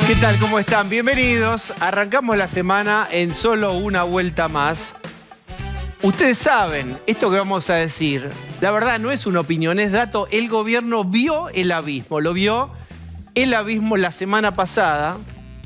¿Qué tal? ¿Cómo están? Bienvenidos. Arrancamos la semana en solo una vuelta más. Ustedes saben, esto que vamos a decir, la verdad no es una opinión, es dato. El gobierno vio el abismo, lo vio el abismo la semana pasada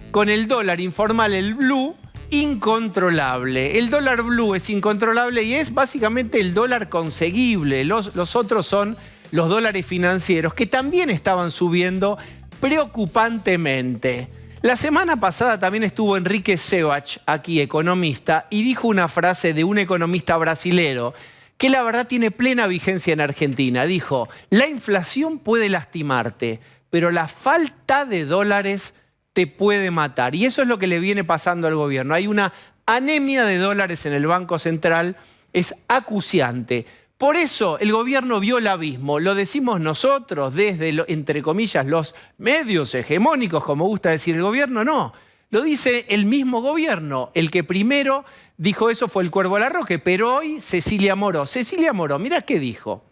con el dólar informal, el blue, incontrolable. El dólar blue es incontrolable y es básicamente el dólar conseguible. Los otros son los dólares financieros que también estaban subiendo preocupantemente. La semana pasada también estuvo Enrique Sebach, aquí economista, y dijo una frase de un economista brasilero que la verdad tiene plena vigencia en Argentina. Dijo, la inflación puede lastimarte, pero la falta de dólares te puede matar. Y eso es lo que le viene pasando al gobierno. Hay una anemia de dólares en el Banco Central, es acuciante. Por eso el gobierno vio el abismo, lo decimos nosotros desde, entre comillas, los medios hegemónicos, como gusta decir el gobierno, no. Lo dice el mismo gobierno. El que primero dijo eso fue el Cuervo Larroque, pero hoy Cecilia Moró. Cecilia Moró, mirá qué dijo.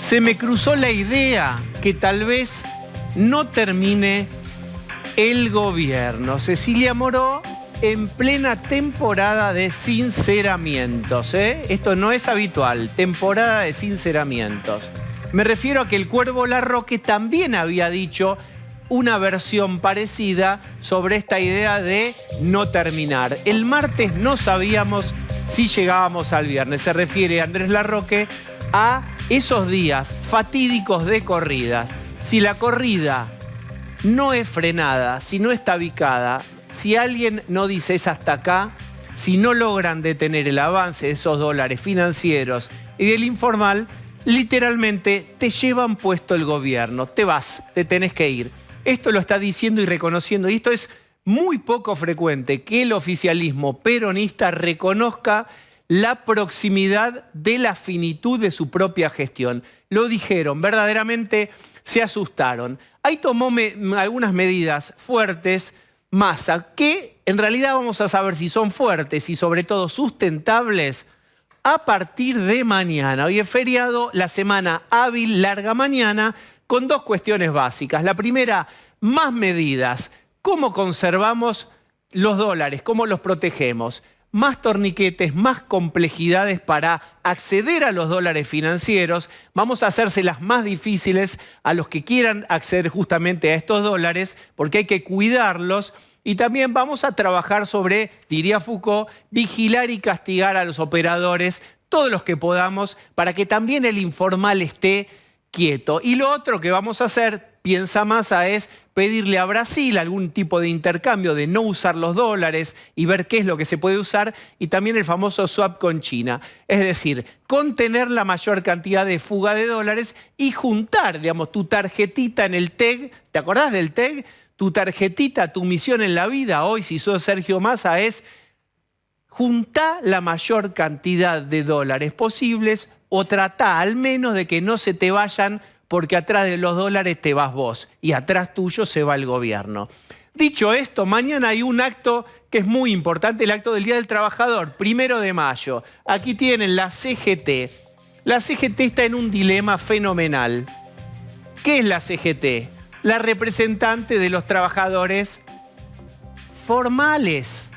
Se me cruzó la idea que tal vez no termine el gobierno. Cecilia Moró en plena temporada de sinceramientos, ¿eh? Esto no es habitual, temporada de sinceramientos. Me refiero a que el Cuervo Larroque también había dicho una versión parecida sobre esta idea de no terminar. El martes no sabíamos si llegábamos al viernes. Se refiere Andrés Larroque a esos días fatídicos de corridas. Si la corrida no es frenada, si no está ubicada, si alguien no dice es hasta acá, si no logran detener el avance de esos dólares financieros y del informal, literalmente te llevan puesto el gobierno. Te vas, te tenés que ir. Esto lo está diciendo y reconociendo, y esto es muy poco frecuente, que el oficialismo peronista reconozca la proximidad de la finitud de su propia gestión. Lo dijeron, verdaderamente se asustaron. Ahí tomó algunas medidas fuertes, Massa, que en realidad vamos a saber si son fuertes y sobre todo sustentables a partir de mañana. Hoy es feriado, la semana hábil, larga mañana, con dos cuestiones básicas. La primera, más medidas. ¿Cómo conservamos los dólares? ¿Cómo los protegemos? Más torniquetes, más complejidades para acceder a los dólares financieros. Vamos a hacérselas más difíciles a los que quieran acceder justamente a estos dólares, porque hay que cuidarlos. Y también vamos a trabajar sobre, diría Foucault, vigilar y castigar a los operadores, todos los que podamos, para que también el informal esté quieto. Y lo otro que vamos a hacer, piensa Massa, es pedirle a Brasil algún tipo de intercambio de no usar los dólares y ver qué es lo que se puede usar, y también el famoso swap con China. Es decir, contener la mayor cantidad de fuga de dólares y juntar, digamos, tu tarjetita en el TEG. ¿Te acordás del TEG? Tu tarjetita, tu misión en la vida hoy, si sos Sergio Massa, es juntar la mayor cantidad de dólares posibles o tratá al menos de que no se te vayan, porque atrás de los dólares te vas vos y atrás tuyo se va el gobierno. Dicho esto, mañana hay un acto que es muy importante, el acto del Día del Trabajador, 1 de mayo. Aquí tienen la CGT. La CGT está en un dilema fenomenal. ¿Qué es la CGT? La representante de los trabajadores formales.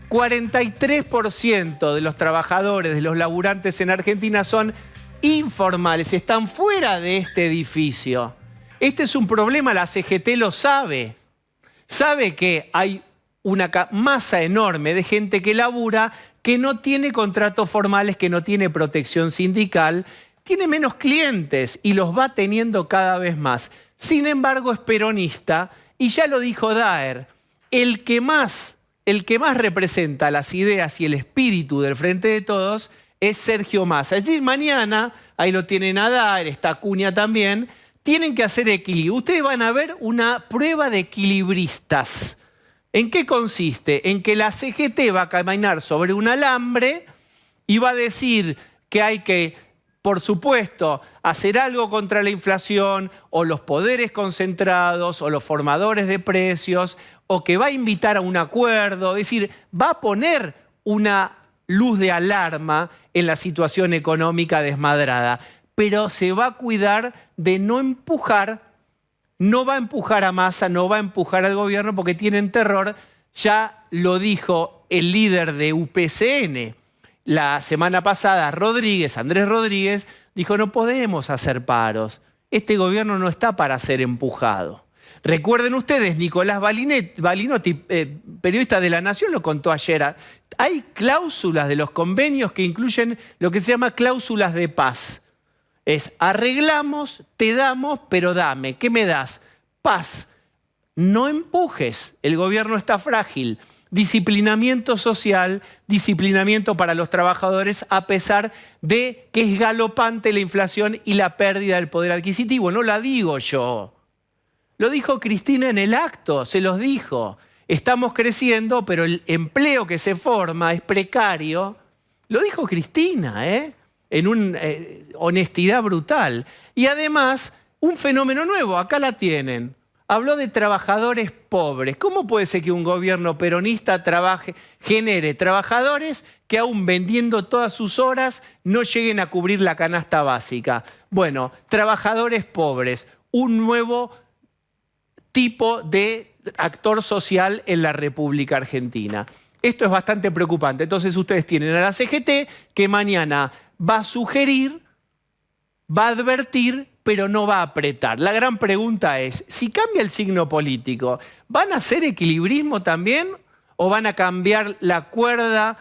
43% de los trabajadores, de los laburantes en Argentina son informales, están fuera de este edificio. Este es un problema, la CGT lo sabe. Sabe que hay una masa enorme de gente que labura, que no tiene contratos formales, que no tiene protección sindical, tiene menos clientes y los va teniendo cada vez más. Sin embargo, es peronista y ya lo dijo Daer, el que más representa las ideas y el espíritu del Frente de Todos es Sergio Massa. Es decir, mañana, ahí lo tienen a Daer, está Acuña también, tienen que hacer equilibrio. Ustedes van a ver una prueba de equilibristas. ¿En qué consiste? En que la CGT va a caminar sobre un alambre y va a decir que hay que, por supuesto, hacer algo contra la inflación, o los poderes concentrados, o los formadores de precios, o que va a invitar a un acuerdo, es decir, va a poner una luz de alarma en la situación económica desmadrada, pero se va a cuidar de no empujar no va a empujar a Massa, no va a empujar al gobierno porque tienen terror. Ya lo dijo el líder de UPCN la semana pasada, Andrés Rodríguez, dijo: no podemos hacer paros. Este gobierno no está para ser empujado. Recuerden ustedes, Nicolás Balinotti, periodista de La Nación, lo contó ayer. Hay cláusulas de los convenios que incluyen lo que se llama cláusulas de paz. Es: arreglamos, te damos, pero dame. ¿Qué me das? Paz. No empujes. El gobierno está frágil. Disciplinamiento social, disciplinamiento para los trabajadores, a pesar de que es galopante la inflación y la pérdida del poder adquisitivo. No la digo yo. Lo dijo Cristina en el acto, se los dijo. Estamos creciendo, pero el empleo que se forma es precario. Lo dijo Cristina, en una honestidad brutal. Y además, un fenómeno nuevo, acá la tienen. Habló de trabajadores pobres. ¿Cómo puede ser que un gobierno peronista genere trabajadores que aún vendiendo todas sus horas no lleguen a cubrir la canasta básica? Bueno, trabajadores pobres, un nuevo tipo de actor social en la República Argentina. Esto es bastante preocupante. Entonces ustedes tienen a la CGT que mañana va a sugerir, va a advertir, pero no va a apretar. La gran pregunta es, si cambia el signo político, ¿van a hacer equilibrismo también o van a cambiar la cuerda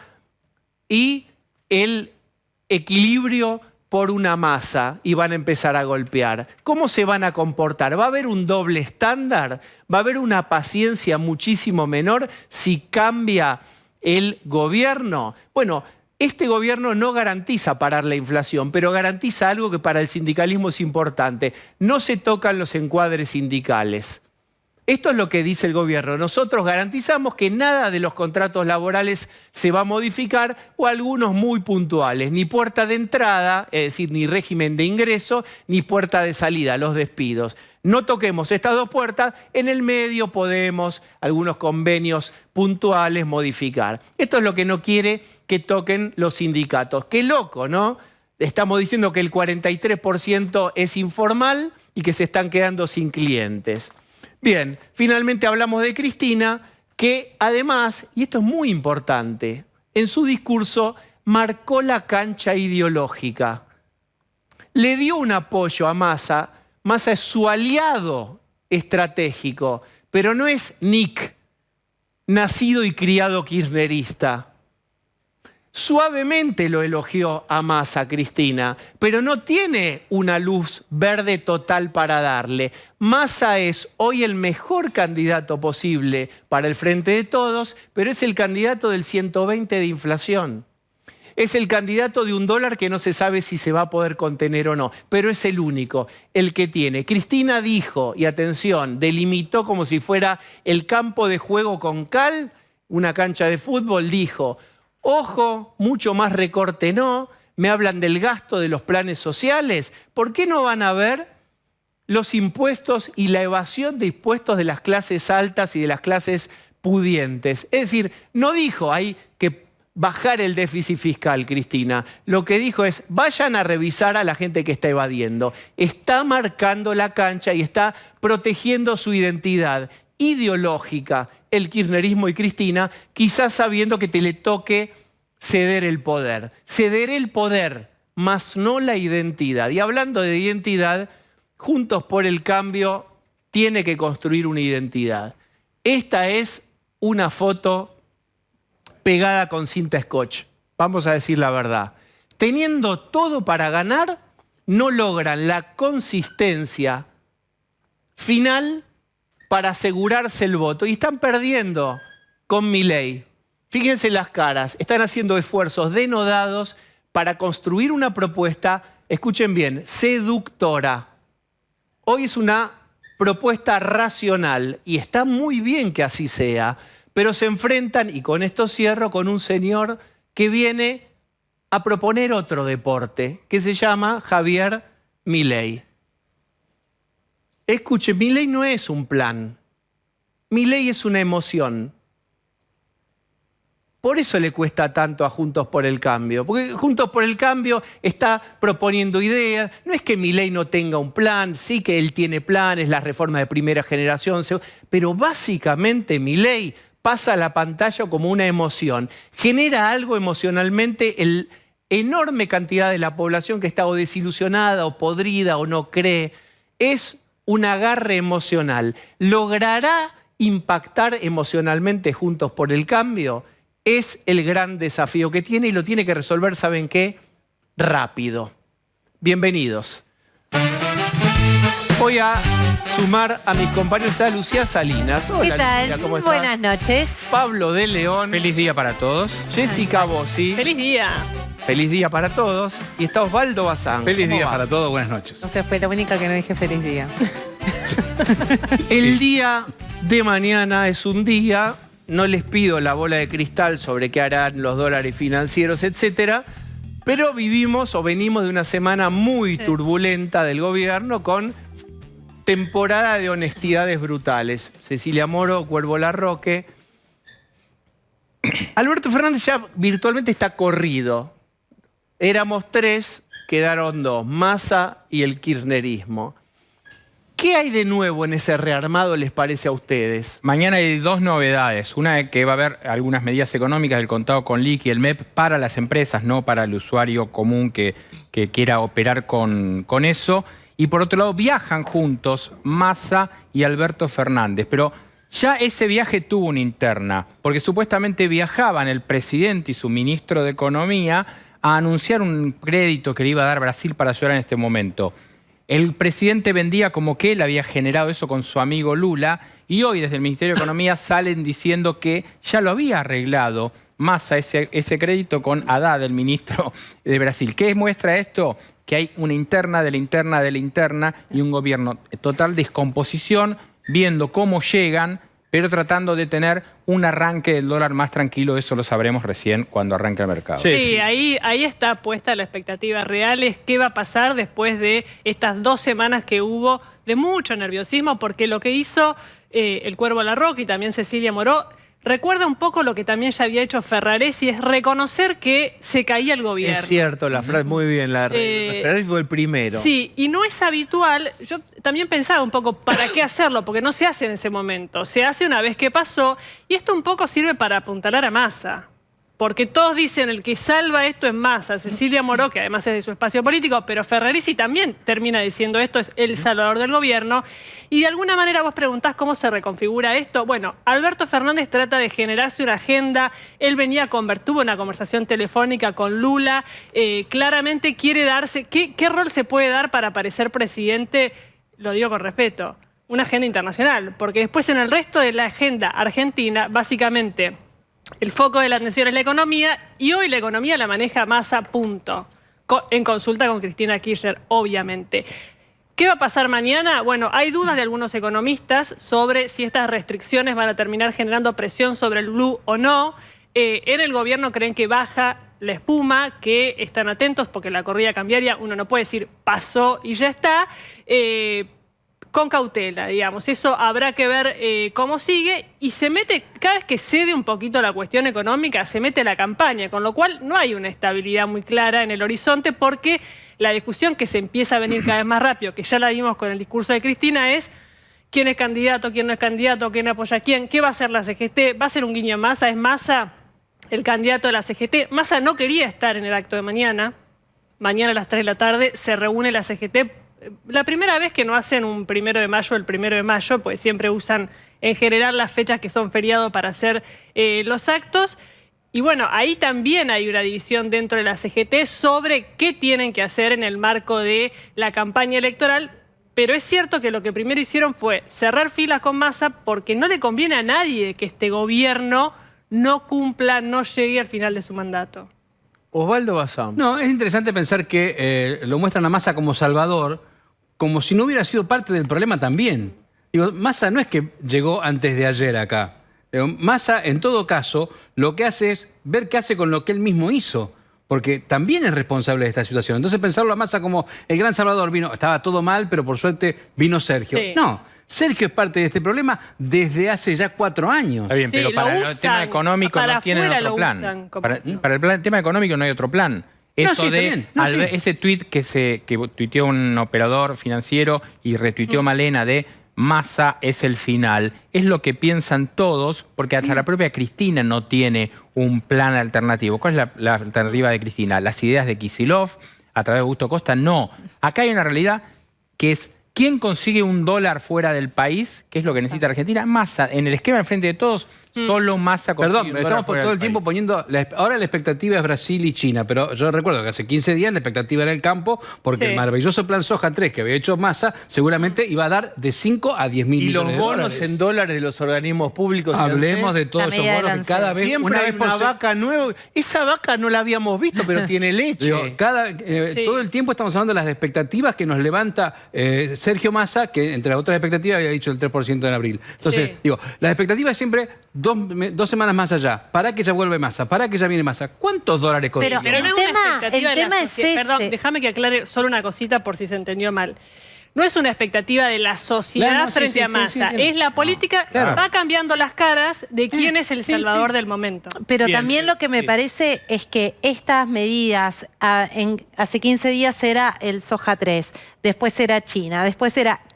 y el equilibrio por una masa y van a empezar a golpear? ¿Cómo se van a comportar? ¿Va a haber un doble estándar? ¿Va a haber una paciencia muchísimo menor si cambia el gobierno? Bueno, este gobierno no garantiza parar la inflación, pero garantiza algo que para el sindicalismo es importante. No se tocan los encuadres sindicales. Esto es lo que dice el gobierno. Nosotros garantizamos que nada de los contratos laborales se va a modificar, o algunos muy puntuales. Ni puerta de entrada, es decir, ni régimen de ingreso, ni puerta de salida, los despidos. No toquemos estas dos puertas. En el medio podemos, algunos convenios puntuales, modificar. Esto es lo que no quiere que toquen los sindicatos. Qué loco, ¿no? Estamos diciendo que el 43% es informal y que se están quedando sin clientes. Bien, finalmente hablamos de Cristina, que además, y esto es muy importante, en su discurso marcó la cancha ideológica. Le dio un apoyo a Massa. Massa es su aliado estratégico, pero no es Nick, nacido y criado kirchnerista. Suavemente lo elogió a Massa, Cristina, pero no tiene una luz verde total para darle. Massa es hoy el mejor candidato posible para el Frente de Todos, pero es el candidato del 120 de inflación. Es el candidato de un dólar que no se sabe si se va a poder contener o no, pero es el único, el que tiene. Cristina dijo, y atención, delimitó como si fuera el campo de juego con cal, una cancha de fútbol, dijo: ojo, mucho más recorte no, me hablan del gasto de los planes sociales, ¿por qué no van a ver los impuestos y la evasión de impuestos de las clases altas y de las clases pudientes? Es decir, no dijo hay que bajar el déficit fiscal, Cristina. Lo que dijo es: vayan a revisar a la gente que está evadiendo. Está marcando la cancha y está protegiendo su identidad ideológica, el kirchnerismo y Cristina, quizás sabiendo que te le toque ceder el poder. Ceder el poder, mas no la identidad. Y hablando de identidad, Juntos por el Cambio tiene que construir una identidad. Esta es una foto pegada con cinta scotch, vamos a decir la verdad. Teniendo todo para ganar, no logran la consistencia final para asegurarse el voto. Y están perdiendo con Milei. Fíjense las caras, están haciendo esfuerzos denodados para construir una propuesta, escuchen bien, seductora. Hoy es una propuesta racional y está muy bien que así sea, pero se enfrentan, y con esto cierro, con un señor que viene a proponer otro deporte, que se llama Javier Milei. Escuche, Milei no es un plan. Milei es una emoción. Por eso le cuesta tanto a Juntos por el Cambio. Porque Juntos por el Cambio está proponiendo ideas. No es que Milei no tenga un plan, sí que él tiene planes, las reformas de primera generación, pero básicamente Milei pasa a la pantalla como una emoción. Genera algo emocionalmente el enorme cantidad de la población que está o desilusionada o podrida o no cree. Es un agarre emocional. ¿Logrará impactar emocionalmente Juntos por el Cambio? Es el gran desafío que tiene y lo tiene que resolver, ¿saben qué? Rápido. Bienvenidos. Voy a sumar a mis compañeros. Está Lucía Salinas. Hola, ¿qué tal? Lucía, ¿cómo estás? Buenas noches. Pablo de León. Feliz día para todos. Jessica Bossi. ¡Feliz día! Feliz día para todos. Y está Osvaldo Bazán. Feliz ¿Cómo día vas? para todos, buenas noches. No sé, fue la única que no dije feliz día. El día de mañana es un día, no les pido la bola de cristal sobre qué harán los dólares financieros, etcétera, pero vivimos o venimos de una semana muy turbulenta del gobierno con temporada de honestidades brutales. Cecilia Moro, Cuervo Larroque. Alberto Fernández ya virtualmente está corrido. Éramos 3, quedaron 2, Massa y el kirchnerismo. ¿Qué hay de nuevo en ese rearmado, les parece a ustedes? Mañana hay 2 novedades. Una es que va a haber algunas medidas económicas del contado con liqui y el MEP para las empresas, no para el usuario común que quiera operar con eso. Y por otro lado, viajan juntos Massa y Alberto Fernández. Pero ya ese viaje tuvo una interna, porque supuestamente viajaban el presidente y su ministro de Economía a anunciar un crédito que le iba a dar Brasil para ayudar en este momento. El presidente vendía como que él había generado eso con su amigo Lula y hoy desde el Ministerio de Economía salen diciendo que ya lo había arreglado Massa ese crédito con Haddad, el ministro de Brasil. ¿Qué muestra esto? Que hay una interna de la interna de la interna y un gobierno en total descomposición, viendo cómo llegan, pero tratando de tener un arranque del dólar más tranquilo. Eso lo sabremos recién cuando arranque el mercado. Sí, ahí está puesta la expectativa real, es qué va a pasar después de estas 2 semanas que hubo de mucho nerviosismo, porque lo que hizo el Cuervo Larroque y también Cecilia Moró recuerda un poco lo que también ya había hecho Ferraresi, es reconocer que se caía el gobierno. Es cierto, la frase, muy bien, Ferraresi fue el primero. Sí, y no es habitual, yo también pensaba un poco, ¿para qué hacerlo? Porque no se hace en ese momento, se hace una vez que pasó, y esto un poco sirve para apuntalar a Massa. Porque todos dicen el que salva esto es Massa, Cecilia Moró, que además es de su espacio político, pero Ferraresi también termina diciendo esto, es el salvador del gobierno. Y de alguna manera vos preguntás cómo se reconfigura esto. Bueno, Alberto Fernández trata de generarse una agenda, él tuvo una conversación telefónica con Lula, claramente quiere darse, ¿qué rol se puede dar para parecer presidente? Lo digo con respeto, una agenda internacional, porque después en el resto de la agenda argentina, básicamente el foco de la atención es la economía y hoy la economía la maneja Massa, punto. En consulta con Cristina Kirchner, obviamente. ¿Qué va a pasar mañana? Bueno, hay dudas de algunos economistas sobre si estas restricciones van a terminar generando presión sobre el blue o no. En el gobierno creen que baja la espuma, que están atentos porque la corrida cambiaria, uno no puede decir pasó y ya está. Con cautela, digamos. Eso habrá que ver cómo sigue y se mete, cada vez que cede un poquito la cuestión económica, se mete la campaña, con lo cual no hay una estabilidad muy clara en el horizonte porque la discusión que se empieza a venir cada vez más rápido, que ya la vimos con el discurso de Cristina, es quién es candidato, quién no es candidato, quién apoya a quién, qué va a hacer la CGT, va a ser un guiño a Massa, es Massa el candidato de la CGT. Massa no quería estar en el acto de mañana a las 3 de la tarde se reúne la CGT. La primera vez que no hacen un 1 de mayo, el 1 de mayo, pues siempre usan en general las fechas que son feriado para hacer los actos. Y bueno, ahí también hay una división dentro de la CGT sobre qué tienen que hacer en el marco de la campaña electoral. Pero es cierto que lo que primero hicieron fue cerrar filas con Massa porque no le conviene a nadie que este gobierno no cumpla, no llegue al final de su mandato. Osvaldo Bazán. No, es interesante pensar que lo muestran a Massa como salvador, como si no hubiera sido parte del problema también. Digo, Massa no es que llegó antes de ayer acá. Massa, en todo caso, lo que hace es ver qué hace con lo que él mismo hizo, porque también es responsable de esta situación. Entonces pensarlo a Massa como el gran salvador, estaba todo mal, pero por suerte vino Sergio. Sí. No, Sergio es parte de este problema desde hace ya 4 años. Está bien, Sí, pero lo para el usan, tema económico para no tienen afuera otro lo plan. usan como- Para el tema económico no hay otro plan. Eso sí, está de bien. No, sí. ese tuit que tuiteó un operador financiero y retuiteó Malena de Massa es el final, es lo que piensan todos, porque hasta la propia Cristina no tiene un plan alternativo. ¿Cuál es la alternativa de Cristina? Las ideas de Kicillof, a través de Augusto Costa, no. Acá hay una realidad que es ¿quién consigue $1 fuera del país? ¿Qué es lo que necesita Argentina? Massa. En el esquema al frente de todos, solo Massa consigue Perdón, $1 estamos fuera todo del el tiempo país. poniendo... ahora la expectativa es Brasil y China, pero yo recuerdo que hace 15 días la expectativa era el campo, porque Sí. el maravilloso plan Soja 3 que había hecho Massa seguramente iba a dar de 5 a 10 mil Y los millones de bonos dólares. en dólares de los organismos públicos. y Hablemos de ANSES. todos La esos medida bonos del que cada ANSES. vez, Siempre una hay vez por una se- vaca nueva. Esa vaca no la habíamos visto, pero tiene leche. Digo, Sí. todo el tiempo estamos hablando de las expectativas que nos levanta Sergio Massa, que entre las otras expectativas había dicho el 3% en abril. Entonces, Sí. digo, la expectativa es siempre 2 semanas más allá. ¿Para que ya vuelve Massa? ¿Para que ya viene Massa? ¿Cuántos dólares consigue? Pero Pero el no es una tema- expectativa el de la tema es sociedad. Perdón, ese. déjame que aclare solo una cosita por si se entendió mal. No es una expectativa de la sociedad Claro, no, sí, frente sí, a sí, Massa. sí, es la política, claro. va cambiando las caras de quién es el sí, salvador sí. del momento. Pero Bien, también lo que me sí. parece es que estas medidas, hace 15 días era el Soja 3, después era China,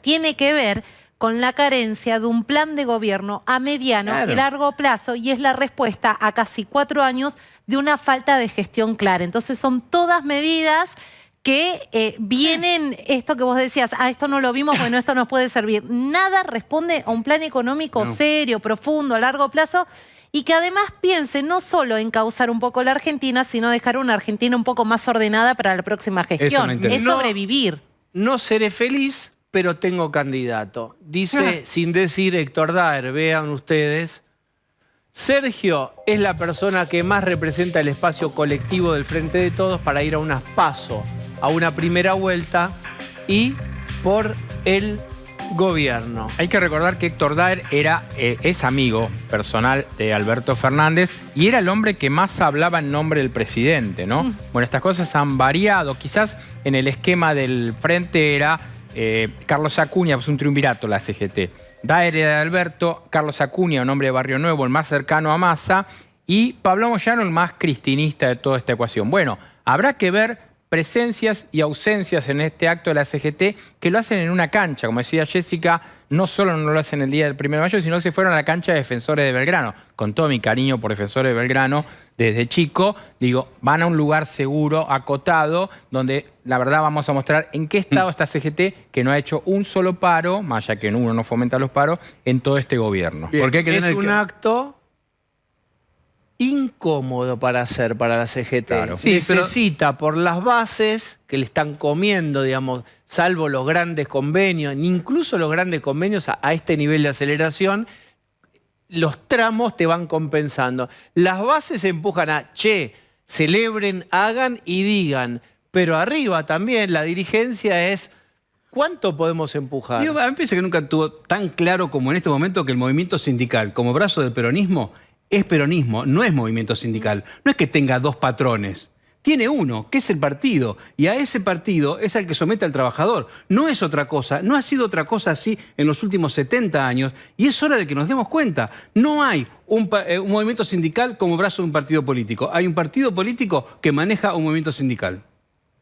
tiene que ver con la carencia de un plan de gobierno a mediano Claro. y largo plazo, y es la respuesta a casi 4 años de una falta de gestión clara. Entonces son todas medidas que vienen, esto que vos decías, esto no lo vimos, bueno, esto nos puede servir. Nada responde a un plan económico serio, profundo, a largo plazo, y que además piense no solo en causar un poco la Argentina, sino dejar una Argentina un poco más ordenada para la próxima Eso gestión. me interesa. Es No. sobrevivir. No seré feliz, pero tengo candidato. Dice, sin decir Héctor Daer, vean ustedes. Sergio es la persona que más representa el espacio colectivo del Frente de Todos para ir a unas PASO, a una primera vuelta y por el gobierno. Hay que recordar que Héctor Daer es amigo personal de Alberto Fernández y era el hombre que más hablaba en nombre del presidente, ¿no? Bueno, estas cosas han variado. Quizás en el esquema del frente era Carlos Acuña, pues un triunvirato la CGT. Daer era de Alberto, Carlos Acuña, un hombre de Barrio Nuevo, el más cercano a Massa, y Pablo Moyano, el más cristinista de toda esta ecuación. Bueno, habrá que ver presencias y ausencias en este acto de la CGT que lo hacen en una cancha. Como decía Jessica, no solo no lo hacen el día del 1 de mayo, sino que se fueron a la cancha de Defensores de Belgrano. Con todo mi cariño por Defensores de Belgrano, desde chico, digo, van a un lugar seguro, acotado, donde la verdad vamos a mostrar en qué estado está CGT, que no ha hecho un solo paro, más allá que uno no fomenta los paros, en todo este gobierno. Bien, Porque hay que es tener un que- acto incómodo para hacer para la CGT. Claro. Sí, pero- Necesita por las bases que le están comiendo, digamos, salvo los grandes convenios, incluso los grandes convenios a este nivel de aceleración, los tramos te van compensando. Las bases empujan a, che, celebren, hagan y digan, pero arriba también la dirigencia es, ¿cuánto podemos empujar? Digo, a mí me parece que nunca tuvo tan claro como en este momento que el movimiento sindical, como brazo del peronismo, es peronismo, no es movimiento sindical. No es que tenga 2 patrones. Tiene uno, que es el partido, y a ese partido es al que somete al trabajador. No es otra cosa, no ha sido otra cosa así en los últimos 70 años, y es hora de que nos demos cuenta. No hay un movimiento sindical como brazo de un partido político. Hay un partido político que maneja un movimiento sindical.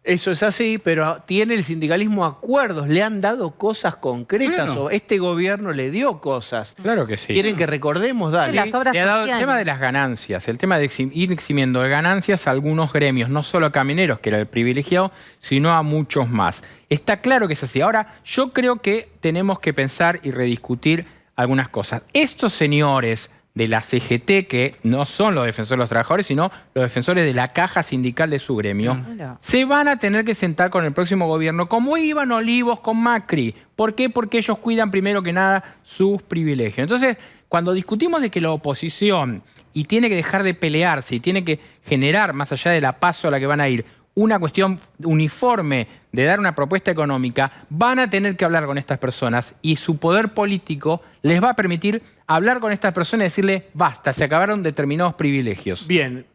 Eso es así, pero tiene el sindicalismo acuerdos, le han dado cosas concretas, Claro. o este gobierno le dio cosas. Claro que sí. ¿Quieren que recordemos? Dale. Las obras Le ha dado el sociales. tema de las ganancias, el tema de ir eximiendo de ganancias a algunos gremios, no solo a camioneros, que era el privilegiado, sino a muchos más. Está claro que es así. Ahora, yo creo que tenemos que pensar y rediscutir algunas cosas. Estos señores de la CGT, que no son los defensores de los trabajadores, sino los defensores de la caja sindical de su gremio, Claro. se van a tener que sentar con el próximo gobierno, como iban Olivos con Macri. ¿Por qué? Porque ellos cuidan primero que nada sus privilegios. Entonces, cuando discutimos de que la oposición y tiene que dejar de pelearse y tiene que generar, más allá de la PASO a la que van a ir, una cuestión uniforme de dar una propuesta económica, van a tener que hablar con estas personas y su poder político les va a permitir hablar con estas personas y decirle, basta, se acabaron determinados privilegios. Bien.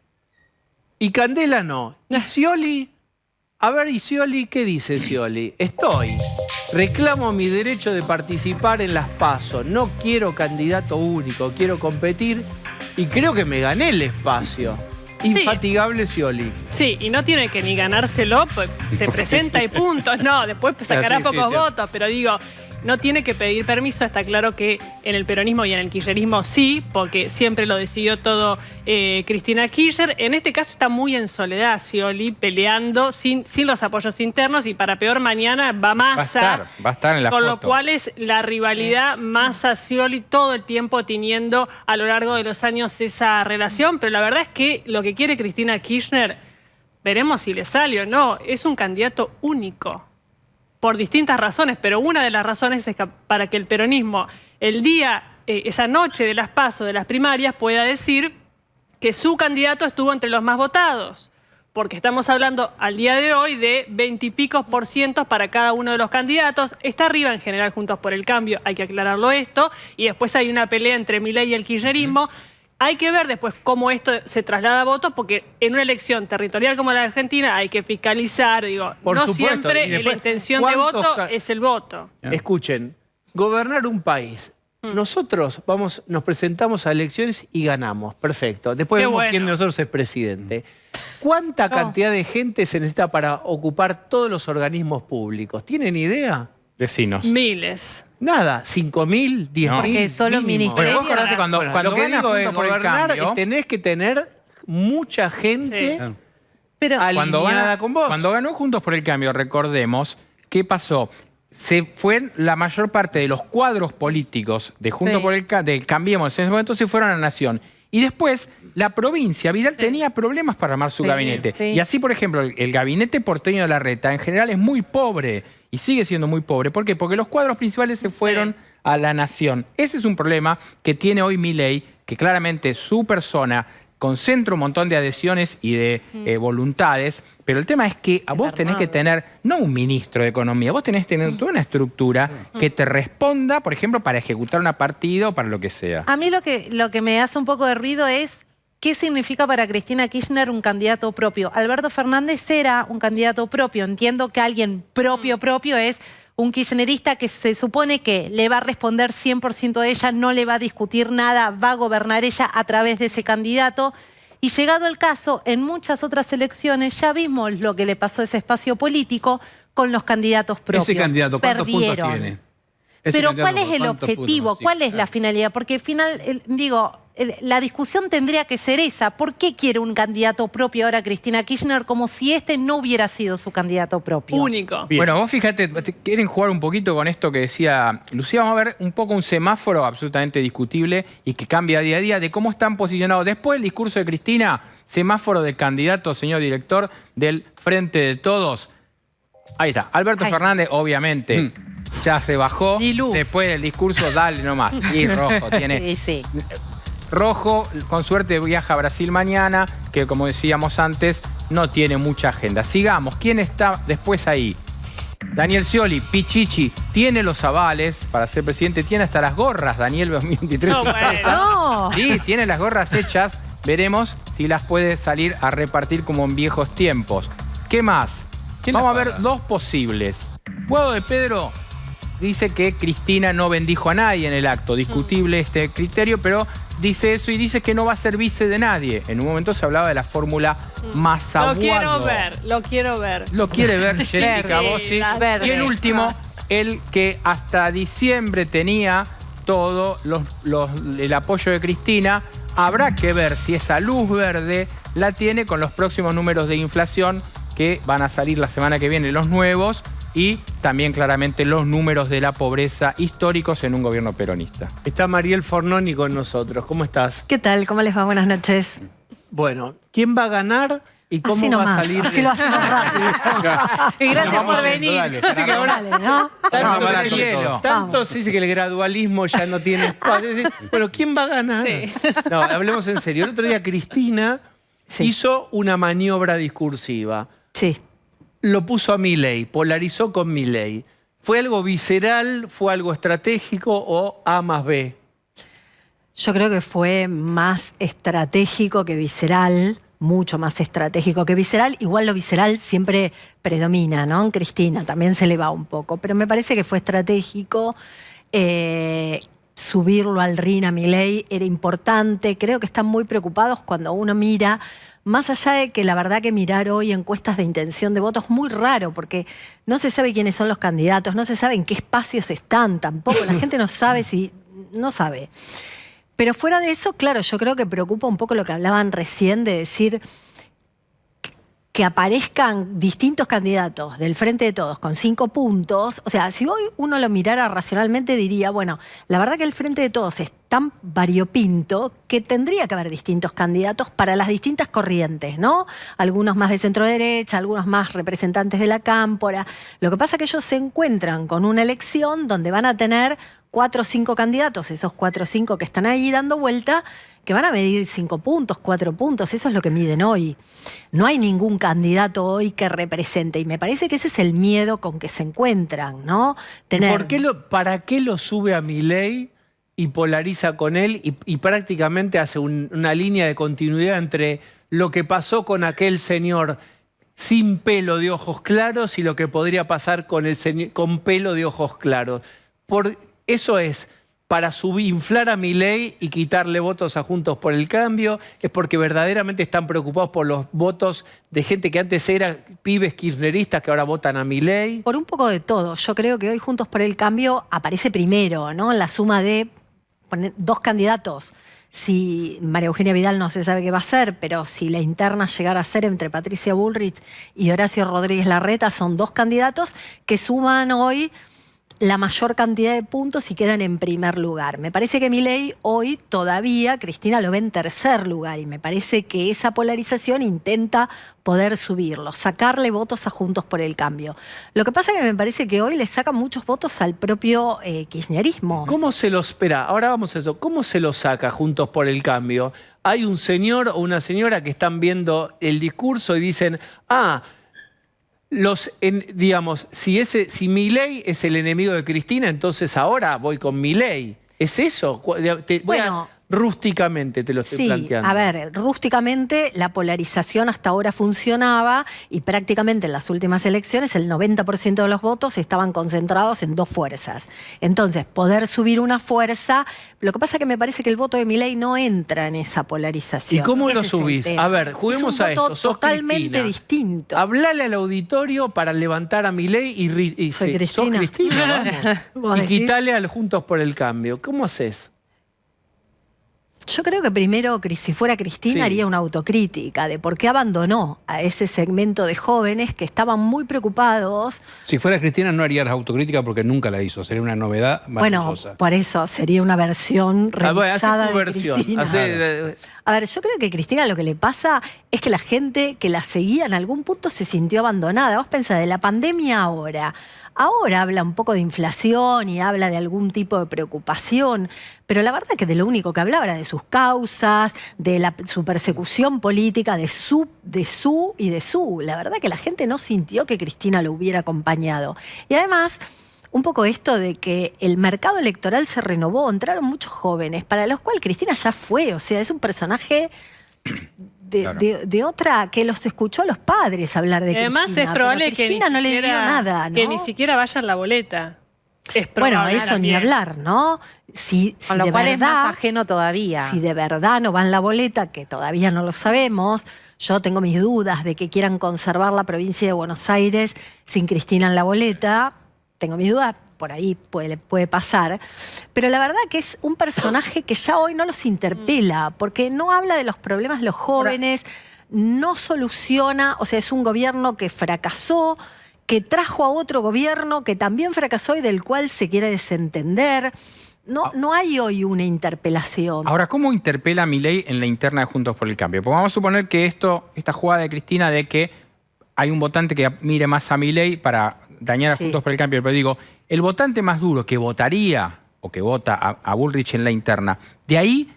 Y Candela no. Y Scioli A ver, ¿y Scioli qué dice Scioli? Reclamo mi derecho de participar en las PASO. No quiero candidato único, quiero competir y creo que me gané el espacio. Infatigable Scioli. Sí, y no tiene que ni ganárselo, pues se presenta y punto. No, después sacará pocos votos, pero digo, no tiene que pedir permiso. Está claro que en el peronismo y en el kirchnerismo sí, porque siempre lo decidió todo Cristina Kirchner. En este caso está muy en soledad Scioli, peleando sin los apoyos internos, y para peor mañana va Massa. Va a estar en la con foto. lo cual es la rivalidad Massa-Scioli todo el tiempo teniendo a lo largo de los años esa relación. Pero la verdad es que lo que quiere Cristina Kirchner, veremos si le sale o no, es un candidato único. Por distintas razones, pero una de las razones es que para que el peronismo el día, esa noche de las PASO, de las primarias, pueda decir que su candidato estuvo entre los más votados. Porque estamos hablando al día de hoy de 20 y pico % para cada uno de los candidatos. Está arriba en general Juntos por el Cambio, hay que aclararlo esto. Y después hay una pelea entre Milei y el kirchnerismo. Hay que ver después cómo esto se traslada a votos, porque en una elección territorial como la de Argentina hay que fiscalizar, digo, Por no supuesto. siempre la intención de voto es el voto. Escuchen, gobernar un país. Nosotros nos presentamos a elecciones y ganamos. Perfecto. Después vemos quién de nosotros es presidente. ¿Cuánta cantidad de gente se necesita para ocupar todos los organismos públicos? ¿Tienen idea? Vecinos. Miles. Nada, 5.000, 10.000. Porque solo mínimo. ministerio. Bueno, vos acordate cuando Lo que ganas digo es, Juntos por el gobernar, Cambio, tenés que tener mucha gente Pero alineada con vos. Cuando ganó Juntos por el Cambio, recordemos, ¿qué pasó? Se fue la mayor parte de los cuadros políticos de Juntos por el Cambio, de Cambiemos, en ese momento se fueron a la Nación. Y después, la provincia, Vidal tenía problemas para armar su gabinete. Y así, por ejemplo, el gabinete porteño de Larreta en general es muy pobre y sigue siendo muy pobre. ¿Por qué? Porque los cuadros principales se fueron a la Nación. Ese es un problema que tiene hoy Milei, que claramente su persona concentra un montón de adhesiones y de voluntades, pero el tema es que a vos tenés que tener, no un ministro de Economía, vos tenés que tener toda una estructura que te responda, por ejemplo, para ejecutar una partida o para lo que sea. a mí lo que me hace un poco de ruido es qué significa para Cristina Kirchner un candidato propio. Alberto Fernández era un candidato propio. Entiendo que alguien propio es un kirchnerista que se supone que le va a responder 100% a ella, no le va a discutir nada, va a gobernar ella a través de ese candidato. Y llegado el caso, en muchas otras elecciones ya vimos lo que le pasó a ese espacio político con los candidatos propios. Ese candidato, ¿cuántos puntos tiene? Pero ¿cuál es el objetivo? ¿Cuál es la finalidad? Porque al final, la discusión tendría que ser esa. ¿Por qué quiere un candidato propio ahora Cristina Kirchner como si este no hubiera sido su candidato propio? Único. Bien. Bueno, vos fíjate, quieren jugar un poquito con esto que decía Lucía. Vamos a ver un poco un semáforo absolutamente discutible y que cambia día a día de cómo están posicionados. Después del discurso de Cristina, semáforo del candidato, señor director, del Frente de Todos. Ahí está. Alberto Fernández, obviamente, ya se bajó. Después del discurso, dale nomás. Y rojo, tiene... Rojo, con suerte viaja a Brasil mañana, que como decíamos antes, no tiene mucha agenda. Sigamos. ¿Quién está después ahí? Daniel Scioli, Pichichi, tiene los avales para ser presidente, tiene hasta las gorras, Daniel 2023. No, bueno. Sí, tiene las gorras hechas. Veremos si las puede salir a repartir como en viejos tiempos. ¿Qué más? Vamos a ver dos posibles. Guado de Pedro dice que Cristina no bendijo a nadie en el acto. Discutible este criterio, pero dice eso y dice que no va a ser vice de nadie. En un momento se hablaba de la fórmula Massa-Guado. Lo quiero ver, lo quiero ver. Lo quiere ver Jessica Bossi. Y el último, el que hasta diciembre tenía todo el apoyo de Cristina. Habrá que ver si esa luz verde la tiene con los próximos números de inflación que van a salir la semana que viene, los nuevos, y también claramente los números de la pobreza históricos en un gobierno peronista. Está Mariel Fornoni con nosotros. ¿Cómo estás? ¿Qué tal? ¿Cómo les va? Buenas noches. Bueno, ¿quién va a ganar y cómo Así va nomás, a salir? así lo hacemos rápido. Y gracias por venir. Dale, ¿no? Tanto se dice que el gradualismo ya no tiene espacio. Bueno, ¿quién va a ganar? Sí. No, hablemos en serio. El otro día Cristina hizo una maniobra discursiva. Sí. Lo puso a Milei, polarizó con Milei. ¿Fue algo visceral, fue algo estratégico o A más B? Yo creo que fue más estratégico que visceral, mucho más estratégico que visceral. Igual lo visceral siempre predomina, ¿no? En Cristina también se le va un poco, pero me parece que fue estratégico. Subirlo al ring a Milei era importante. Creo que están muy preocupados cuando uno mira, más allá de que la verdad que mirar hoy encuestas de intención de voto es muy raro, porque no se sabe quiénes son los candidatos, no se sabe en qué espacios están tampoco, la gente no sabe si... no sabe. Pero fuera de eso, claro, yo creo que preocupa un poco lo que hablaban recién de decir que aparezcan distintos candidatos del Frente de Todos con 5 puntos. O sea, si hoy uno lo mirara racionalmente diría, bueno, la verdad que el Frente de Todos es tan variopinto que tendría que haber distintos candidatos para las distintas corrientes, ¿no? Algunos más de centro derecha, algunos más representantes de la cámpora. Lo que pasa es que ellos se encuentran con una elección donde van a tener 4 o 5 candidatos, esos 4 o 5 que están ahí dando vuelta, que van a medir 5 puntos, 4 puntos, eso es lo que miden hoy. No hay ningún candidato hoy que represente, y me parece que ese es el miedo con que se encuentran, ¿no? ¿Para qué lo sube a Milei y polariza con él y prácticamente hace una línea de continuidad entre lo que pasó con aquel señor sin pelo de ojos claros y lo que podría pasar con el señor con pelo de ojos claros? Eso es para inflar a Milei y quitarle votos a Juntos por el Cambio, es porque verdaderamente están preocupados por los votos de gente que antes eran pibes kirchneristas que ahora votan a Milei. Por un poco de todo. Yo creo que hoy Juntos por el Cambio aparece primero, ¿no? En la suma de poner 2 candidatos. Si María Eugenia Vidal no se sabe qué va a hacer, pero si la interna llegara a ser entre Patricia Bullrich y Horacio Rodríguez Larreta, son 2 candidatos que suman hoy la mayor cantidad de puntos y quedan en primer lugar. Me parece que Milei hoy todavía, Cristina lo ve en tercer lugar, y me parece que esa polarización intenta poder subirlo, sacarle votos a Juntos por el Cambio. Lo que pasa es que me parece que hoy le sacan muchos votos al propio kirchnerismo. ¿Cómo se los espera? Ahora vamos a eso. ¿Cómo se los saca Juntos por el Cambio? Hay un señor o una señora que están viendo el discurso y dicen, digamos, si Milei es el enemigo de Cristina, entonces ahora voy con Milei. ¿Es eso? Rústicamente te lo estoy planteando. A ver, rústicamente la polarización hasta ahora funcionaba y prácticamente en las últimas elecciones el 90% de los votos estaban concentrados en 2 fuerzas. Entonces, poder subir una fuerza, lo que pasa es que me parece que el voto de Milei no entra en esa polarización. ¿Y cómo lo subís? A ver, juguemos a esto. Sos totalmente distinto. Hablale al auditorio para levantar a Milei y soy Cristina. Sos Cristina, vamos. Y quitale al Juntos por el Cambio. ¿Cómo haces? Yo creo que primero, si fuera Cristina, haría una autocrítica de por qué abandonó a ese segmento de jóvenes que estaban muy preocupados. Si fuera Cristina no haría la autocrítica porque nunca la hizo. Sería una novedad maravillosa. Bueno, por eso sería una versión revisada de Cristina. A ver, yo creo que a Cristina lo que le pasa es que la gente que la seguía en algún punto se sintió abandonada. Vos pensás, de la pandemia ahora habla un poco de inflación y habla de algún tipo de preocupación, pero la verdad que de lo único que hablaba era de sus causas, de su persecución política, de su. La verdad que la gente no sintió que Cristina lo hubiera acompañado. Y además, un poco esto de que el mercado electoral se renovó, entraron muchos jóvenes, para los cuales Cristina ya fue, o sea, es un personaje de otra, que los escuchó a los padres hablar de Cristina. Además es probable que Cristina no le dio nada, ¿no? Que ni siquiera vayan la boleta. Es probable. Bueno, eso ni hablar, ¿no? Con lo cual es más ajeno todavía. Si de verdad no va en la boleta, que todavía no lo sabemos, yo tengo mis dudas de que quieran conservar la provincia de Buenos Aires sin Cristina en la boleta. Tengo mis dudas, por ahí puede pasar. Pero la verdad que es un personaje que ya hoy no los interpela, porque no habla de los problemas de los jóvenes, no soluciona, o sea, es un gobierno que fracasó, que trajo a otro gobierno que también fracasó y del cual se quiere desentender. No hay hoy una interpelación. Ahora, ¿cómo interpela a Milei en la interna de Juntos por el Cambio? Porque vamos a suponer que esta jugada de Cristina de que hay un votante que mire más a Milei para dañar a Juntos por el Cambio, pero digo, el votante más duro que votaría o que vota a Bullrich en la interna, ¿de ahí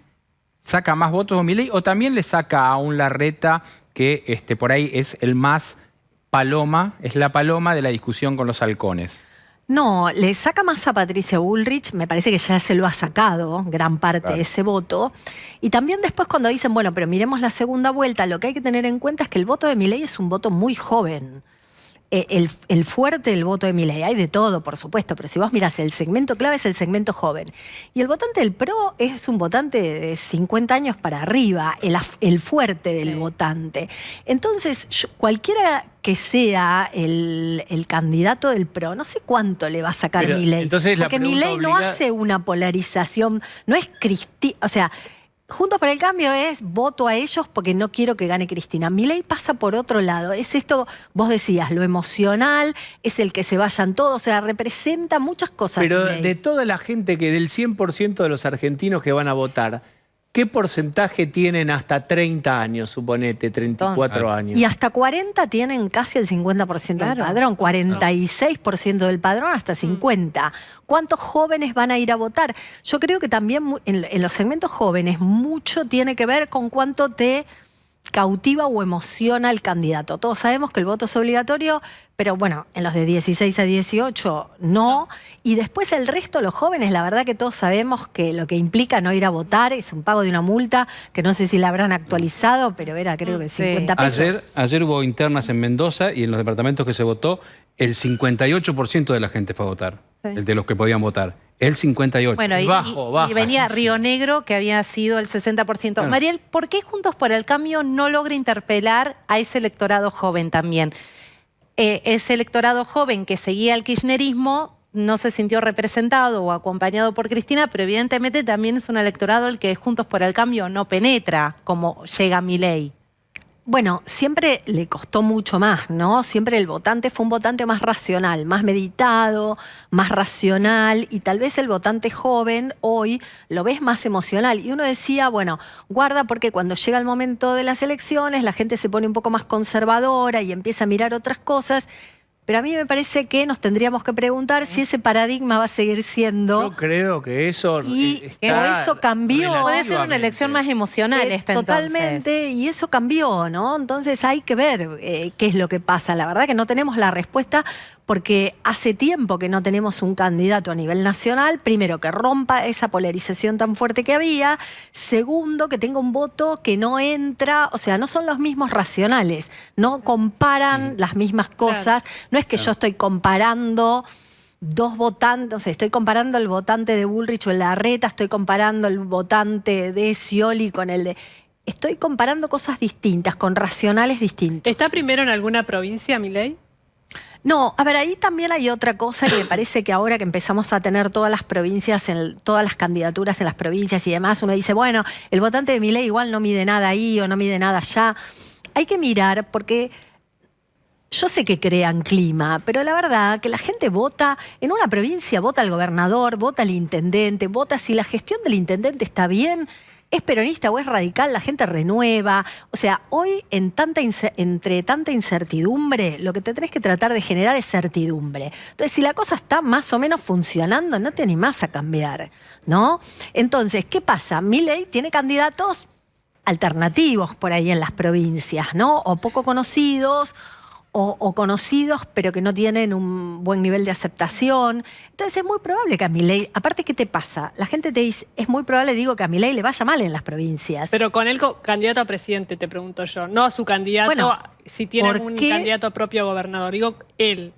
saca más votos a Milei o también le saca a un Larreta que por ahí es el más paloma, es la paloma de la discusión con los halcones? No, le saca más a Patricia Bullrich, me parece que ya se lo ha sacado gran parte de ese voto. Y también después cuando dicen, bueno, pero miremos la segunda vuelta, lo que hay que tener en cuenta es que el voto de Milei es un voto muy joven. El fuerte del voto de Milei, hay de todo, por supuesto, pero si vos mirás, el segmento clave es el segmento joven. Y el votante del PRO es un votante de 50 años para arriba, el fuerte del votante. Entonces, cualquiera que sea el candidato del PRO, no sé cuánto le va a sacar Milei. Porque Milei no hace una polarización, no es o sea, Juntos por el Cambio es voto a ellos porque no quiero que gane Cristina. Milei pasa por otro lado. Es esto, vos decías, lo emocional, es el que se vayan todos, o sea, representa muchas cosas. Pero Milei. de toda la gente del 100% de los argentinos que van a votar, ¿qué porcentaje tienen hasta 30 años, suponete, 34 años? Y hasta 40 tienen casi el 50% del padrón, 46% del padrón hasta 50%. ¿Cuántos jóvenes van a ir a votar? Yo creo que también en los segmentos jóvenes mucho tiene que ver con cuánto te cautiva o emociona el candidato. Todos sabemos que el voto es obligatorio, pero bueno, en los de 16 a 18 no. Y después el resto, los jóvenes, la verdad que todos sabemos que lo que implica no ir a votar es un pago de una multa, que no sé si la habrán actualizado, pero era creo que 50 pesos. Ayer hubo internas en Mendoza y en los departamentos que se votó, el 58% de la gente fue a votar, el de los que podían votar. El 58%. Bueno, y venía Río Negro, que había sido el 60%. Claro. Mariel, ¿por qué Juntos por el Cambio no logra interpelar a ese electorado joven también? Ese electorado joven que seguía el kirchnerismo no se sintió representado o acompañado por Cristina, pero evidentemente también es un electorado el que Juntos por el Cambio no penetra, como llega Milei. Bueno, siempre le costó mucho más, ¿no? Siempre el votante fue un votante más racional, más meditado, más racional, y tal vez el votante joven hoy lo ves más emocional. Y uno decía, bueno, guarda porque cuando llega el momento de las elecciones la gente se pone un poco más conservadora y empieza a mirar otras cosas. Pero a mí me parece que nos tendríamos que preguntar si ese paradigma va a seguir siendo... Yo creo que eso... eso cambió. Puede ser una elección más emocional totalmente, y eso cambió, ¿no? Entonces hay que ver qué es lo que pasa. La verdad que no tenemos la respuesta porque hace tiempo que no tenemos un candidato a nivel nacional, primero, que rompa esa polarización tan fuerte que había, segundo, que tenga un voto que no entra, o sea, no son los mismos racionales, no comparan las mismas cosas, no es que yo estoy comparando dos votantes, o sea, estoy comparando el votante de Bullrich o el de Larreta, estoy comparando el votante de Scioli con el de... Estoy comparando cosas distintas, con racionales distintos. ¿Está primero en alguna provincia, Milei? No, a ver, ahí también hay otra cosa que me parece que ahora que empezamos a tener todas las provincias, todas las candidaturas en las provincias y demás, uno dice, bueno, el votante de Milei igual no mide nada ahí o no mide nada allá. Hay que mirar porque... Yo sé que crean clima, pero la verdad que la gente vota, en una provincia vota al gobernador, vota al intendente, vota si la gestión del intendente está bien, es peronista o es radical, la gente renueva. O sea, hoy entre tanta incertidumbre, lo que te tenés que tratar de generar es certidumbre. Entonces, si la cosa está más o menos funcionando, no te animás a cambiar, ¿no? Entonces, ¿qué pasa? Milei tiene candidatos alternativos por ahí en las provincias, ¿no? O poco conocidos, o conocidos, pero que no tienen un buen nivel de aceptación. Entonces es muy probable que a Milei, aparte, ¿qué te pasa? La gente te dice, es muy probable, digo, que a Milei le vaya mal en las provincias. Pero con el candidato a presidente, te pregunto yo, no a su candidato, bueno, si tiene un candidato propio a gobernador, digo, él.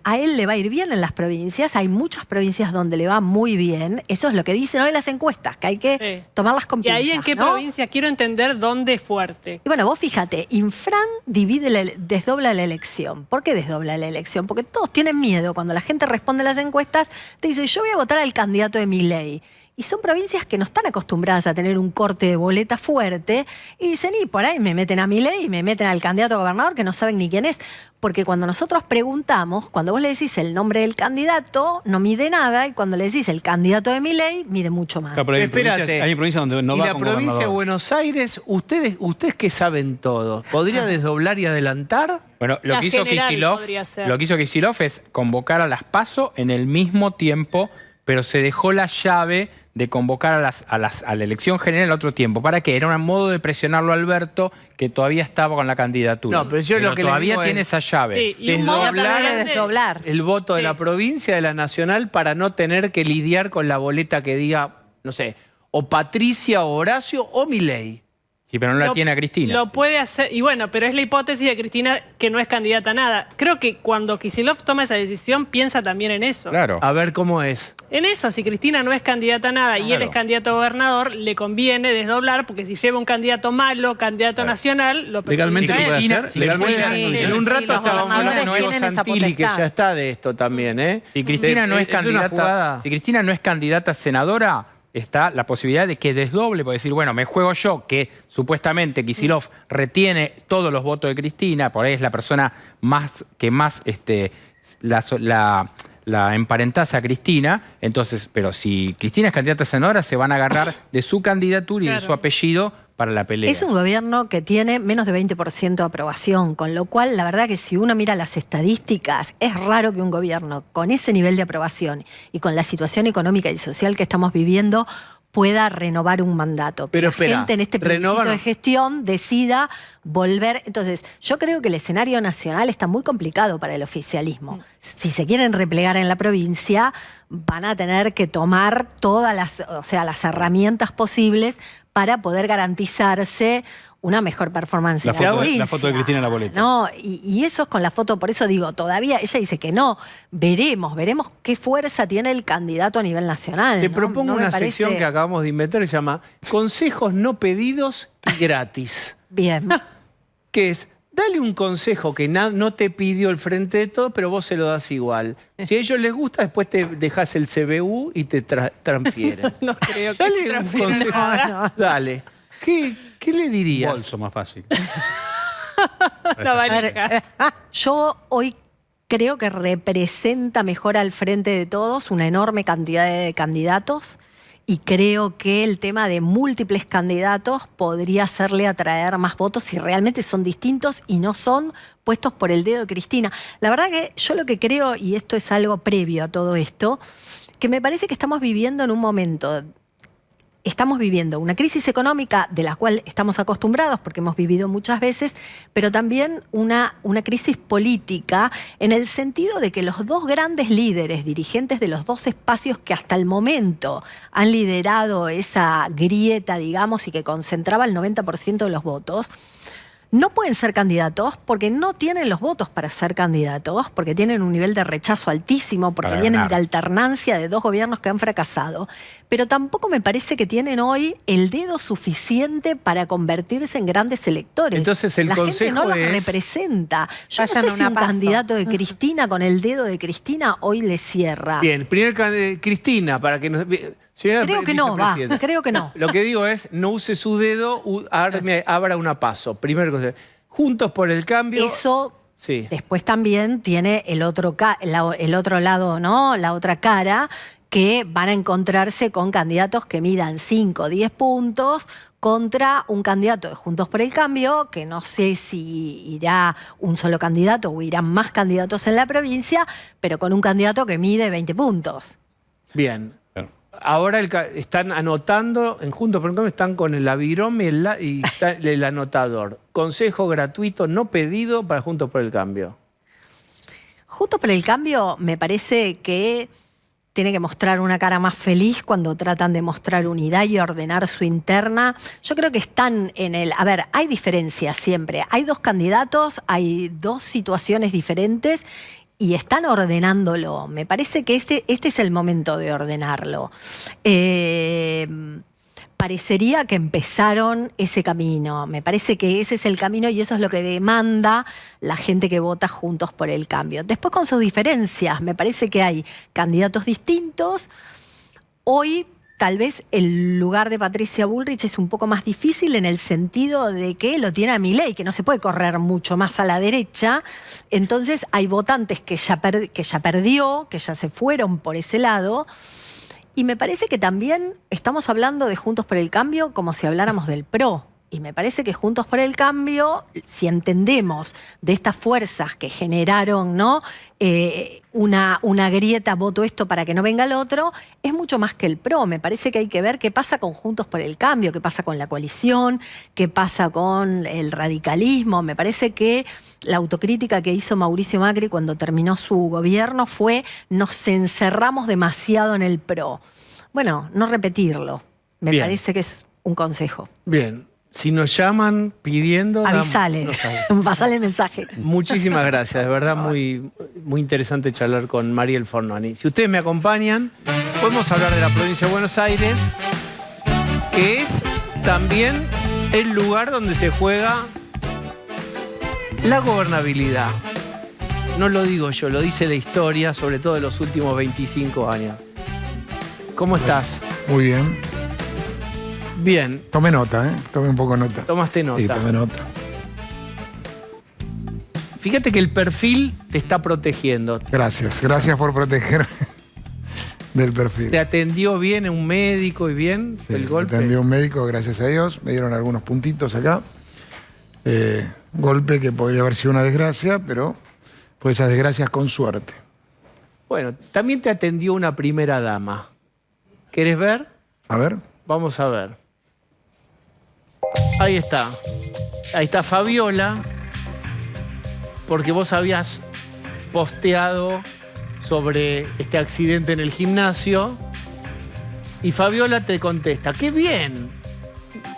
A él le va a ir bien en las provincias, hay muchas provincias donde le va muy bien, eso es lo que dicen hoy las encuestas, que hay que tomarlas con pinzas. ¿Y ahí en qué provincia? Quiero entender dónde es fuerte. Y bueno, vos fíjate, Infran desdobla la elección. ¿Por qué desdobla la elección? Porque todos tienen miedo. Cuando la gente responde a las encuestas, te dice, yo voy a votar al candidato de Milei. Y son provincias que no están acostumbradas a tener un corte de boleta fuerte y dicen, y por ahí me meten a Milei y me meten al candidato a gobernador que no saben ni quién es. Porque cuando nosotros preguntamos, cuando vos le decís el nombre del candidato, no mide nada, y cuando le decís el candidato de Milei, mide mucho más. Claro, pero hay provincias donde no va la con provincia gobernador. de Buenos Aires, ustedes que saben todo, ¿podría desdoblar y adelantar? Bueno, lo que hizo Kicillof es convocar a las PASO en el mismo tiempo, pero se dejó la llave de convocar a la elección general a otro tiempo. ¿Para qué? Era un modo de presionarlo a Alberto, que todavía estaba con la candidatura. No, pero yo lo que le todavía digo tiene es- esa llave. Sí, y un modo Desdoblar- también de- desdoblar. el voto de Sí. la provincia, de la nacional, para no tener que lidiar con la boleta que diga, no sé, o Patricia, o Horacio, o Milei. Sí, pero no la Lo- tiene a Cristina. Lo puede hacer, y bueno, pero es la hipótesis de Cristina que no es candidata a nada. Creo que cuando Kicillof toma esa decisión, piensa también en eso. Claro. A ver cómo es. En eso, si Cristina no es candidata a nada y él Claro. es candidato a gobernador, le conviene desdoblar, porque si lleva un candidato malo, candidato nacional, lo Legalmente perjudica lo a puede él. hacer. Sí, Legalmente sí, lo sí, puede En hacer. un sí, rato los estábamos hablando de gobernadores Nuevo tienen esa Santilli, que potestad. ya está de esto también, ¿eh? Si Cristina no es una candidata, jugada- si Cristina no es candidata a senadora, está la posibilidad de que desdoble, puede decir, bueno, me juego yo, que supuestamente Kicillof retiene todos los votos de Cristina, por ahí es la persona que más la emparentás a Cristina, entonces, pero si Cristina es candidata a senadora, se van a agarrar de su candidatura y de Claro. su apellido para la pelea. Es un gobierno que tiene menos de 20% de aprobación, con lo cual la verdad que si uno mira las estadísticas, es raro que un gobierno con ese nivel de aprobación y con la situación económica y social que estamos viviendo pueda renovar un mandato. Que Pero la espera, gente en este plebiscito renovan- de gestión decida volver. Entonces, yo creo que el escenario nacional está muy complicado para el oficialismo. Si se quieren replegar en la provincia, van a tener que tomar todas las herramientas posibles para poder garantizarse una mejor performance La en la foto, provincia. la foto de Cristina en la boleta. No, y eso es con la foto, por eso digo, todavía ella dice que no. Veremos qué fuerza tiene el candidato a nivel nacional. Te ¿no? propongo No me una parece- sección que acabamos de inventar, que se llama Consejos no pedidos y gratis. Bien. Que es, dale un consejo que no te pidió el Frente de Todos, pero vos se lo das igual. Si a ellos les gusta, después te dejas el CBU y te transfieren. No creo que Dale un transfiera consejo. nada. Dale. ¿Qué le dirías? Bolso más fácil. La valija. Yo hoy creo que representa mejor al Frente de Todos una enorme cantidad de candidatos y creo que el tema de múltiples candidatos podría hacerle atraer más votos si realmente son distintos y no son puestos por el dedo de Cristina. La verdad que yo lo que creo, y esto es algo previo a todo esto, que me parece que estamos viviendo en un momento... Estamos viviendo una crisis económica de la cual estamos acostumbrados porque hemos vivido muchas veces, pero también una crisis política en el sentido de que los dos grandes líderes, dirigentes de los dos espacios que hasta el momento han liderado esa grieta, digamos, y que concentraba el 90% de los votos, no pueden ser candidatos porque no tienen los votos para ser candidatos, porque tienen un nivel de rechazo altísimo, porque Para vienen ganar. de alternancia de dos gobiernos que han fracasado. Pero tampoco me parece que tienen hoy el dedo suficiente para convertirse en grandes electores. Entonces, el La gente consejo no los es- representa. Yo Vayan no a sé si una un paso. candidato de Cristina con el dedo de Cristina hoy le cierra. Bien, Cristina, para que nos... Señora Creo que no, va. vicepresidenta. Creo que no. Lo que digo es, no use su dedo, abra una paso. Primer consejo. Juntos por el cambio... Eso Sí. después también tiene el otro lado, ¿no? La otra cara, que van a encontrarse con candidatos que midan 5 o 10 puntos contra un candidato de Juntos por el Cambio, que no sé si irá un solo candidato o irán más candidatos en la provincia, pero con un candidato que mide 20 puntos. Bien. Claro. Ahora están anotando, en Juntos por el Cambio están con el avirón y está el anotador. Consejo gratuito no pedido para Juntos por el Cambio. Juntos por el Cambio me parece que tiene que mostrar una cara más feliz cuando tratan de mostrar unidad y ordenar su interna. Yo creo que están en el... A ver, hay diferencias siempre. Hay dos candidatos, hay dos situaciones diferentes y están ordenándolo. Me parece que este es el momento de ordenarlo. Parecería que empezaron ese camino. Me parece que ese es el camino y eso es lo que demanda la gente que vota Juntos por el Cambio. Después con sus diferencias, me parece que hay candidatos distintos. Hoy tal vez el lugar de Patricia Bullrich es un poco más difícil en el sentido de que lo tiene a Milei, que no se puede correr mucho más a la derecha. Entonces hay votantes que ya perdió, que ya se fueron por ese lado. Y me parece que también estamos hablando de Juntos por el Cambio como si habláramos del PRO. Y me parece que Juntos por el Cambio, si entendemos de estas fuerzas que generaron, ¿no? Una grieta, voto esto para que no venga el otro, es mucho más que el PRO. Me parece que hay que ver qué pasa con Juntos por el Cambio, qué pasa con la coalición, qué pasa con el radicalismo. Me parece que la autocrítica que hizo Mauricio Macri cuando terminó su gobierno fue: nos encerramos demasiado en el PRO. Bueno, no repetirlo. Me Bien. parece que es un consejo. Bien. Si nos llaman pidiendo... Avisale, nos avisan. pasale el mensaje. Muchísimas gracias, de verdad muy interesante charlar con Mariel Fornoni. Si ustedes me acompañan, podemos hablar de la provincia de Buenos Aires, que es también el lugar donde se juega la gobernabilidad. No lo digo yo, lo dice la historia, sobre todo de los últimos 25 años. ¿Cómo estás? Muy bien. Bien. Tomé nota, ¿eh? Tomé un poco nota. Tomaste nota. Sí, tomé nota. Fíjate que el perfil te está protegiendo. Gracias. Gracias por proteger del perfil. ¿Te atendió bien un médico y bien Sí, el golpe? me atendió un médico, gracias a Dios. Me dieron algunos puntitos acá. Golpe que podría haber sido una desgracia, pero fue esas desgracias con suerte. Bueno, también te atendió una primera dama. ¿Querés ver? A ver. Vamos a ver. Ahí está. Ahí está Fabiola, porque vos habías posteado sobre este accidente en el gimnasio y Fabiola te contesta: ¡qué bien!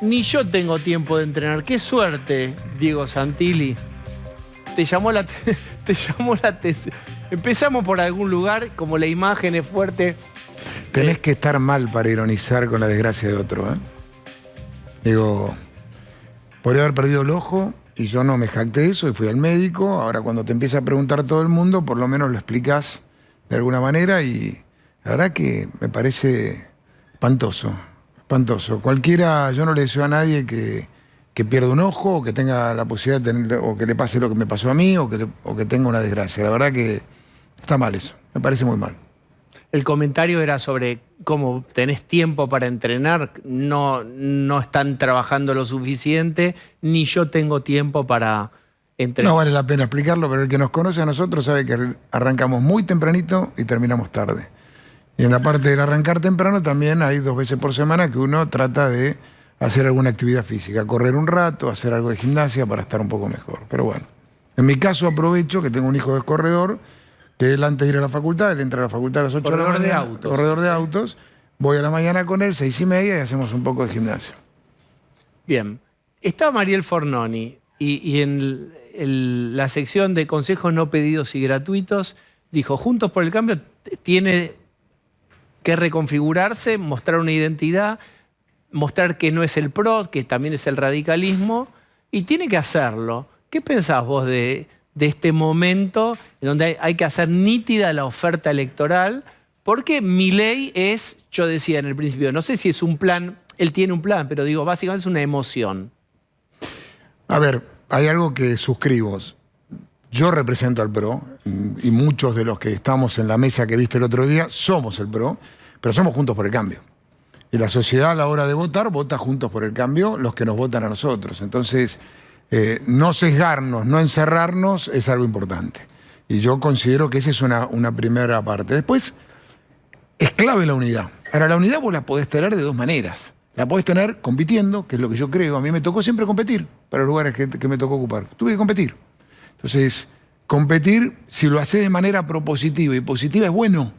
Ni yo tengo tiempo de entrenar. ¡Qué suerte, Diego Santilli! Te llamó la atención. Empezamos por algún lugar, como la imagen es fuerte. Tenés que estar mal para ironizar con la desgracia de otro, ¿eh? Digo, podría haber perdido el ojo y yo no me jacté de eso y fui al médico. Ahora cuando te empieza a preguntar todo el mundo, por lo menos lo explicás de alguna manera y la verdad que me parece espantoso, espantoso. Cualquiera, yo no le deseo a nadie que pierda un ojo o que tenga la posibilidad de tener, o que le pase lo que me pasó a mí o que tenga una desgracia. La verdad que está mal eso, me parece muy mal. El comentario era sobre cómo tenés tiempo para entrenar, no están trabajando lo suficiente, ni yo tengo tiempo para entrenar. No vale la pena explicarlo, pero el que nos conoce a nosotros sabe que arrancamos muy tempranito y terminamos tarde. Y en la parte del arrancar temprano también hay 2 veces por semana que uno trata de hacer alguna actividad física, correr un rato, hacer algo de gimnasia para estar un poco mejor. Pero bueno, en mi caso aprovecho que tengo un hijo que es corredor, que él antes de ir a la facultad, él entra a la facultad a las 8 de la Corredor de mañana. autos. Corredor de autos. Voy a la mañana con él, 6:30, y hacemos un poco de gimnasio. Bien. Está Mariel Fornoni y en la sección de consejos no pedidos y gratuitos dijo: Juntos por el Cambio tiene que reconfigurarse, mostrar una identidad, mostrar que no es el PRO, que también es el radicalismo, y tiene que hacerlo. ¿Qué pensás vos de este momento en donde hay que hacer nítida la oferta electoral? Porque Milei es, yo decía en el principio, no sé si es un plan, él tiene un plan, pero digo, básicamente es una emoción. A ver, hay algo que suscribo. Yo represento al PRO y muchos de los que estamos en la mesa que viste el otro día somos el PRO, pero somos Juntos por el Cambio. Y la sociedad a la hora de votar vota Juntos por el Cambio los que nos votan a nosotros. Entonces, no sesgarnos, no encerrarnos es algo importante. Y yo considero que esa es una primera parte. Después, es clave la unidad. Ahora, la unidad vos la podés tener de 2 maneras. La podés tener compitiendo, que es lo que yo creo. A mí me tocó siempre competir para los lugares que me tocó ocupar. Tuve que competir. Entonces, competir, si lo haces de manera propositiva y positiva, es bueno.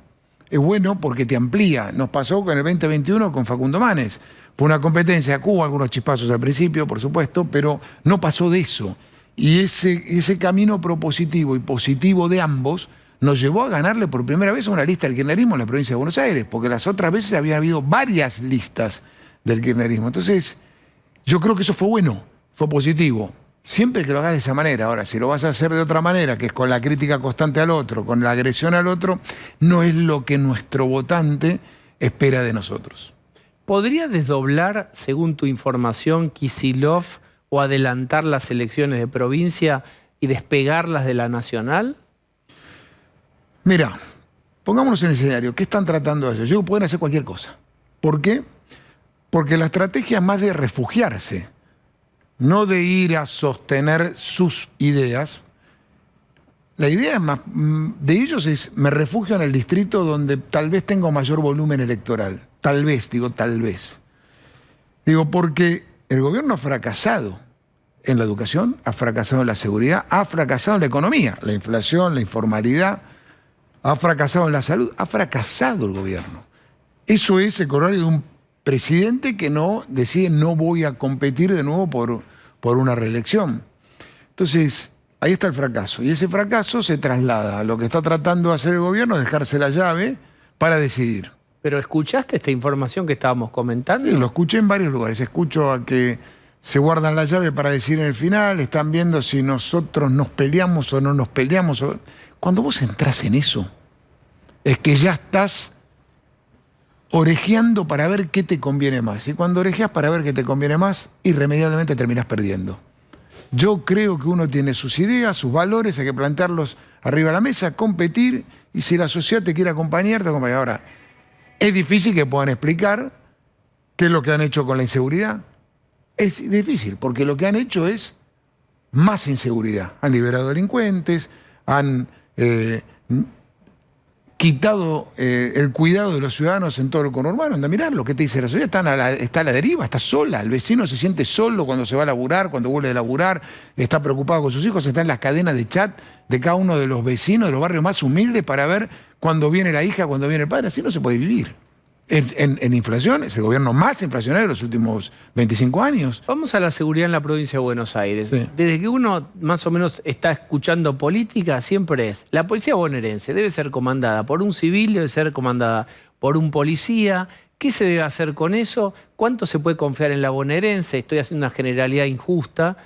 Es bueno porque te amplía. Nos pasó con el 2021 con Facundo Manes. Fue una competencia, hubo algunos chispazos al principio, por supuesto, pero no pasó de eso. Y ese camino propositivo y positivo de ambos nos llevó a ganarle por primera vez a una lista del kirchnerismo en la provincia de Buenos Aires, porque las otras veces había habido varias listas del kirchnerismo. Entonces, yo creo que eso fue bueno, fue positivo. Siempre que lo hagas de esa manera. Ahora, si lo vas a hacer de otra manera, que es con la crítica constante al otro, con la agresión al otro, no es lo que nuestro votante espera de nosotros. ¿Podría desdoblar, según tu información, Kicillof o adelantar las elecciones de provincia y despegarlas de la nacional? Mira, pongámonos en el escenario. ¿Qué están tratando de hacer? Yo digo, pueden hacer cualquier cosa. ¿Por qué? Porque la estrategia es más de refugiarse. no de ir a sostener sus ideas. La idea más de ellos es, me refugio en el distrito donde tal vez tengo mayor volumen electoral. Tal vez, digo tal vez. Digo, porque el gobierno ha fracasado en la educación, ha fracasado en la seguridad, ha fracasado en la economía, la inflación, la informalidad, ha fracasado en la salud, ha fracasado el gobierno. Eso es el corolario de un presidente que decide no voy a competir de nuevo por una reelección. Entonces, ahí está el fracaso. Y ese fracaso se traslada a lo que está tratando de hacer el gobierno, dejarse la llave para decidir. ¿Pero escuchaste esta información que estábamos comentando? Sí, lo escuché en varios lugares. Escucho a que se guardan la llave para decir en el final, están viendo si nosotros nos peleamos o no nos peleamos. Cuando vos entrás en eso, es que ya estás orejeando para ver qué te conviene más. Y cuando orejeas para ver qué te conviene más, irremediablemente terminás perdiendo. Yo creo que uno tiene sus ideas, sus valores, hay que plantearlos arriba de la mesa, competir, y si la sociedad te quiere acompañar, te acompaña. Ahora, es difícil que puedan explicar qué es lo que han hecho con la inseguridad. Es difícil, porque lo que han hecho es más inseguridad. Han liberado delincuentes, han quitado el cuidado de los ciudadanos en todo el conurbano. Anda a mirar lo que te dice la sociedad, está a la deriva, está sola. El vecino se siente solo cuando se va a laburar, cuando vuelve a laburar, está preocupado con sus hijos, está en las cadenas de chat de cada uno de los vecinos de los barrios más humildes para ver cuándo viene la hija, cuándo viene el padre. Así no se puede vivir. En inflación, es el gobierno más inflacionario de los últimos 25 años. Vamos a la seguridad en la provincia de Buenos Aires. Sí. Desde que uno más o menos está escuchando política, siempre es, la policía bonaerense debe ser comandada por un civil, debe ser comandada por un policía. ¿Qué se debe hacer con eso? ¿Cuánto se puede confiar en la bonaerense? Estoy haciendo una generalidad injusta.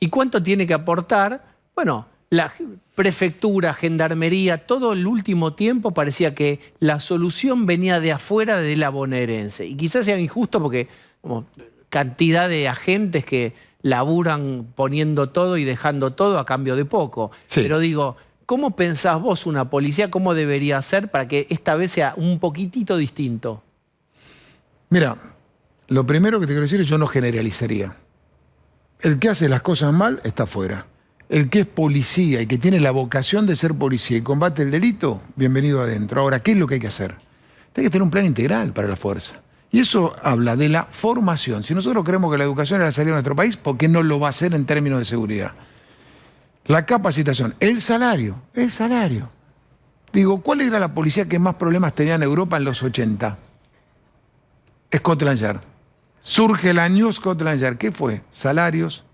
¿Y cuánto tiene que aportar? Bueno, la prefectura, gendarmería, todo el último tiempo parecía que la solución venía de afuera de la bonaerense. Y quizás sea injusto porque como cantidad de agentes que laburan poniendo todo y dejando todo a cambio de poco. Sí. Pero digo, ¿cómo pensás vos una policía? ¿Cómo debería ser para que esta vez sea un poquitito distinto? Mira, lo primero que te quiero decir es yo no generalizaría. El que hace las cosas mal está afuera. El que es policía y que tiene la vocación de ser policía y combate el delito, bienvenido adentro. Ahora, ¿qué es lo que hay que hacer? Hay que tener un plan integral para la fuerza. Y eso habla de la formación. Si nosotros creemos que la educación es la salida de nuestro país, ¿por qué no lo va a hacer en términos de seguridad? La capacitación, el salario. Digo, ¿cuál era la policía que más problemas tenía en Europa en los 80? Scotland Yard. Surge la New Scotland Yard. ¿Qué fue? Salarios.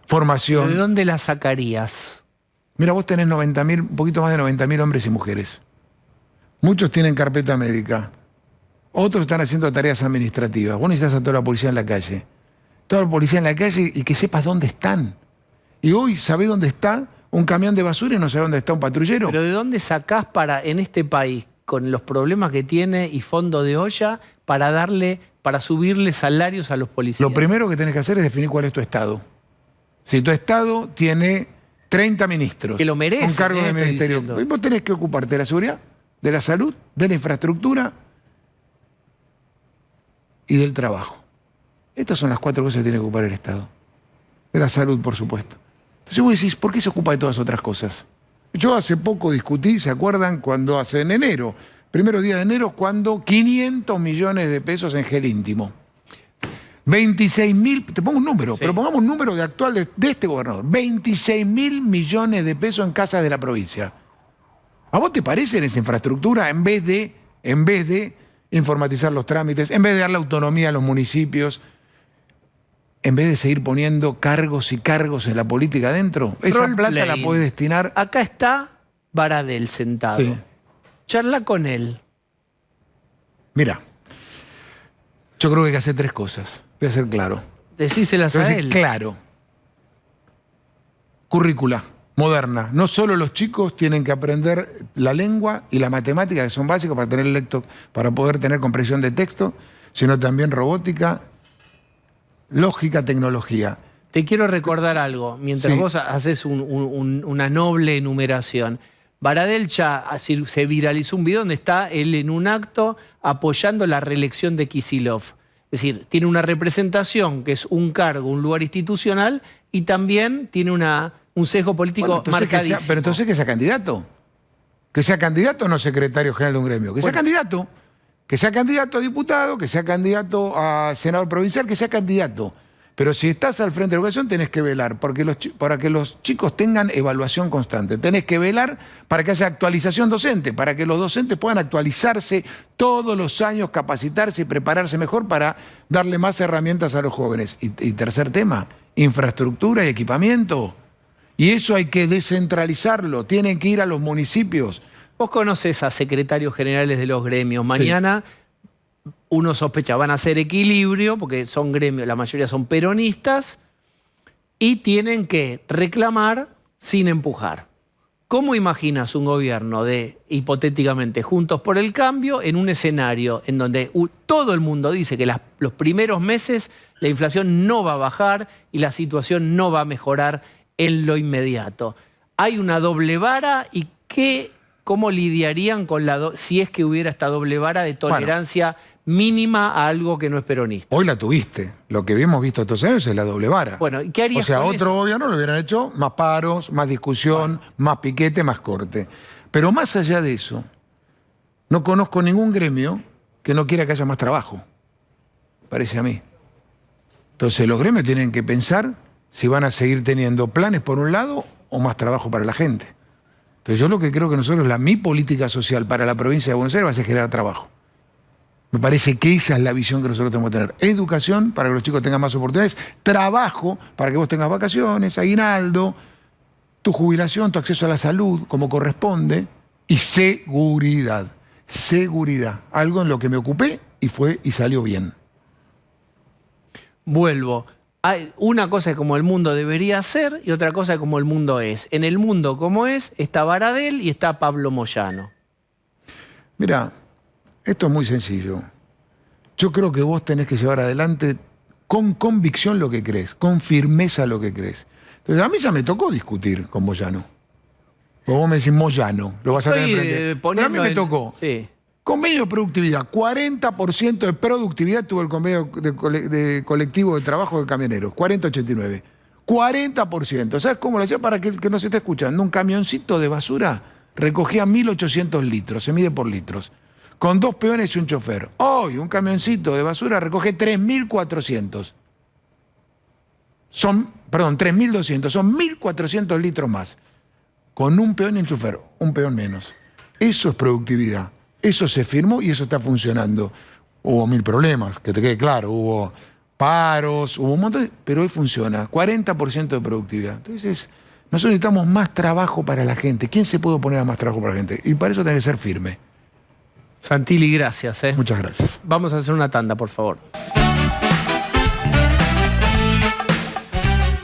Formación. ¿De dónde la sacarías? Mira, vos tenés 90.000, un poquito más de 90.000 hombres y mujeres. Muchos tienen carpeta médica. Otros están haciendo tareas administrativas. Vos necesitas a toda la policía en la calle. Toda la policía en la calle y que sepas dónde están. Y hoy, ¿sabés dónde está un camión de basura y no sabés dónde está un patrullero? ¿Pero de dónde sacás en este país, con los problemas que tiene y fondo de olla, para subirle salarios a los policías? Lo primero que tenés que hacer es definir cuál es tu estado. Si tu estado tiene 30 ministros, que lo merecen, un cargo de ministerio, vos tenés que ocuparte de la seguridad, de la salud, de la infraestructura y del trabajo. Estas son las 4 cosas que tiene que ocupar el Estado. De la salud, por supuesto. Entonces vos decís, ¿por qué se ocupa de todas otras cosas? Yo hace poco discutí, ¿se acuerdan? Cuando en enero, primero día de enero, cuando 500 millones de pesos en gel íntimo. 26.000, te pongo un número, sí, pero pongamos un número actual de este gobernador. 26.000 millones de pesos en casas de la provincia. ¿A vos te parece en esa infraestructura en vez de informatizar los trámites, en vez de darle autonomía a los municipios, en vez de seguir poniendo cargos y cargos en la política adentro? Esa plata la podés destinar... Acá está Baradel sentado. Sí. Charla con él. Mira, yo creo que hay que hacer 3 cosas. Voy a ser claro. Decíselas a él. Claro. Currícula moderna. No solo los chicos tienen que aprender la lengua y la matemática, que son básicos para poder tener comprensión de texto, sino también robótica, lógica, tecnología. Te quiero recordar algo, mientras vos haces una noble enumeración. Baradel ya se viralizó un video donde está él en un acto apoyando la reelección de Kicillof. Es decir, tiene una representación que es un cargo, un lugar institucional y también tiene un sesgo político Bueno, entonces marcadísimo. pero entonces que sea candidato. Que sea candidato o no secretario general de un gremio. Que sea candidato. Que sea candidato a diputado, que sea candidato a senador provincial, que sea candidato. Pero si estás al frente de la educación tenés que velar para que los chicos tengan evaluación constante. Tenés que velar para que haya actualización docente, para que los docentes puedan actualizarse todos los años, capacitarse y prepararse mejor para darle más herramientas a los jóvenes. Y tercer tema, infraestructura y equipamiento. Y eso hay que descentralizarlo, tienen que ir a los municipios. Vos conocés a secretarios generales de los gremios. Mañana uno sospecha, van a hacer equilibrio, porque son gremios, la mayoría son peronistas, y tienen que reclamar sin empujar. ¿Cómo imaginas un gobierno de, hipotéticamente, Juntos por el Cambio, en un escenario en donde todo el mundo dice que los primeros meses la inflación no va a bajar y la situación no va a mejorar en lo inmediato? Hay una doble vara y ¿cómo lidiarían con si es que hubiera esta doble vara de tolerancia mínima a algo que no es peronista? Hoy la tuviste. Lo que hemos visto estos años es la doble vara. Bueno, ¿y qué harías O sea, con otro eso? gobierno lo hubieran hecho más paros, más discusión, más piquete, más corte. Pero más allá de eso, no conozco ningún gremio que no quiera que haya más trabajo. Parece a mí. Entonces los gremios tienen que pensar si van a seguir teniendo planes por un lado o más trabajo para la gente. Entonces yo lo que creo que nosotros, mi política social para la provincia de Buenos Aires va a ser generar trabajo. Me parece que esa es la visión que nosotros tenemos que tener. Educación para que los chicos tengan más oportunidades. Trabajo para que vos tengas vacaciones, aguinaldo, tu jubilación, tu acceso a la salud como corresponde. Y seguridad. Seguridad. Algo en lo que me ocupé y salió bien. Vuelvo. Una cosa es como el mundo debería ser y otra cosa es como el mundo es. En el mundo como es está Baradel y está Pablo Moyano. Mira, esto es muy sencillo. Yo creo que vos tenés que llevar adelante con convicción lo que crees, con firmeza lo que crees. Entonces, a mí ya me tocó discutir con Moyano. O vos me decís Moyano, lo vas a tener frente. Pero a mí me tocó. Sí. Convenio de productividad, 40% de productividad tuvo el convenio de colectivo de trabajo de camioneros, 40-89. 40%. ¿Sabes cómo lo hacía? Para que el que nos esté escuchando, un camioncito de basura recogía 1.800 litros, se mide por litros, con 2 peones y un chofer. Hoy un camioncito de basura recoge 3.400. 3.200, son 1.400 litros más. Con un peón y un chofer, un peón menos. Eso es productividad. Eso se firmó y eso está funcionando. Hubo 1000 problemas, que te quede claro. Hubo paros, hubo un montón, pero hoy funciona. 40% de productividad. Entonces, nosotros necesitamos más trabajo para la gente. ¿Quién se puede oponer a más trabajo para la gente? Y para eso tiene que ser firme. Santilli, gracias. Muchas gracias. Vamos a hacer una tanda, por favor.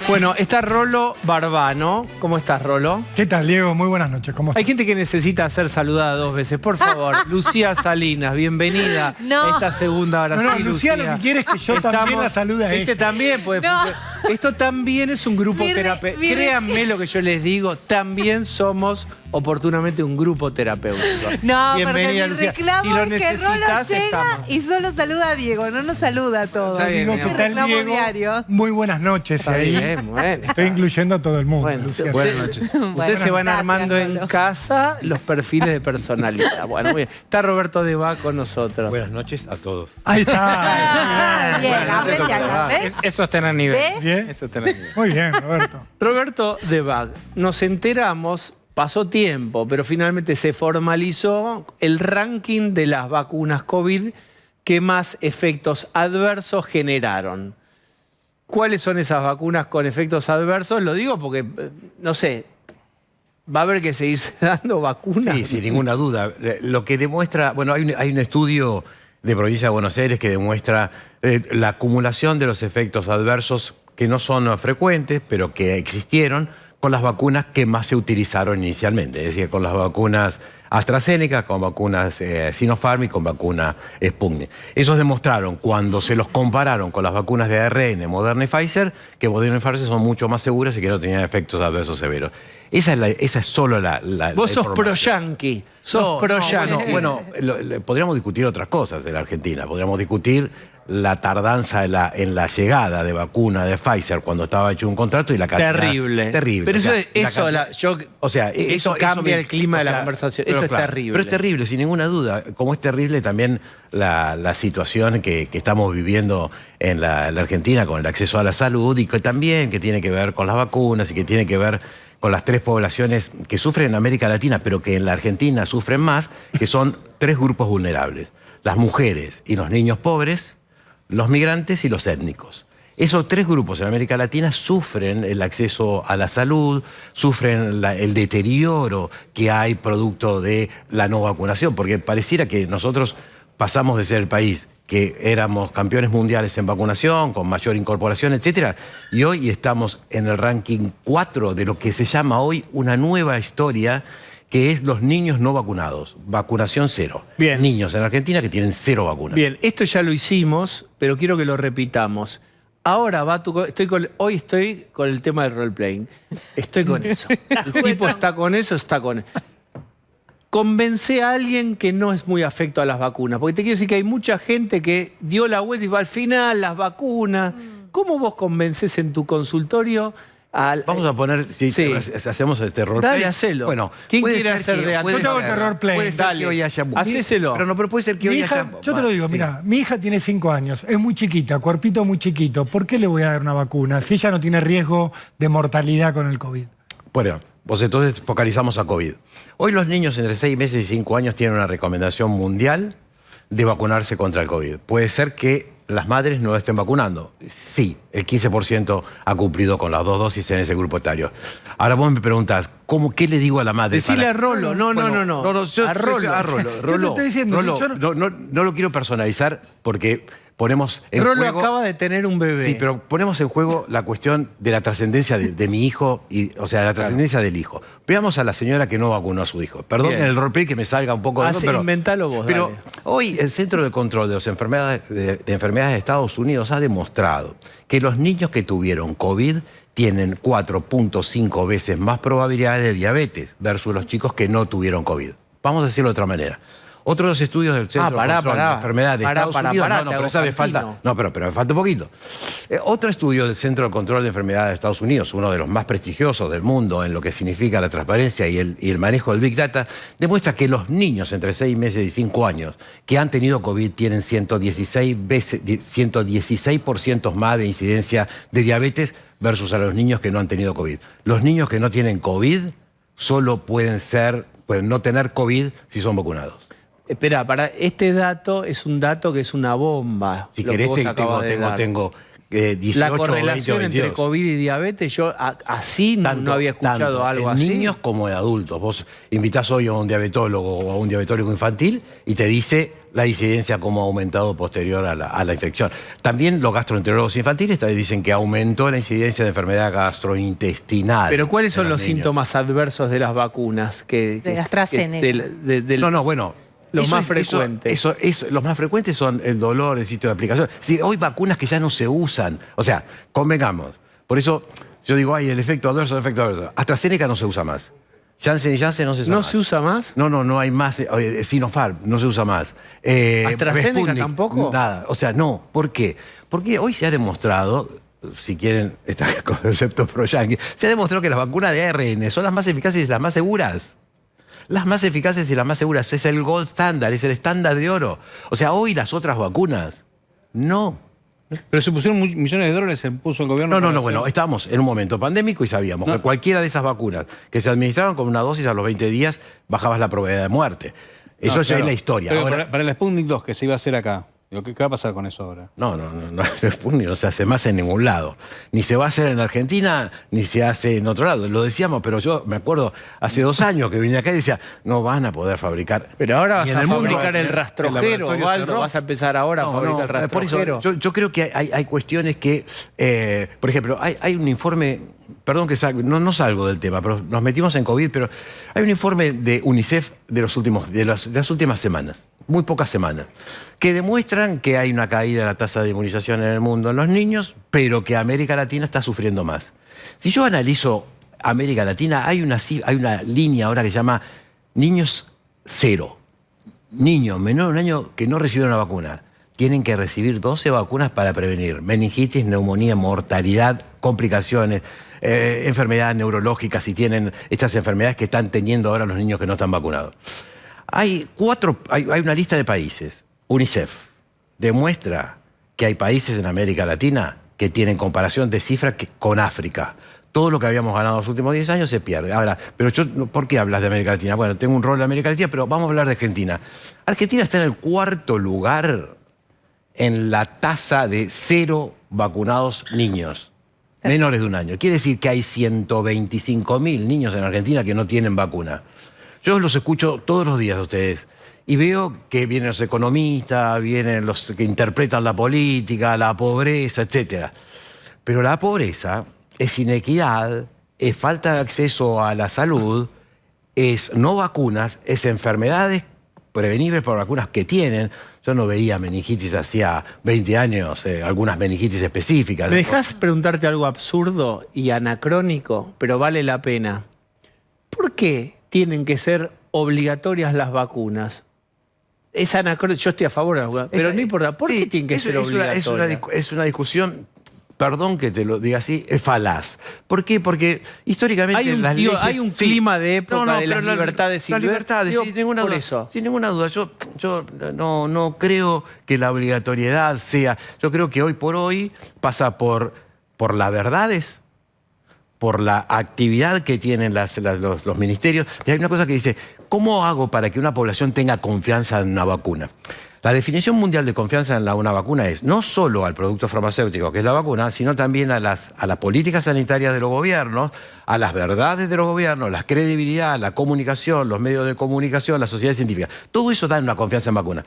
Bueno, está Rolo Barbano. ¿Cómo estás, Rolo? ¿Qué tal, Diego? Muy buenas noches. ¿Cómo estás? Hay gente que necesita ser saludada 2 veces. Por favor, Lucía Salinas, bienvenida a esta segunda hora. No, Sí, Lucía lo que quiere es que yo también la salude a ella. También puede funcionar. Esto también es un grupo terapéutico. Créanme lo que yo les digo, también somos oportunamente un grupo terapéutico. No, bienvenida, porque mi Lucía. reclamo Si lo es que Rolo necesitas, llega estamos. y solo saluda a Diego, no nos saluda a todos. Está bien, Digo, mi ¿qué amor. tal, Reclamo Diego? diario. Muy buenas noches. Está ahí. bien, bueno. Estoy incluyendo a todo el mundo, Bueno, Lucía. buenas noches. Ustedes se van gracias, armando en Rolo. casa los perfiles de personalidad. Bueno, muy bien. Está Roberto Deva con nosotros. Buenas noches a todos. Ahí está. Ah, bien, Bueno, aprende te a toca. hablar, ¿ves? Eso es tener nivel. ¿Ves? Bien. Eso es tener nivel. Muy bien, Roberto. Roberto Deva, nos enteramos, pasó tiempo, pero finalmente se formalizó el ranking de las vacunas COVID que más efectos adversos generaron. ¿Cuáles son esas vacunas con efectos adversos? Lo digo porque, no sé, va a haber que seguirse dando vacunas. Sí, sin ninguna duda. Lo que demuestra, bueno, hay un estudio de Provincia de Buenos Aires que demuestra la acumulación de los efectos adversos que no son frecuentes, pero que existieron con las vacunas que más se utilizaron inicialmente, es decir, con las vacunas AstraZeneca, con vacunas Sinopharm y con vacuna Sputnik. Esos demostraron, cuando se los compararon con las vacunas de ARN, Moderna y Pfizer, que Moderna y Pfizer son mucho más seguras y que no tenían efectos adversos severos. Esa es solo la Vos sos información. pro-yanqui, sos pro-yanqui. Bueno, podríamos discutir otras cosas de la Argentina. Podríamos discutir la tardanza en la llegada de vacuna de Pfizer cuando estaba hecho un contrato y la cantidad... Terrible. Terrible. Pero eso cambia el clima de la conversación. Eso es terrible. Pero es terrible, sin ninguna duda. Como es terrible también la situación que estamos viviendo en la Argentina con el acceso a la salud y que también que tiene que ver con las vacunas y que tiene que ver con las 3 poblaciones que sufren en América Latina, pero que en la Argentina sufren más, que son 3 grupos vulnerables. Las mujeres y los niños pobres, los migrantes y los étnicos. Esos 3 grupos en América Latina sufren el acceso a la salud, sufren el deterioro que hay producto de la no vacunación, porque pareciera que nosotros pasamos de ser el país que éramos campeones mundiales en vacunación, con mayor incorporación, etcétera, y hoy estamos en el ranking 4 de lo que se llama hoy una nueva historia, que es los niños no vacunados. Vacunación 0. Bien. Niños en Argentina que tienen 0 vacunas. Bien, esto ya lo hicimos, pero quiero que lo repitamos. Ahora va hoy estoy con el tema del roleplaying. Estoy con eso. El tipo está con eso, está con eso. Convence a alguien que no es muy afecto a las vacunas. Porque te quiero decir que hay mucha gente que dio la vuelta y va al final, las vacunas. ¿Cómo vos convences en tu consultorio? Vamos a poner, si hacemos este roleplay. Dale, hacelo. Bueno, ¿quién quiere hacer de Yo te hago el roleplay. Puede ser que hoy haya... Hacéselo. Pero puede ser que hoy haya... Yo te lo digo, mira, mi hija tiene 5 años, es muy chiquita, cuerpito muy chiquito. ¿Por qué le voy a dar una vacuna si ella no tiene riesgo de mortalidad con el COVID? Bueno, pues entonces focalizamos a COVID. Hoy los niños entre 6 meses y 5 años tienen una recomendación mundial de vacunarse contra el COVID. Puede ser que las madres no estén vacunando. Sí, el 15% ha cumplido con las 2 dosis en ese grupo etario. Ahora vos me preguntás, ¿qué le digo a la madre? Decile a Rolo. No. A Rolo. Yo te estoy diciendo, no lo quiero personalizar porque ponemos en Rolo juego... acaba de tener un bebé. Sí, pero ponemos en juego la cuestión de la trascendencia de mi hijo, o sea, la trascendencia del hijo. Veamos a la señora que no vacunó a su hijo. Perdón en el roleplay que me salga un poco... pero inventalo vos, pero dale. Hoy el Centro de Control de las Enfermedades de Estados Unidos ha demostrado que los niños que tuvieron COVID tienen 4.5 veces más probabilidades de diabetes versus los chicos que no tuvieron COVID. Vamos a decirlo de otra manera. Otro de los estudios del Centro de Control de Enfermedades de Estados Unidos... pero esa me falta... pero me falta un poquito. Otro estudio del Centro de Control de Enfermedades de Estados Unidos, uno de los más prestigiosos del mundo en lo que significa la transparencia y el manejo del Big Data, demuestra que los niños entre 6 meses y 5 años que han tenido COVID tienen 116% más de incidencia de diabetes versus a los niños que no han tenido COVID. Los niños que no tienen COVID solo pueden no tener COVID si son vacunados. Espera, este dato es un dato que es una bomba. Si querés, tengo 18, la correlación 20, entre COVID y diabetes, yo así no había escuchado algo así. En niños como en adultos. Vos invitás hoy a un diabetólogo o a un diabetólogo infantil y te dice la incidencia cómo ha aumentado posterior a la infección. También los gastroenterólogos infantiles dicen que aumentó la incidencia de enfermedad gastrointestinal. Pero ¿cuáles son los síntomas adversos de las vacunas? De AstraZeneca. Los más frecuentes. Los más frecuentes son el dolor, el sitio de aplicación. Sí, hoy vacunas que ya no se usan. O sea, convengamos. Por eso yo digo, el efecto adverso, AstraZeneca no se usa más. Janssen y Janssen no se usa más. ¿No se usa más? No hay más. Sinopharm no se usa más. ¿AstraZeneca Sputnik, tampoco? Nada. O sea, no. ¿Por qué? Porque hoy se ha demostrado, si quieren, este concepto pro-yanqui, se ha demostrado que las vacunas de ARN son las más eficaces y las más seguras. Las más eficaces y las más seguras. Es el gold standard, es el estándar de oro. O sea, hoy las otras vacunas, no. Pero se pusieron millones de dólares, se puso el gobierno... Bueno, estábamos en un momento pandémico y sabíamos que cualquiera de esas vacunas que se administraron con una dosis a los 20 días bajabas la probabilidad de muerte. Eso ya es la historia. Pero ahora, para el Sputnik 2 que se iba a hacer acá, ¿qué va a pasar con eso ahora? No, el Sputnik no se hace más en ningún lado. Ni se va a hacer en Argentina, ni se hace en otro lado. Lo decíamos, pero yo me acuerdo hace 2 años que vine acá y decía, no van a poder fabricar. Pero ahora vas a fabricar el rastrojero, Osvaldo. Vas a empezar ahora a fabricar el rastrojero. Por eso, yo creo que hay cuestiones que, por ejemplo, hay un informe, perdón que no salgo del tema, pero nos metimos en COVID, pero hay un informe de UNICEF de las últimas semanas, muy pocas semanas, que demuestran que hay una caída en la tasa de inmunización en el mundo en los niños, pero que América Latina está sufriendo más. Si yo analizo América Latina, hay una línea ahora que se llama niños 0. Niños menor de 1 año que no recibieron la vacuna. tienen que recibir 12 vacunas para prevenir meningitis, neumonía, mortalidad, complicaciones, enfermedades neurológicas, si tienen estas enfermedades que están teniendo ahora los niños que no están vacunados. Hay una lista de países. UNICEF demuestra que hay países en América Latina que tienen comparación de cifras con África. Todo lo que habíamos ganado los últimos 10 años se pierde. Ahora, pero ¿por qué hablas de América Latina? Bueno, tengo un rol en América Latina, pero vamos a hablar de Argentina. Argentina está en el 4º lugar en la tasa de 0 vacunados niños menores de 1 año. Quiere decir que hay 125.000 niños en Argentina que no tienen vacuna. Yo los escucho todos los días a ustedes y veo que vienen los economistas, vienen los que interpretan la política, la pobreza, etc. Pero la pobreza es inequidad, es falta de acceso a la salud, es no vacunas, es enfermedades prevenibles por vacunas que tienen. Yo no veía meningitis hacía 20 años, algunas meningitis específicas. ¿Me dejás preguntarte algo absurdo y anacrónico, pero vale la pena? ¿Por qué tienen que ser obligatorias las vacunas? Es anacrónico, yo estoy a favor de las vacunas, pero no importa. ¿Por qué tienen que ser obligatorias? Es una discusión, perdón que te lo diga así, es falaz. ¿Por qué? Porque históricamente las leyes... Hay un clima de época de las libertades. Las libertades, sin ninguna duda. Sin ninguna duda. Yo no creo que la obligatoriedad sea... Yo creo que hoy por hoy pasa por las verdades, por la actividad que tienen los ministerios. Y hay una cosa que dice, ¿cómo hago para que una población tenga confianza en una vacuna? La definición mundial de confianza en una vacuna es no solo al producto farmacéutico, que es la vacuna, sino también a las políticas sanitarias de los gobiernos, a las verdades de los gobiernos, la credibilidad, la comunicación, los medios de comunicación, la sociedad científica. Todo eso da una confianza en vacuna.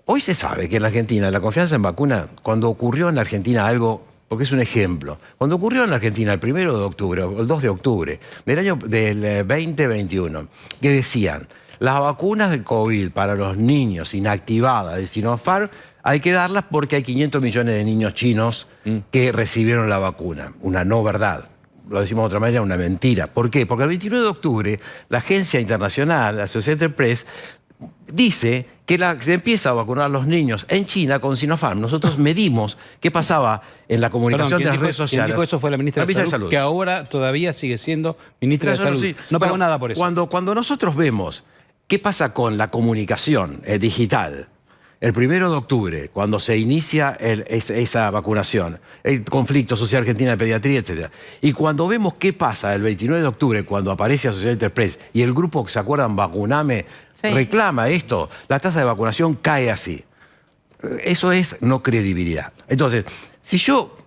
Hoy se sabe que en la Argentina la confianza en vacuna, cuando ocurrió en la Argentina algo, porque es un ejemplo, cuando ocurrió en la Argentina el 1 de octubre o el 2 de octubre del 2021, que decían... Las vacunas de COVID para los niños inactivadas de Sinopharm hay que darlas porque hay 500 millones de niños chinos que recibieron la vacuna. Una no verdad. Lo decimos de otra manera, una mentira. ¿Por qué? Porque el 29 de octubre la agencia internacional, la Associated Press, dice que se empieza a vacunar a los niños en China con Sinopharm. Nosotros medimos qué pasaba en la comunicación de las redes sociales. Quien dijo eso fue la ministra de Salud, que ahora todavía sigue siendo ministra de Salud. Sí. No pagó nada por eso. Cuando nosotros vemos qué pasa con la comunicación digital, el 1 de octubre, cuando se inicia esa vacunación, el conflicto social Argentina de pediatría, etc. Y cuando vemos qué pasa el 29 de octubre, cuando aparece Associated Press y el grupo, ¿se acuerdan? Vacuname, reclama esto, la tasa de vacunación cae así. Eso es no credibilidad. Entonces, si yo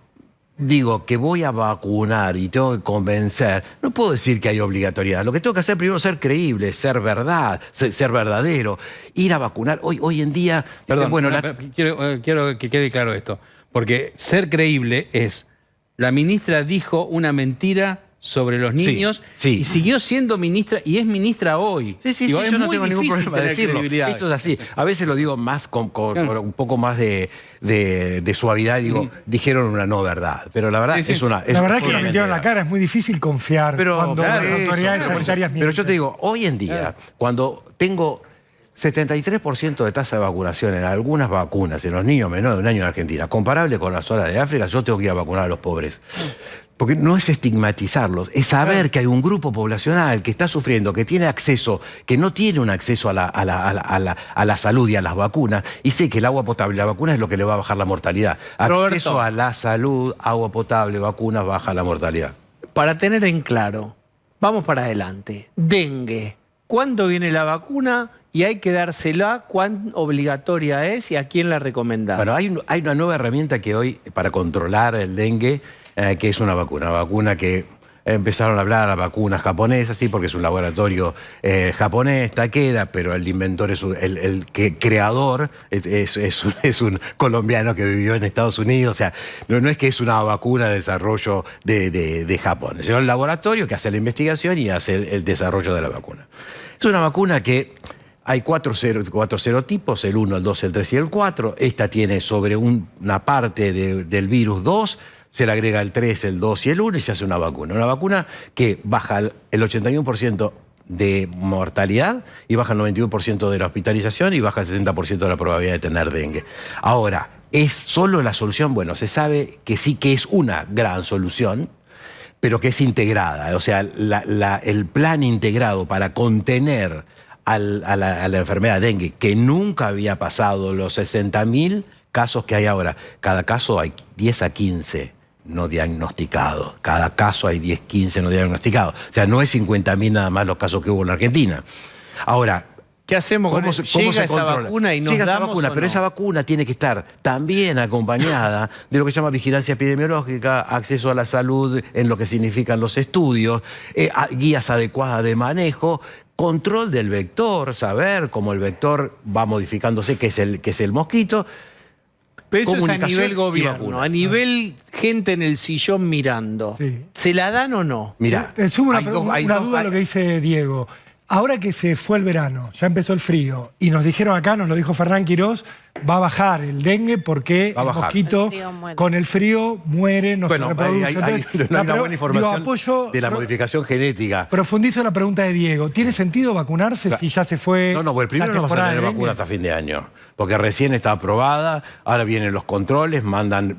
digo que voy a vacunar y tengo que convencer, no puedo decir que hay obligatoriedad. Lo que tengo que hacer primero es ser creíble, ser verdad, ser verdadero, ir a vacunar. Hoy en día... Perdón, bueno, quiero que quede claro esto, porque ser creíble es, la ministra dijo una mentira sobre los niños y siguió siendo ministra y es ministra hoy. Yo no tengo ningún problema de decirlo. Esto es así. A veces lo digo más con un poco más de suavidad. Digo, dijeron una no verdad. Pero la verdad es una... La verdad es que nos metieron la cara. Es muy difícil confiar cuando las autoridades sanitarias mienten. Pero yo te digo, hoy en día, cuando tengo 73% de tasa de vacunación en algunas vacunas en los niños menores de 1 año en Argentina, comparable con la zona de África, yo tengo que ir a vacunar a los pobres. Porque no es estigmatizarlos, es saber que hay un grupo poblacional que está sufriendo, que tiene acceso, que no tiene un acceso a la salud y a las vacunas, y sé que el agua potable y la vacuna es lo que le va a bajar la mortalidad. Acceso a la salud, agua potable, vacunas, baja la mortalidad. Para tener en claro, vamos para adelante. Dengue, ¿cuándo viene la vacuna? Y hay que dársela, ¿cuán obligatoria es y a quién la recomendás? Bueno, hay una nueva herramienta que hoy, para controlar el dengue, que es una vacuna que empezaron a hablar a vacunas japonesas, sí, porque es un laboratorio japonés, Takeda, pero el inventor, el creador es un colombiano que vivió en Estados Unidos. O sea, no es que es una vacuna de desarrollo de Japón. Es un laboratorio que hace la investigación y hace el desarrollo de la vacuna. Es una vacuna que hay 4 serotipos, el 1, el 2, el 3 y el 4. Esta tiene sobre una parte del virus 2, se le agrega el 3, el 2 y el 1 y se hace una vacuna. Una vacuna que baja el 81% de mortalidad y baja el 91% de la hospitalización y baja el 60% de la probabilidad de tener dengue. Ahora, ¿es solo la solución? Bueno, se sabe que sí que es una gran solución, pero que es integrada. O sea, el plan integrado para contener a la enfermedad de dengue, que nunca había pasado los 60.000 casos que hay ahora. Cada caso hay 10 a 15 no diagnosticados. Cada caso hay 10, 15 no diagnosticados. O sea, no es 50.000 nada más los casos que hubo en Argentina. Ahora, ¿qué hacemos con eso? Llega esa vacuna y nos llega esa damos vacuna, o pero no? esa vacuna tiene que estar también acompañada de lo que se llama vigilancia epidemiológica, acceso a la salud en lo que significan los estudios, guías adecuadas de manejo, control del vector, saber cómo el vector va modificándose, que es el mosquito. Pero eso es a Comunicación nivel y gobierno, vacunas. a nivel gente en el sillón mirando. Sí. ¿Se la dan o no? Mirá, Sumo hay una dos- duda a lo que dice Diego. Ahora que se fue el verano, ya empezó el frío, y nos dijeron acá, nos lo dijo Fernán Quirós, va a bajar el dengue porque Va a el bajar. mosquito El frío muere. con el frío muere, no Bueno, se reproduce. hay Entonces, una la buena información apoyo, de la modificación genética. profundizo la pregunta de Diego. ¿Tiene sentido vacunarse si ya se fue No, bueno, primero la no vas a temporada tener de vacuna dengue? hasta fin de año, porque recién está aprobada, ahora vienen los controles, mandan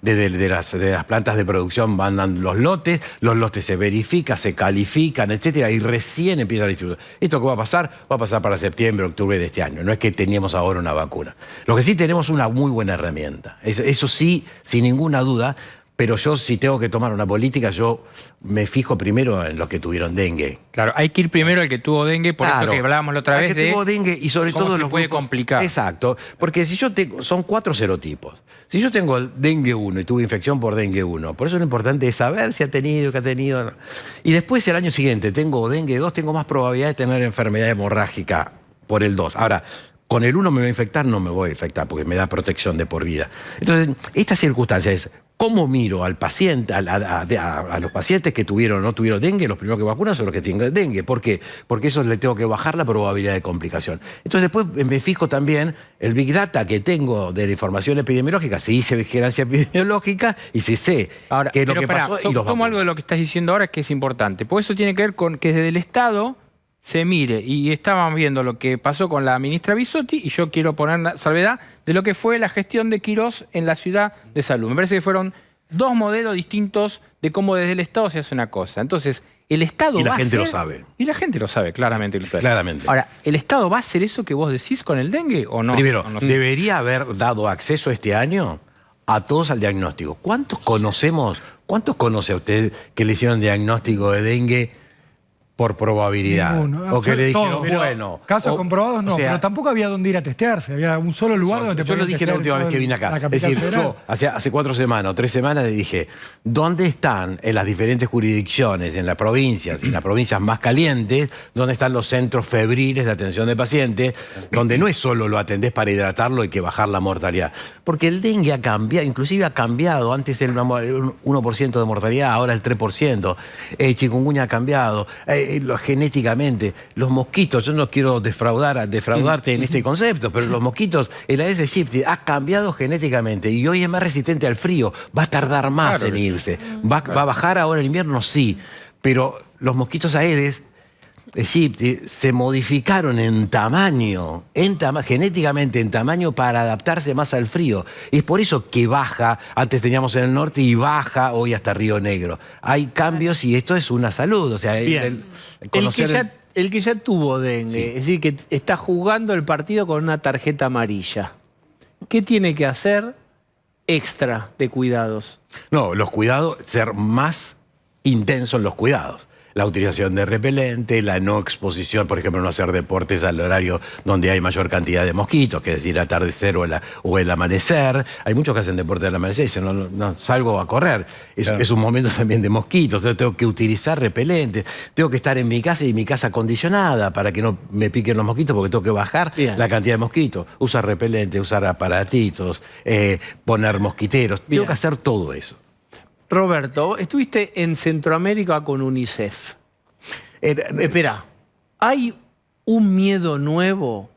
de las plantas de producción, mandan los lotes se verifican, se califican, etcétera, y recién empieza la distribución. ¿Esto qué va a pasar? Va a pasar para septiembre, octubre de este año. No es que teníamos ahora una vacuna. Lo que sí tenemos una muy buena herramienta. Eso sí, sin ninguna duda. Pero yo, si tengo que tomar una política, yo me fijo primero en los que tuvieron dengue. Claro, hay que ir primero al que tuvo dengue, por Claro. esto que hablábamos la otra Al vez que de tuvo dengue y sobre cómo todo se los puede grupos- complicar. Exacto, porque si yo tengo, son 4 serotipos. Si yo tengo el dengue 1 y tuve infección por dengue 1, por eso lo importante es saber si ha tenido, qué ha tenido. No. Y después el año siguiente tengo dengue 2, tengo más probabilidad de tener enfermedad hemorrágica por el 2. Ahora, con el 1 me voy a infectar, no me voy a infectar porque me da protección de por vida. Entonces, esta circunstancia es cómo miro al paciente, a los pacientes que tuvieron o no tuvieron dengue, los primeros que vacunan son los que tienen dengue. ¿Por qué? Porque eso le tengo que bajar la probabilidad de complicación. Entonces después me fijo también el Big Data que tengo de la información epidemiológica, si hice vigilancia epidemiológica y si sé Ahora, qué es lo pero que pará, pasó y los tomo algo vacuno. de lo que estás diciendo ahora que es importante. Porque eso tiene que ver con que desde el Estado se mire. Y estábamos viendo lo que pasó con la ministra Bisotti y yo quiero poner la salvedad de lo que fue la gestión de Quirós en la ciudad de salud. Me parece que fueron dos modelos distintos de cómo desde el Estado se hace una cosa. Entonces, el Estado Y la va a gente lo hacer- sabe. Y la gente lo sabe, claramente lo sabe. Claramente. Ahora, ¿el Estado va a hacer eso que vos decís con el dengue o no? Primero, O no sé. debería haber dado acceso este año a todos al diagnóstico. ¿Cuántos conoce a usted que le hicieron diagnóstico de dengue por probabilidad? Ninguno. O que le dijeron, Todos. bueno. Casos o- comprobados no, o sea, pero tampoco había dónde ir a testearse. Había un solo lugar donde te yo lo podían dije la testear última en vez que toda vine la acá. Es capital decir, federal. yo hace 4 semanas o 3 semanas le dije, ¿dónde están en las diferentes jurisdicciones, en las provincias más calientes, dónde están los centros febriles de atención de pacientes, donde no es solo lo atendés para hidratarlo y que bajar la mortalidad? Porque el dengue ha cambiado, inclusive ha cambiado. Antes era el 1% de mortalidad, ahora el 3%. Chikungunya ha cambiado. Genéticamente, los mosquitos, yo no quiero defraudarte en este concepto, pero los mosquitos, el Aedes aegypti ha cambiado genéticamente y hoy es más resistente al frío, va a tardar más Claro en que sí. irse. ¿Va a bajar ahora en invierno? Sí, pero los mosquitos Aedes aegypti se modificaron en tamaño, genéticamente en tamaño para adaptarse más al frío. Y es por eso que baja, antes teníamos en el norte y baja hoy hasta Río Negro. Hay cambios y esto es una salud. O sea, Bien. conocer El que ya tuvo dengue, Sí. es decir, que está jugando el partido con una tarjeta amarilla. ¿Qué tiene que hacer extra de cuidados? No, los cuidados, ser más intenso en los cuidados. La utilización de repelente, la no exposición, por ejemplo, no hacer deportes al horario donde hay mayor cantidad de mosquitos, que es decir, atardecer o el amanecer. Hay muchos que hacen deporte al amanecer y dicen, no, salgo a correr. Es un momento también de mosquitos, entonces tengo que utilizar repelente, tengo que estar en mi casa y mi casa acondicionada para que no me piquen los mosquitos porque tengo que bajar Bien. la cantidad de mosquitos. Usar repelente, usar aparatitos, poner mosquiteros. Bien. Tengo que hacer todo eso. Roberto, estuviste en Centroamérica con UNICEF. Espera, ¿hay un miedo nuevo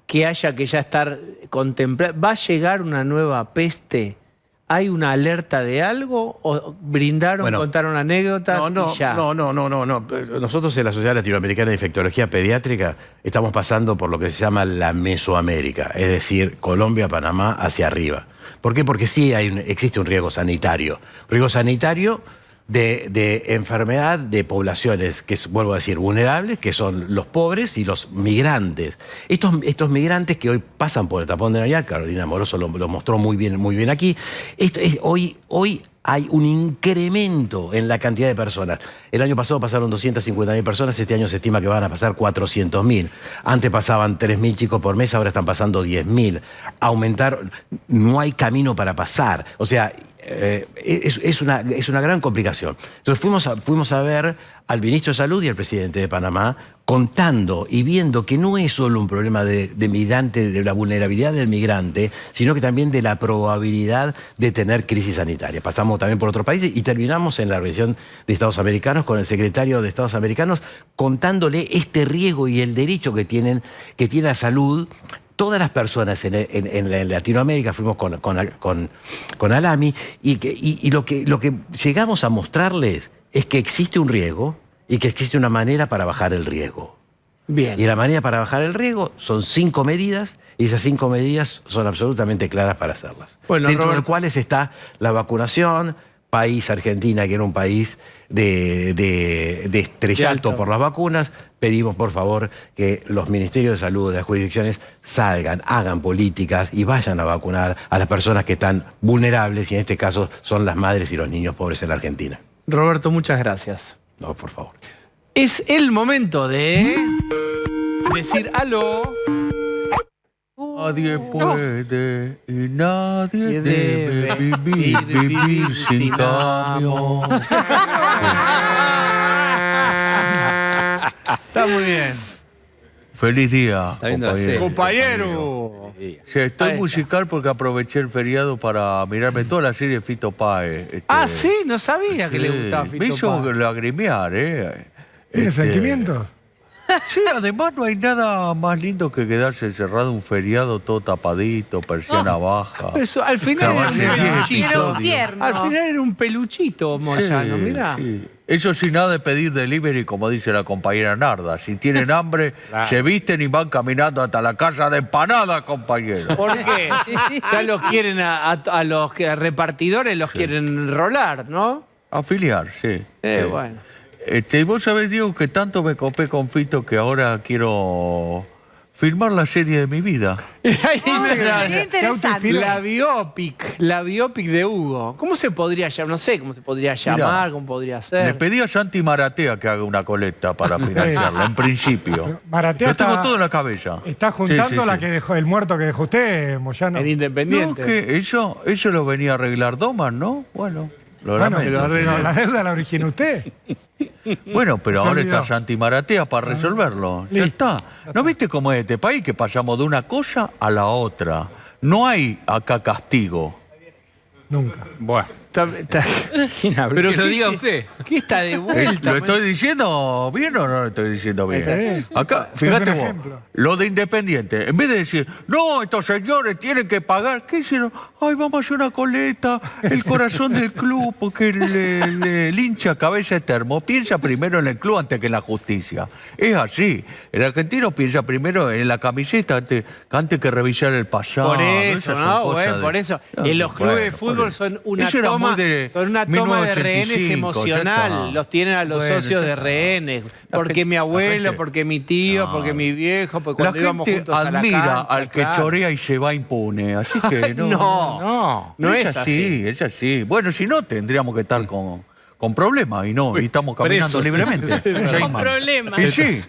que haya que ya estar contemplado? ¿Va a llegar una nueva peste ¿Hay una alerta de algo? ¿O brindaron, Bueno, contaron anécdotas y ya? No. Nosotros en la Sociedad Latinoamericana de Infectología Pediátrica estamos pasando por lo que se llama la Mesoamérica, es decir, Colombia, Panamá, hacia arriba. ¿Por qué? Porque sí existe un riesgo sanitario. Riesgo sanitario de enfermedad de poblaciones, que vuelvo a decir, vulnerables, que son los pobres y los migrantes. Estos migrantes que hoy pasan por el tapón de Nariño, Carolina Moroso lo mostró muy bien aquí, hoy hay un incremento en la cantidad de personas. El año pasado pasaron 250.000 personas, este año se estima que van a pasar 400.000. Antes pasaban 3.000 chicos por mes, ahora están pasando 10.000. Aumentaron, no hay camino para pasar. O sea, es una gran complicación. Entonces fuimos a ver al ministro de Salud y al presidente de Panamá contando y viendo que no es solo un problema de migrante, de la vulnerabilidad del migrante, sino que también de la probabilidad de tener crisis sanitaria. Pasamos también por otros países y terminamos en la Organización de Estados Americanos con el secretario de Estados Americanos contándole este riesgo y el derecho que tiene a salud todas las personas en Latinoamérica. Fuimos con Alami y lo que llegamos a mostrarles es que existe un riesgo y que existe una manera para bajar el riesgo. Bien. Y la manera para bajar el riesgo son 5 medidas y esas 5 medidas son absolutamente claras para hacerlas. Bueno, dentro de Robert, las cuales está la vacunación, país Argentina, que era un país de estrellato por las vacunas. Pedimos, por favor, que los ministerios de salud de las jurisdicciones salgan, hagan políticas y vayan a vacunar a las personas que están vulnerables, y en este caso son las madres y los niños pobres en la Argentina. Roberto, muchas gracias. No, por favor. Es el momento de decir aló. Nadie puede y nadie debe vivir sin cambio. Está muy bien. Feliz día, Está viendo la compañero. serie. Compañero. Sí, estoy Ahí está. musical porque aproveché el feriado para mirarme toda la serie de Fito Páez. Ah, sí, no sabía que le Sí, gustaba me Fito hizo Páez. lagrimear, ¿Tiene sentimientos? Sí, además no hay nada más lindo que quedarse encerrado un feriado todo tapadito, persiana baja. Eso, al final era un Clavarse 10 peluchito. Era un episodios. tierno. Al final era un peluchito, Moyano, Sí, mirá. sí. Eso sin nada de pedir delivery, como dice la compañera Narda. Si tienen hambre, se visten y van caminando hasta la casa de empanada, compañero. ¿Por qué? Ya los quieren a los repartidores, los quieren rolar, ¿no? Afiliar, sí. Sí. Bueno. Vos sabés, Diego, que tanto me copé con Fito que ahora quiero filmar la serie de mi vida. Sería interesante. La biopic de Hugo. ¿Cómo se podría llamar? No sé cómo se podría llamar, cómo podría Le ser. pedí a Santi Maratea que haga una colecta para financiarla, en principio. Maratea Lo tengo está- todo en la cabeza. Está juntando Sí, sí, la sí. que dejó, el muerto que dejó usted, Moyano. En No, Independiente. que eso lo venía a arreglar Doman, ¿no? Bueno, lo Bueno, lamento. pero la deuda la originó usted. Bueno, pero Se ahora olvidó. está Santi Maratea para resolverlo. Ya listo. está. ¿No viste cómo es este país? Que pasamos de una cosa a la otra. No hay acá castigo. Nunca. Bueno. ¿Quién habló? Pero que lo ¿qué- diga usted. ¿Qué está de vuelta? ¿Lo estoy diciendo bien o no lo estoy diciendo bien? Está bien. Acá, Es fíjate un vos, ejemplo. lo de Independiente, en vez de decir, no, estos señores tienen que pagar, ¿qué hicieron? Ay, vamos a hacer una coleta, el corazón del club, porque el hincha cabeza de termo piensa primero en el club antes que en la justicia. Es así. El argentino piensa primero en la camiseta antes que revisar el pasado. Por eso, Esas son ¿no? cosas Bueno, de- por eso. No, En los clubes de bueno, fútbol por eso. son una Eso era toma, muy de son una toma de rehenes 1985, ya emocional. está. Los tienen a los Bueno, socios ya de está. rehenes. La Porque gente- mi abuelo, la gente- porque mi tío, No. porque mi viejo, porque La cuando íbamos gente juntos a la admira cancha, al que claro. chorea y se va impune. Así que no. No. No es así. Es así. Bueno, si no, tendríamos que estar con problemas y no, y estamos caminando presos. libremente. Con Sheinman. problemas. Y sí,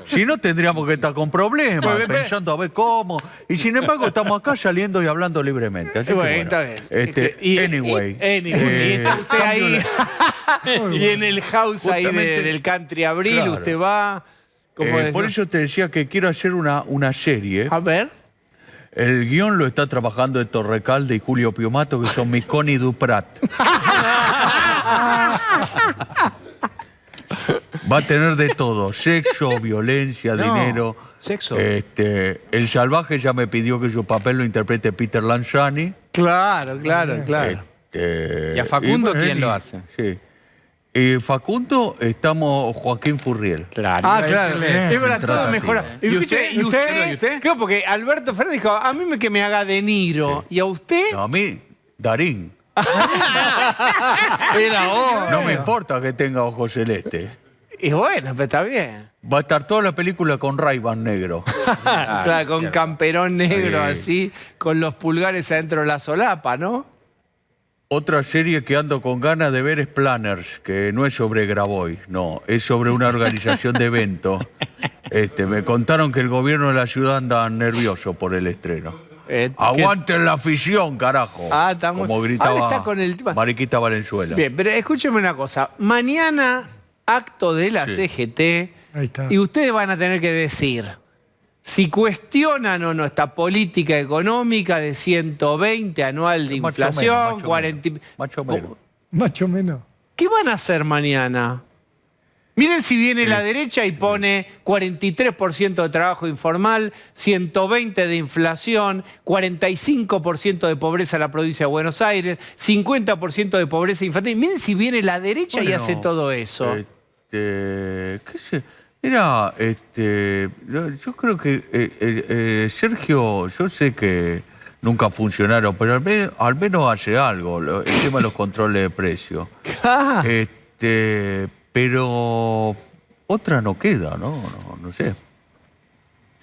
si no, tendríamos que estar con problemas, Bueno, pensando a ver cómo. Y sin embargo, estamos acá saliendo y hablando libremente. Así que, Bueno, bueno, está bien. Anyway. Y está usted ahí. Y en el house ahí Justamente- del Country Abril, Claro. usted va. ¿Cómo es? Por eso te decía que quiero hacer una serie. A ver. El guión lo está trabajando Héctor Recalde y Julio Piomato, que son mis Connie Duprat. Va a tener de todo: sexo, violencia, dinero. sexo. El salvaje ya me pidió que su papel lo interprete Peter Lanzani. Claro, claro, claro. ¿Y a Facundo bueno, quién lo hace? Sí. Facundo, estamos Joaquín Furriel. Claro. Ah, claro. Es verdad, todo Tratativa. mejora. ¿Y usted? ¿Y usted? ¿Y usted? Claro, porque Alberto Fernández dijo, a mí que me haga De Niro. ¿Y a usted? No, a mí, Darín. Era vos. No me importa que tenga ojos celestes. Y bueno, pero está bien. Va a estar toda la película con Ray-Ban negro. Claro, con camperón negro Sí. así, con los pulgares adentro de la solapa, ¿no? Otra serie que ando con ganas de ver es Planners, que no es sobre Grabois, no, es sobre una organización de eventos. Me contaron que el gobierno de la ciudad anda nervioso por el estreno. ¡Aguanten la afición, carajo! Ah, está muy- Como gritaba Ahora está con el- Mariquita Valenzuela. Bien, pero escúcheme una cosa. Mañana, acto de la Sí. CGT, Ahí está. y ustedes van a tener que decir si cuestionan o no esta política económica de 120 anual de Más o inflación, menos, más o 40... menos. Más o menos. Macho menos. ¿Qué van a hacer mañana? Miren si viene la derecha y pone 43% de trabajo informal, 120 de inflación, 45% de pobreza en la provincia de Buenos Aires, 50% de pobreza infantil. Miren si viene la derecha y Bueno, hace todo eso. ¿Qué sé? Mira, yo creo que Sergio, yo sé que nunca funcionaron, pero al menos hace algo, el tema de los controles de precios. Ah, Pero otra no queda, no sé.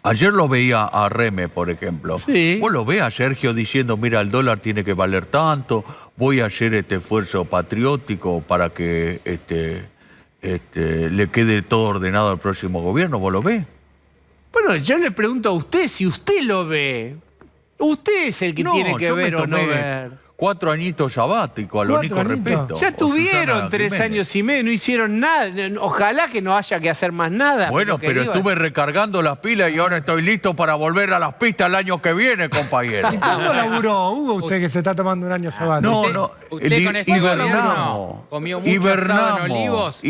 Ayer lo veía a Reme, por ejemplo. Sí. Vos lo ves a Sergio diciendo, mira, el dólar tiene que valer tanto, voy a hacer este esfuerzo patriótico para que le quede todo ordenado al próximo gobierno. ¿Vos lo ves? bueno, yo le pregunto a usted si usted lo ve. Usted es el que tiene que yo me ver o no tomé ver. 4 añitos sabáticos, a lo 4 Nico añitos. Repeto. Ya o tuvieron Susana 3 Jiménez. años y medio, no hicieron nada. Ojalá que no haya que hacer más nada. Bueno, que pero digo- estuve recargando las pilas y ahora estoy listo para volver a las pistas el año que viene, compañero. ¿Y cuándo laburó, Hugo, usted que se está tomando un año sabático? No, Usted- no, usted con este gobierno hibernamos. comió mucho asado en Olivos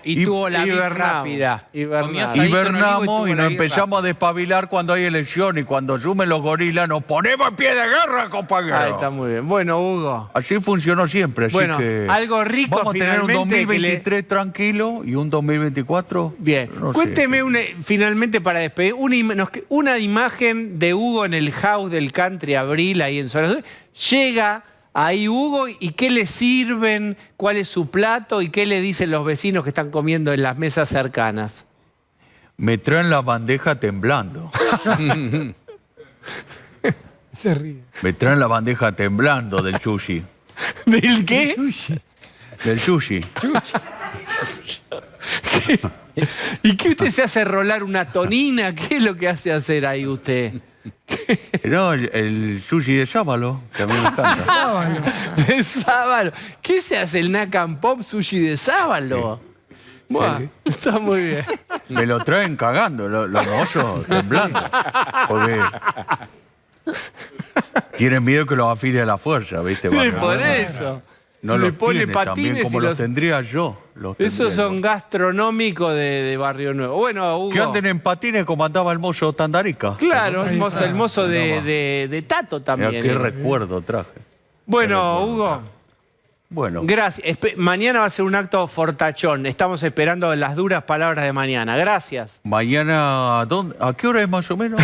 y tuvo la vid hibernamos, rápida. hibernamos. Comió asadito en Olivos Hibernamos y tuvo la nos vid empezamos a despabilar cuando hay elección y cuando sumen los gorilas nos ponemos en pie de guerra, compañero. Ahí está muy bien. Bueno, Hugo. Así funcionó siempre, así Bueno, que... algo rico Vamos a tener un finalmente que 2023 tranquilo y un 2024... Bien, no sé. cuénteme finalmente para despedir una imagen de Hugo en el house del Country Abril ahí en Zona Sur. Llega ahí Hugo y qué le sirven, cuál es su plato y qué le dicen los vecinos que están comiendo en las mesas cercanas. Me traen la bandeja temblando. Se ríe. Me traen la bandeja temblando del sushi. ¿Del qué? Sushi. Del sushi. ¿Y qué usted se hace rolar una tonina? ¿Qué es lo que hace hacer ahí usted? No, el sushi de sábalo, que a mí me encanta. De sábalo. ¿Qué se hace el Nakam Pop sushi de sábalo? Buah, está muy bien. Me lo traen cagando, los mozos temblando. Porque tienen miedo que los afile a la fuerza, ¿viste? Sí, Bueno, por eso. No Le los pone tiene patines también como y los los- tendría yo. los Esos tendría son yo. gastronómicos de Barrio Nuevo. Bueno, Hugo. Que anden en patines como andaba el mozo Tandarica. Claro, Ahí el mozo está. de Tato Mira también. qué recuerdo traje. Bueno, Hugo, Bueno, gracias. Mañana va a ser un acto fortachón. Estamos esperando las duras palabras de mañana. Gracias. mañana, ¿a qué hora es más o menos?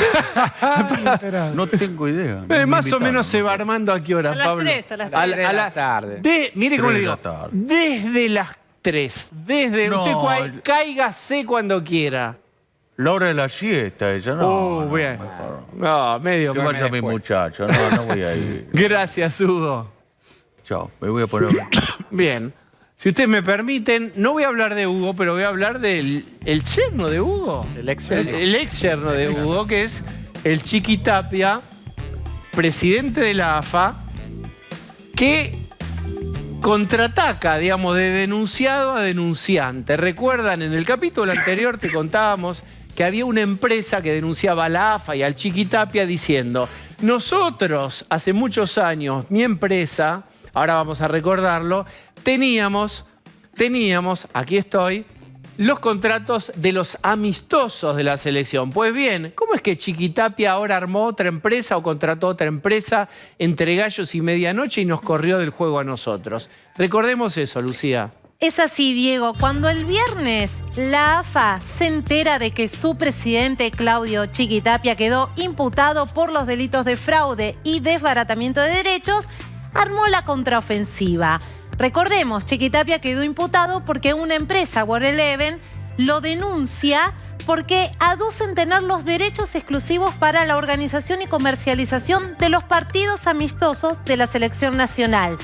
Enterado. No tengo idea. No me Más o invitaron, menos se no va sé. armando a qué hora, A las Pablo. 3, a las 3 de la tarde. Mire cómo 3 le de digo. la tarde. Desde las 3. No, Usted cáigase cuando quiera. La hora de la siesta, ella no. no, bien. mejor. No, medio. Que vaya mi muchacho, no voy a ir. Gracias, Hugo. Chao, me voy a poner. Bien. Si ustedes me permiten, no voy a hablar de Hugo, pero voy a hablar del el yerno de Hugo. El ex yerno de Hugo, que es el Chiqui Tapia, presidente de la AFA, que contraataca, digamos, de denunciado a denunciante. ¿Recuerdan? En el capítulo anterior te contábamos que había una empresa que denunciaba a la AFA y al Chiqui Tapia diciendo: nosotros, hace muchos años, mi empresa, ahora vamos a recordarlo, teníamos, aquí estoy, los contratos de los amistosos de la selección. Pues bien, ¿cómo es que Chiquitapia ahora armó otra empresa o contrató otra empresa entre gallos y medianoche y nos corrió del juego a nosotros? Recordemos eso, Lucía. Es así, Diego. Cuando el viernes la AFA se entera de que su presidente, Claudio Chiquitapia, quedó imputado por los delitos de fraude y desbaratamiento de derechos, armó la contraofensiva. Recordemos, Chiquitapia quedó imputado porque una empresa, World Eleven, lo denuncia porque aducen tener los derechos exclusivos para la organización y comercialización de los partidos amistosos de la selección nacional.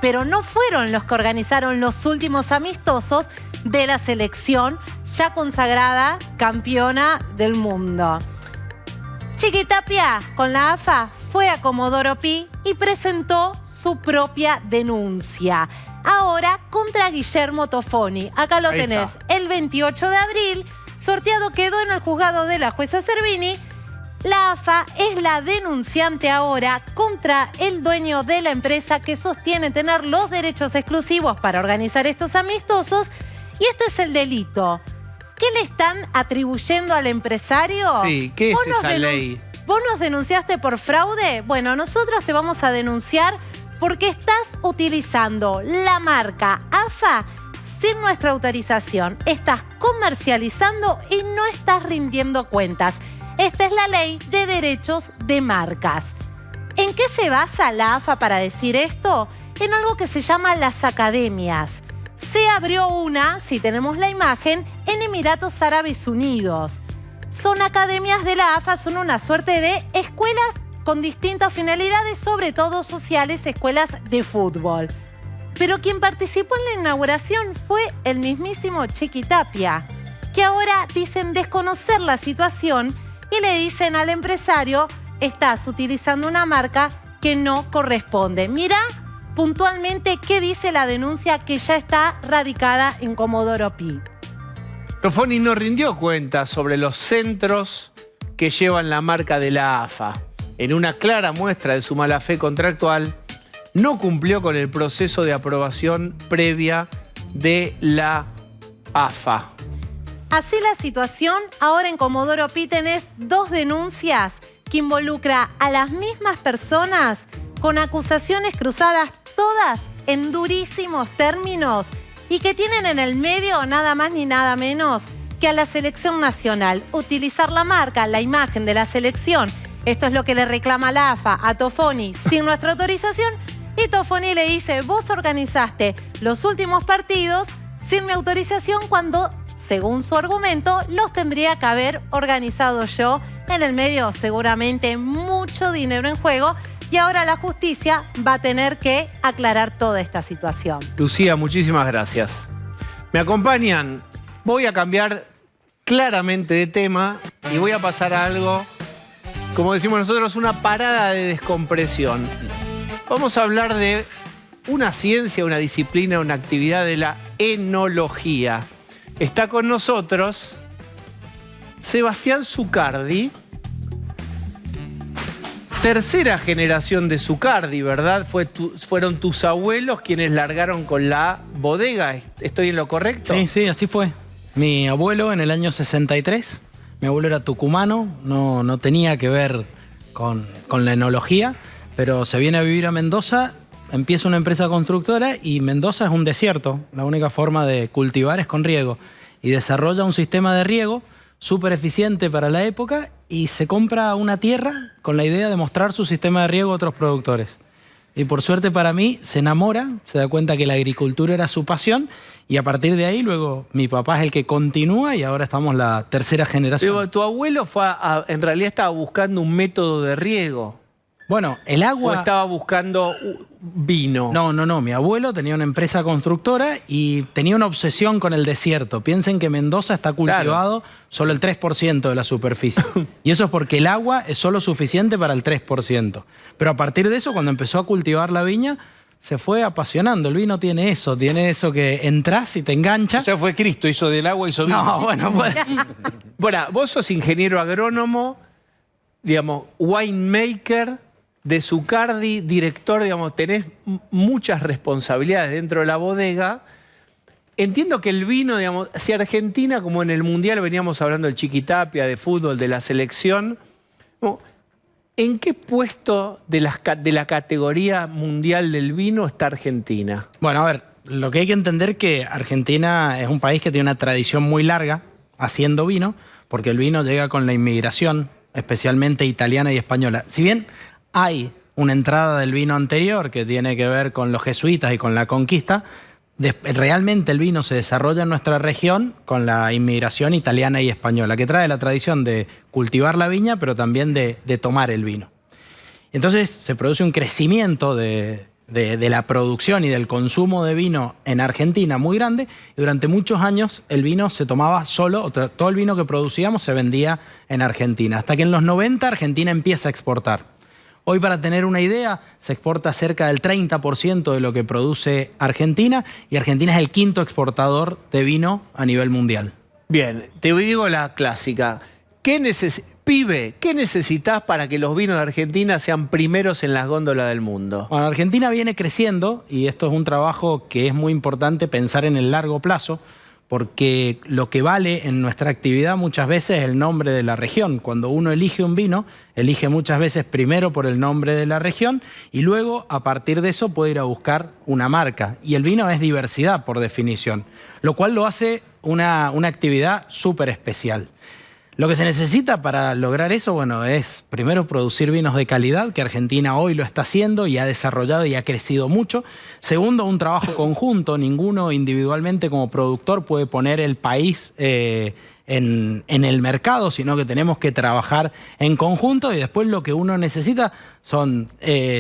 Pero no fueron los que organizaron los últimos amistosos de la selección ya consagrada campeona del mundo. Chiquitapia, con la AFA, fue a Comodoro Pi y presentó su propia denuncia. Ahora contra Guillermo Tofoni. Acá lo tenés. El 28 de abril, sorteado quedó en el juzgado de la jueza Servini. La AFA es la denunciante ahora contra el dueño de la empresa que sostiene tener los derechos exclusivos para organizar estos amistosos. Y este es el delito. ¿Qué le están atribuyendo al empresario? Sí, ¿qué es esa ley? ¿Vos nos denunciaste por fraude? Bueno, nosotros te vamos a denunciar porque estás utilizando la marca AFA sin nuestra autorización. Estás comercializando y no estás rindiendo cuentas. Esta es la ley de derechos de marcas. ¿En qué se basa la AFA para decir esto? En algo que se llama las academias. Se abrió una, si tenemos la imagen, en Emiratos Árabes Unidos. Son academias de la AFA, son una suerte de escuelas con distintas finalidades, sobre todo sociales, escuelas de fútbol. Pero quien participó en la inauguración fue el mismísimo Chiquitapia, que ahora dicen desconocer la situación y le dicen al empresario, estás utilizando una marca que no corresponde. Mira puntualmente qué dice la denuncia que ya está radicada en Comodoro Pi. Tofoni no rindió cuenta sobre los centros que llevan la marca de la AFA. En una clara muestra de su mala fe contractual, no cumplió con el proceso de aprobación previa de la AFA. Así la situación, ahora en Comodoro Pi tenés dos denuncias que involucran a las mismas personas con acusaciones cruzadas, todas en durísimos términos, y que tienen en el medio nada más ni nada menos que a la selección nacional. Utilizar la marca, la imagen de la selección. Esto es lo que le reclama la AFA a Tofoni sin nuestra autorización. Y Tofoni le dice, vos organizaste los últimos partidos sin mi autorización cuando, según su argumento, los tendría que haber organizado yo. En el medio seguramente mucho dinero en juego. Y ahora la justicia va a tener que aclarar toda esta situación. Lucía, muchísimas gracias. Me acompañan. Voy a cambiar claramente de tema y voy a pasar a algo, como decimos nosotros, una parada de descompresión. Vamos a hablar de una ciencia, una disciplina, una actividad de la enología. Está con nosotros Sebastián Zucardi. Tercera generación de Zucardi, ¿verdad? Fueron tus abuelos quienes largaron con la bodega. ¿Estoy en lo correcto? Sí, sí, así fue. Mi abuelo en el año 63, mi abuelo era tucumano, no tenía que ver con la enología, pero se viene a vivir a Mendoza, empieza una empresa constructora y Mendoza es un desierto. La única forma de cultivar es con riego. Y desarrolla un sistema de riego súper eficiente para la época y se compra una tierra con la idea de mostrar su sistema de riego a otros productores. Y por suerte para mí se enamora, se da cuenta que la agricultura era su pasión y a partir de ahí luego mi papá es el que continúa y ahora estamos la tercera generación. Pero tu abuelo en realidad estaba buscando un método de riego. Bueno, el agua... ¿O estaba buscando vino? No. Mi abuelo tenía una empresa constructora y tenía una obsesión con el desierto. Piensen que Mendoza está cultivado solo el 3% de la superficie. Y eso es porque el agua es solo suficiente para el 3%. Pero a partir de eso, cuando empezó a cultivar la viña, se fue apasionando. El vino tiene eso que entras y te engancha. O sea, fue Cristo, hizo del agua, hizo vino. No, bueno, pues... Bueno, vos sos ingeniero agrónomo, digamos, winemaker de Zucardi, director, digamos, tenés muchas responsabilidades dentro de la bodega. entiendo que el vino, digamos, si Argentina, como en el Mundial veníamos hablando del Chiquitapia, de fútbol, de la selección, ¿en qué puesto de la categoría mundial del vino está Argentina? Bueno, a ver, lo que hay que entender es que Argentina es un país que tiene una tradición muy larga haciendo vino, porque el vino llega con la inmigración, especialmente italiana y española. Si bien hay una entrada del vino anterior que tiene que ver con los jesuitas y con la conquista, realmente el vino se desarrolla en nuestra región con la inmigración italiana y española, que trae la tradición de cultivar la viña, pero también de tomar el vino. Entonces se produce un crecimiento de la producción y del consumo de vino en Argentina muy grande, y durante muchos años el vino se tomaba solo, todo el vino que producíamos se vendía en Argentina, hasta que en los 90 Argentina empieza a exportar. Hoy, para tener una idea, se exporta cerca del 30% de lo que produce Argentina, y Argentina es el quinto exportador de vino a nivel mundial. Bien, te digo la clásica. Pibe, ¿qué necesitas para que los vinos de Argentina sean primeros en las góndolas del mundo? Bueno, Argentina viene creciendo, y esto es un trabajo que es muy importante pensar en el largo plazo, porque lo que vale en nuestra actividad muchas veces es el nombre de la región. Cuando uno elige un vino, elige muchas veces primero por el nombre de la región y luego a partir de eso puede ir a buscar una marca. Y el vino es diversidad por definición, lo cual lo hace una actividad súper especial. Lo que se necesita para lograr eso, bueno, es primero producir vinos de calidad, que Argentina hoy lo está haciendo y ha desarrollado y ha crecido mucho. Segundo, un trabajo conjunto. Ninguno individualmente como productor puede poner el país en el mercado, sino que tenemos que trabajar en conjunto, y después lo que uno necesita son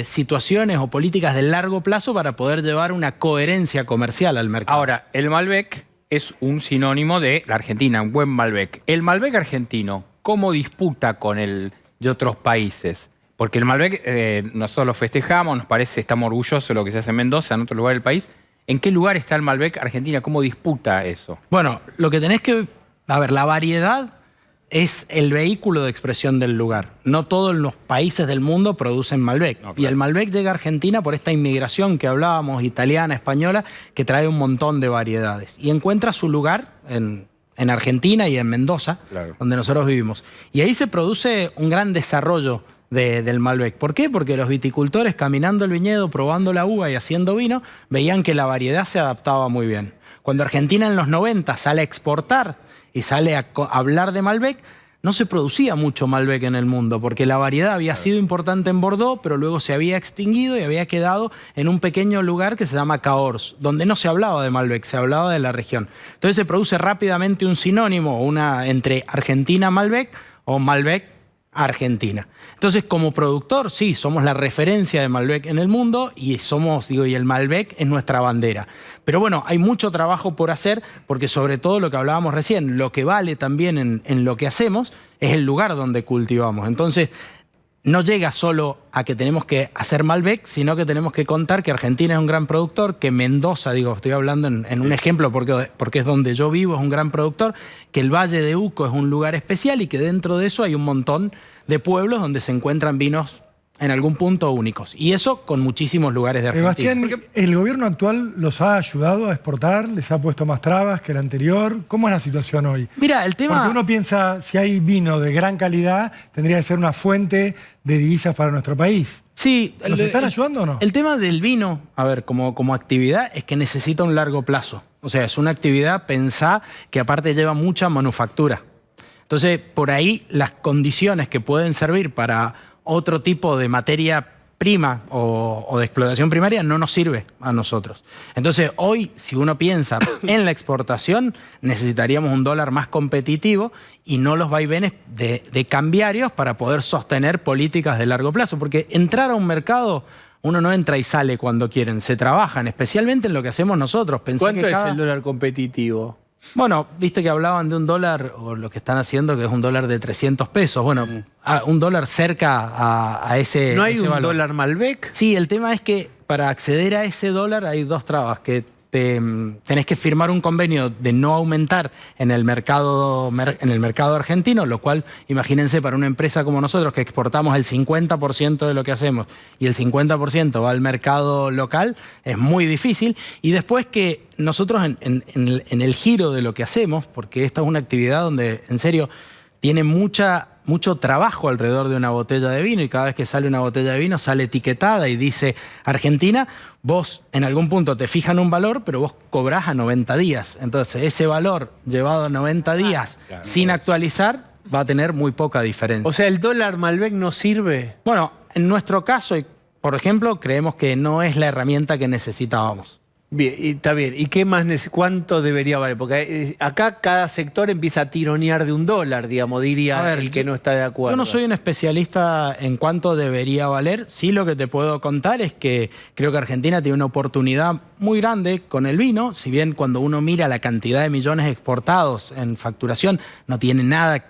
situaciones o políticas de largo plazo para poder llevar una coherencia comercial al mercado. Ahora, el Malbec es un sinónimo de la Argentina, un buen Malbec. El Malbec argentino, ¿cómo disputa con el de otros países? Porque el Malbec nosotros lo festejamos, nos parece, estamos orgullosos de lo que se hace en Mendoza, en otro lugar del país. ¿En qué lugar está el Malbec Argentina? ¿Cómo disputa eso? Bueno, lo que tenés que... A ver, la variedad es el vehículo de expresión del lugar. No todos los países del mundo producen Malbec. No, claro. Y el Malbec llega a Argentina por esta inmigración que hablábamos, italiana, española, que trae un montón de variedades. Y encuentra su lugar en Argentina y en Mendoza, claro, donde nosotros vivimos. Y ahí se produce un gran desarrollo del Malbec. ¿Por qué? Porque los viticultores, caminando el viñedo, probando la uva y haciendo vino, veían que la variedad se adaptaba muy bien. Cuando Argentina en los 90 sale a exportar y sale a hablar de Malbec, no se producía mucho Malbec en el mundo, porque la variedad había sido importante en Bordeaux, pero luego se había extinguido y había quedado en un pequeño lugar que se llama Cahors, donde no se hablaba de Malbec, se hablaba de la región. Entonces se produce rápidamente un sinónimo entre Argentina Malbec o Malbec Argentina. Entonces, como productor, sí, somos la referencia de Malbec en el mundo y y el Malbec es nuestra bandera. Pero bueno, hay mucho trabajo por hacer, porque sobre todo lo que hablábamos recién, lo que vale también en lo que hacemos es el lugar donde cultivamos. Entonces, no llega solo a que tenemos que hacer Malbec, sino que tenemos que contar que Argentina es un gran productor, que Mendoza, estoy hablando en un ejemplo porque es donde yo vivo, es un gran productor, que el Valle de Uco es un lugar especial y que dentro de eso hay un montón de pueblos donde se encuentran vinos en algún punto únicos. Y eso con muchísimos lugares de Argentina. Sebastián, ¿el gobierno actual los ha ayudado a exportar? ¿Les ha puesto más trabas que el anterior? ¿Cómo es la situación hoy? Mira, el tema... Porque uno piensa, si hay vino de gran calidad, tendría que ser una fuente de divisas para nuestro país. Sí. ¿Nos están ayudando o no? El tema del vino, a ver, como actividad, es que necesita un largo plazo. O sea, es una actividad, pensá, que aparte lleva mucha manufactura. Entonces, por ahí, las condiciones que pueden servir para otro tipo de materia prima o de explotación primaria no nos sirve a nosotros. Entonces, hoy, si uno piensa en la exportación, necesitaríamos un dólar más competitivo y no los vaivenes de cambiarios para poder sostener políticas de largo plazo. Porque entrar a un mercado, uno no entra y sale cuando quieren, se trabajan, especialmente en lo que hacemos nosotros. ¿Cuánto es el dólar competitivo? Bueno, viste que hablaban de un dólar, o lo que están haciendo, que es un dólar de 300 pesos. Bueno, un dólar cerca a ese ¿No hay ese un valor. dólar Malbec? Sí, el tema es que para acceder a ese dólar hay dos trabas, que tenés que firmar un convenio de no aumentar en el mercado argentino, lo cual, imagínense, para una empresa como nosotros que exportamos el 50% de lo que hacemos y el 50% va al mercado local, es muy difícil. Y después que nosotros en el giro de lo que hacemos, porque esta es una actividad donde, en serio, tiene mucho trabajo alrededor de una botella de vino y cada vez que sale una botella de vino sale etiquetada y dice Argentina, vos en algún punto te fijan un valor, pero vos cobrás a 90 días. Entonces ese valor llevado a 90 días sin actualizar va a tener muy poca diferencia. O sea, ¿el dólar Malbec no sirve? Bueno, en nuestro caso, por ejemplo, creemos que no es la herramienta que necesitábamos. Bien, y está bien. ¿Y qué más cuánto debería valer? Porque acá cada sector empieza a tironear de $1, digamos, diría el que no está de acuerdo. Yo no soy un especialista en cuánto debería valer. Sí, lo que te puedo contar es que creo que Argentina tiene una oportunidad muy grande con el vino. Si bien cuando uno mira la cantidad de millones exportados en facturación, no tiene nada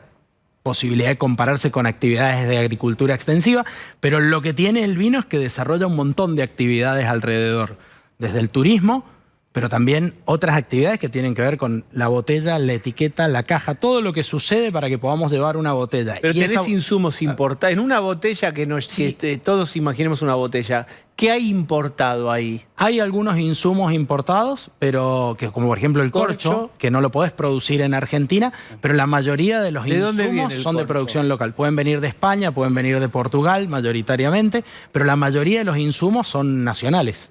posibilidad de compararse con actividades de agricultura extensiva, pero lo que tiene el vino es que desarrolla un montón de actividades alrededor. Desde el turismo, pero también otras actividades que tienen que ver con la botella, la etiqueta, la caja, todo lo que sucede para que podamos llevar una botella. Pero tenés insumos importados. En una botella que todos imaginemos una botella, ¿qué hay importado ahí? Hay algunos insumos importados, pero como por ejemplo el corcho, que no lo podés producir en Argentina, pero la mayoría de los insumos son de producción local. Pueden venir de España, pueden venir de Portugal mayoritariamente, pero la mayoría de los insumos son nacionales.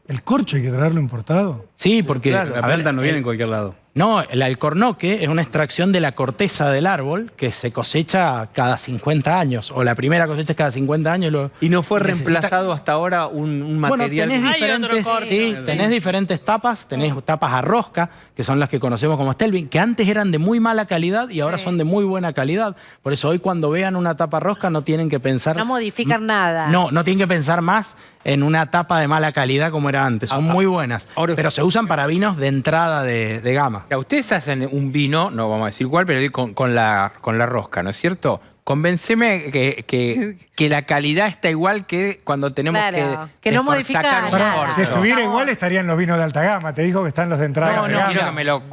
¿El corcho hay que traerlo importado? Sí, porque Claro, la planta no viene en cualquier lado. No, el alcornoque es una extracción de la corteza del árbol que se cosecha cada 50 años, o la primera cosecha es cada 50 años. ¿Y no fue reemplazado hasta ahora un material? Bueno, tenés diferentes tapas, tenés tapas a rosca, que son las que conocemos como Stelvin, que antes eran de muy mala calidad y ahora son de muy buena calidad. Por eso hoy cuando vean una tapa rosca no tienen que pensar... No modificar nada. No tienen que pensar más en una tapa de mala calidad como era antes. Son muy buenas, pero se usan para vinos de entrada de gama. Ustedes hacen un vino, no vamos a decir cuál, pero con la rosca, ¿no es cierto? Convénceme que la calidad está igual que cuando tenemos que no modificar nada. Si estuviera igual estarían los vinos de alta gama. Te dijo que están los de entrada.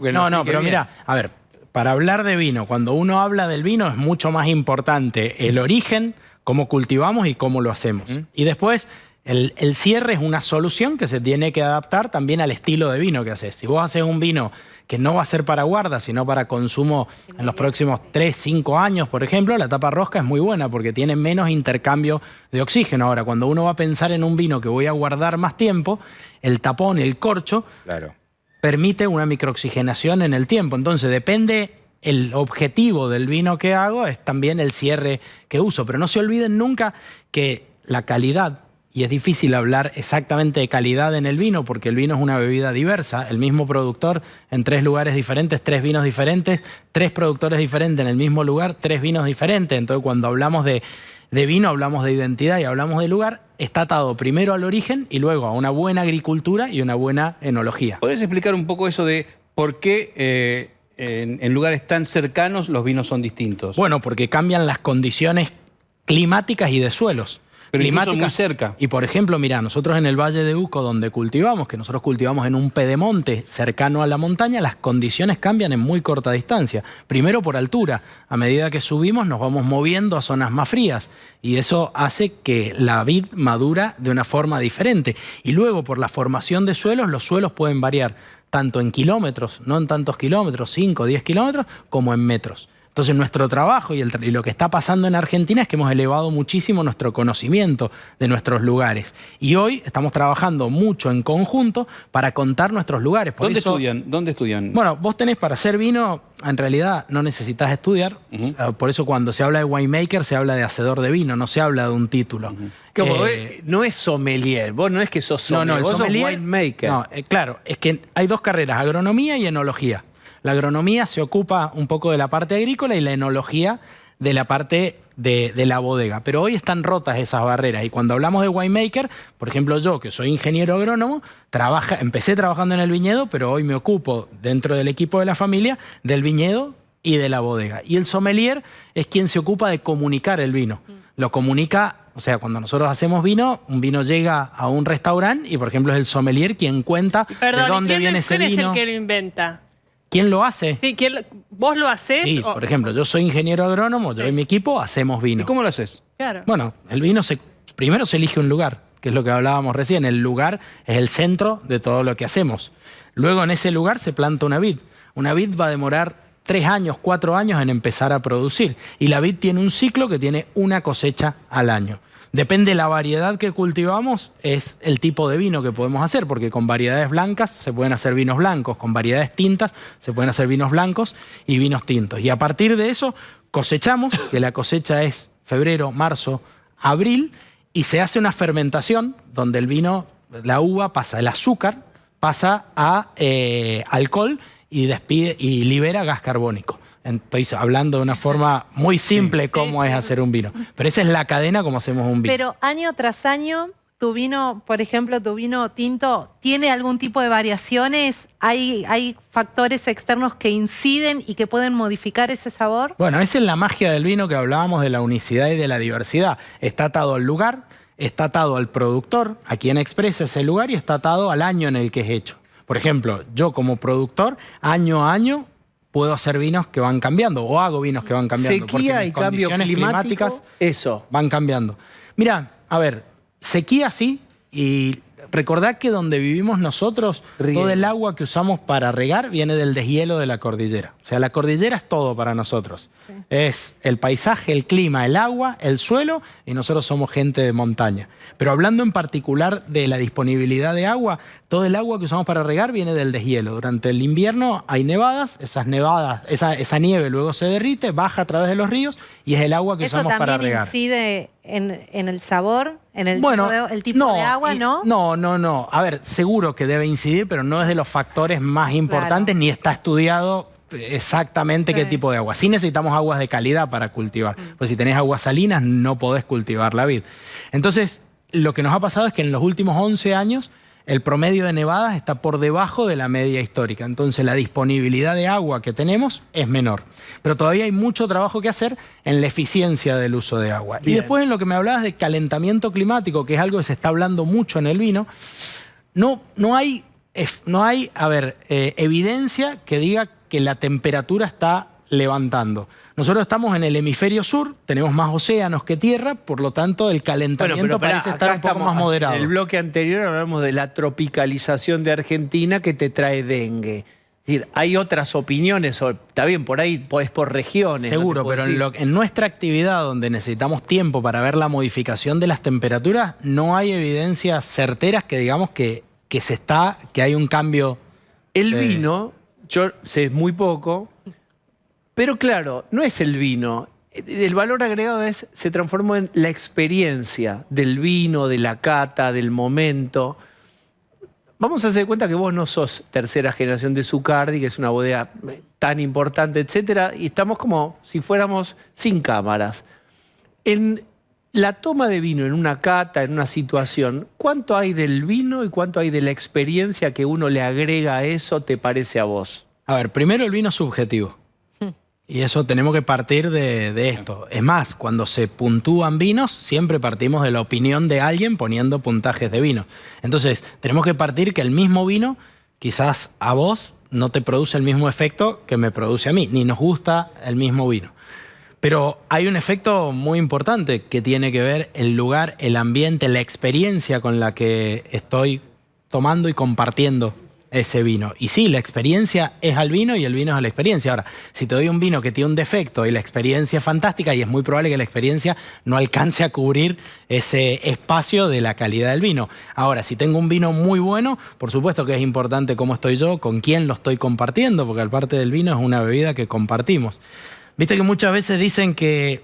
Pero mira, a ver, para hablar de vino, cuando uno habla del vino es mucho más importante el origen, cómo cultivamos y cómo lo hacemos. Y después... El cierre es una solución que se tiene que adaptar también al estilo de vino que haces. Si vos haces un vino que no va a ser para guarda, sino para consumo en los próximos 3, 5 años, por ejemplo, la tapa rosca es muy buena porque tiene menos intercambio de oxígeno. Ahora, cuando uno va a pensar en un vino que voy a guardar más tiempo, el tapón, el corcho, permite una microoxigenación en el tiempo. Entonces, depende... El objetivo del vino que hago es también el cierre que uso. Pero no se olviden nunca que la calidad... Y es difícil hablar exactamente de calidad en el vino porque el vino es una bebida diversa. El mismo productor en 3 lugares diferentes, 3 vinos diferentes, 3 productores diferentes en el mismo lugar, 3 vinos diferentes. Entonces cuando hablamos de vino hablamos de identidad y hablamos de lugar, está atado primero al origen y luego a una buena agricultura y una buena enología. ¿Podés explicar un poco eso de por qué en lugares tan cercanos los vinos son distintos? Bueno, porque cambian las condiciones climáticas y de suelos. Pero incluso muy cerca. Y por ejemplo, mira, nosotros en el Valle de Uco, donde cultivamos, que nosotros cultivamos en un pedemonte cercano a la montaña, las condiciones cambian en muy corta distancia. Primero por altura. A medida que subimos nos vamos moviendo a zonas más frías. Y eso hace que la vid madura de una forma diferente. Y luego por la formación de suelos, los suelos pueden variar tanto en kilómetros, no en tantos kilómetros, 5 o 10 kilómetros, como en metros. Entonces nuestro trabajo y lo que está pasando en Argentina es que hemos elevado muchísimo nuestro conocimiento de nuestros lugares. Y hoy estamos trabajando mucho en conjunto para contar nuestros lugares. ¿Dónde estudian? Bueno, vos tenés para hacer vino, en realidad no necesitas estudiar. Por eso cuando se habla de winemaker se habla de hacedor de vino, no se habla de un título. No es sommelier, vos no es que sos sommelier, vos sos winemaker. No, claro, es que hay 2 carreras, agronomía y enología. La agronomía se ocupa un poco de la parte agrícola y la enología de la parte de la bodega. Pero hoy están rotas esas barreras y cuando hablamos de winemaker, por ejemplo yo que soy ingeniero agrónomo, empecé trabajando en el viñedo, pero hoy me ocupo dentro del equipo de la familia del viñedo y de la bodega. Y el sommelier es quien se ocupa de comunicar el vino. lo comunica, o sea, cuando nosotros hacemos vino, un vino llega a un restaurante y, por ejemplo, es el sommelier quien cuenta Perdón, de dónde ¿quién viene ese es vino. el que lo inventa? ¿Quién lo hace? Sí, ¿vos lo hacés? Sí, o- por ejemplo, yo soy ingeniero agrónomo, yo y mi equipo hacemos vino. ¿Y cómo lo haces? Claro. Bueno, el vino primero se elige un lugar, que es lo que hablábamos recién. El lugar es el centro de todo lo que hacemos. Luego en ese lugar se planta una vid. Una vid va a demorar 3 años, 4 años en empezar a producir. Y la vid tiene un ciclo que tiene una cosecha al año. Depende de la variedad que cultivamos, es el tipo de vino que podemos hacer, porque con variedades blancas se pueden hacer vinos blancos, con variedades tintas se pueden hacer vinos blancos y vinos tintos. Y a partir de eso cosechamos, que la cosecha es febrero, marzo, abril, y se hace una fermentación donde el vino, la uva pasa, el azúcar pasa a alcohol y libera gas carbónico. Estoy hablando de una forma muy simple cómo es hacer un vino. Pero esa es la cadena como hacemos un vino. Pero año tras año, tu vino, por ejemplo, tu vino tinto, ¿tiene algún tipo de variaciones? ¿Hay factores externos que inciden y que pueden modificar ese sabor? Bueno, esa es la magia del vino que hablábamos de la unicidad y de la diversidad. Está atado al lugar, está atado al productor, a quien expresa ese lugar, y está atado al año en el que es hecho. Por ejemplo, yo como productor, año a año, puedo hacer vinos que van cambiando, o hago vinos que van cambiando. Sequía porque y cambio condiciones climático, climáticas eso. van cambiando. Mira, a ver, sequía sí, y recordad que donde vivimos nosotros, Riego. todo el agua que usamos para regar viene del deshielo de la cordillera. O sea, la cordillera es todo para nosotros. Es el paisaje, el clima, el agua, el suelo, y nosotros somos gente de montaña. Pero hablando en particular de la disponibilidad de agua, todo el agua que usamos para regar viene del deshielo. Durante el invierno hay nevadas, esas nevadas, esa nieve luego se derrite, baja a través de los ríos, y es el agua que ¿Eso usamos para también regar. incide en el sabor, en el Bueno, tipo de agua, no? No. A ver, seguro que debe incidir, pero no es de los factores más importantes, ni está estudiado exactamente qué tipo de agua. Sí necesitamos aguas de calidad para cultivar, pues si tenés aguas salinas no podés cultivar la vid. Entonces, lo que nos ha pasado es que en los últimos 11 años el promedio de nevadas está por debajo de la media histórica. Entonces la disponibilidad de agua que tenemos es menor. Pero todavía hay mucho trabajo que hacer en la eficiencia del uso de agua. Bien. Y después en lo que me hablabas de calentamiento climático, que es algo que se está hablando mucho en el vino, no hay evidencia que diga que la temperatura está levantando. Nosotros estamos en el hemisferio sur, tenemos más océanos que tierra, por lo tanto el calentamiento pará, parece estar acá un poco estamos, más moderado. En el bloque anterior hablamos de la tropicalización de Argentina que te trae dengue. Es decir, hay otras opiniones, está bien, por ahí es por regiones. Seguro, no te puedo pero decir. en nuestra actividad, donde necesitamos tiempo para ver la modificación de las temperaturas, no hay evidencias certeras que digamos que hay un cambio. El vino, yo sé muy poco, pero claro, no es el vino. El valor agregado se transformó en la experiencia del vino, de la cata, del momento. Vamos a hacer cuenta que vos no sos tercera generación de Zucardi, que es una bodega tan importante, etcétera, y estamos como si fuéramos sin cámaras. En la toma de vino en una cata, en una situación, ¿cuánto hay del vino y cuánto hay de la experiencia que uno le agrega a eso, te parece a vos? A ver, primero el vino es subjetivo. Y eso tenemos que partir de esto. Es más, cuando se puntúan vinos, siempre partimos de la opinión de alguien poniendo puntajes de vino. Entonces, tenemos que partir que el mismo vino, quizás a vos, no te produce el mismo efecto que me produce a mí, ni nos gusta el mismo vino. Pero hay un efecto muy importante que tiene que ver el lugar, el ambiente, la experiencia con la que estoy tomando y compartiendo ese vino. Y sí, la experiencia es al vino y el vino es a la experiencia. Ahora, si te doy un vino que tiene un defecto y la experiencia es fantástica, y es muy probable que la experiencia no alcance a cubrir ese espacio de la calidad del vino. Ahora, si tengo un vino muy bueno, por supuesto que es importante cómo estoy yo, con quién lo estoy compartiendo, porque aparte del vino es una bebida que compartimos. Viste que muchas veces dicen que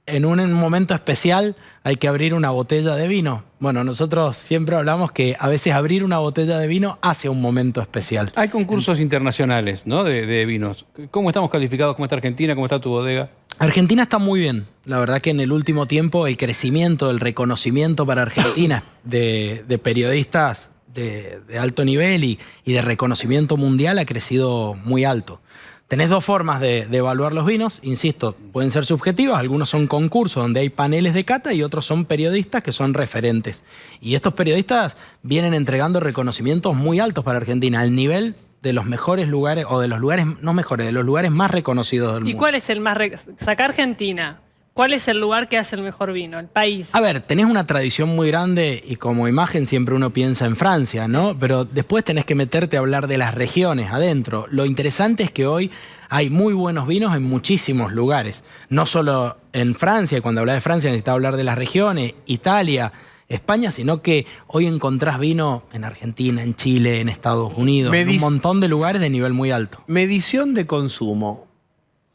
en un momento especial hay que abrir una botella de vino. Bueno, nosotros siempre hablamos que a veces abrir una botella de vino hace un momento especial. Hay concursos internacionales, ¿no? de vinos. ¿Cómo estamos calificados? ¿Cómo está Argentina? ¿Cómo está tu bodega? Argentina está muy bien. La verdad que en el último tiempo el crecimiento, el reconocimiento para Argentina de periodistas de alto nivel y de reconocimiento mundial ha crecido muy alto. tenés dos formas de evaluar los vinos, insisto, pueden ser subjetivas, algunos son concursos donde hay paneles de cata y otros son periodistas que son referentes. Y estos periodistas vienen entregando reconocimientos muy altos para Argentina, al nivel de los mejores lugares, o de los lugares, no mejores, de los lugares más reconocidos del mundo. ¿Y cuál es el más... Saca Argentina. ¿Cuál es el lugar que hace el mejor vino? El país. A ver, tenés una tradición muy grande y como imagen siempre uno piensa en Francia, ¿no? Pero después tenés que meterte a hablar de las regiones adentro. Lo interesante es que hoy hay muy buenos vinos en muchísimos lugares. No solo en Francia, cuando hablas de Francia necesitas hablar de las regiones, Italia, España, sino que hoy encontrás vino en Argentina, en Chile, en Estados Unidos, en un montón de lugares de nivel muy alto. Medición de consumo.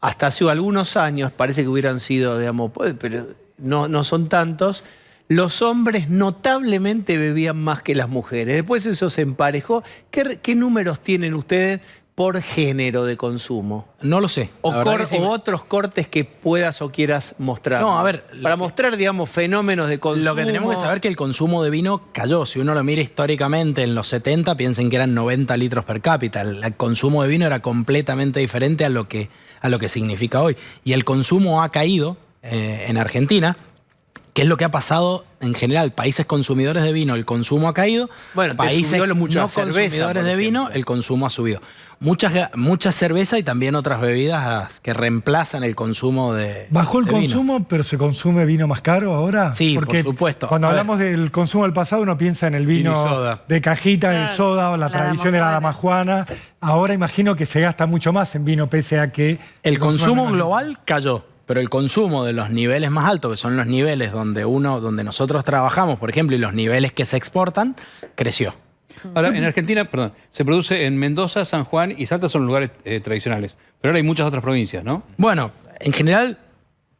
Hasta hace algunos años, parece que hubieran sido, digamos, pero no son tantos, los hombres notablemente bebían más que las mujeres. Después eso se emparejó. ¿Qué números tienen ustedes por género de consumo? No lo sé. O otros cortes que puedas o quieras mostrar. No, a ver. Para mostrar, digamos, fenómenos de consumo. Lo que tenemos que saber es que el consumo de vino cayó. Si uno lo mira históricamente en los 70, piensen que eran 90 litros per cápita. El consumo de vino era completamente diferente a lo que significa hoy. Y el consumo ha caído en Argentina. ¿Qué es lo que ha pasado en general? Países consumidores de vino, el consumo ha caído. Bueno, países no consumidores de vino, el consumo ha subido. Mucha cerveza y también otras bebidas que reemplazan el consumo de ¿Bajó el de vino. consumo, pero se consume vino más caro ahora? Sí, porque por supuesto. Cuando hablamos del consumo del pasado, uno piensa en el vino de cajita, el soda o la tradición de la damajuana. Ahora imagino que se gasta mucho más en vino, pese a que... El consumo global cayó. Pero el consumo de los niveles más altos, que son los niveles donde nosotros trabajamos, por ejemplo, y los niveles que se exportan, creció. Ahora, en Argentina, perdón, se produce en Mendoza, San Juan y Salta son lugares tradicionales. Pero ahora hay muchas otras provincias, ¿no? Bueno, en general,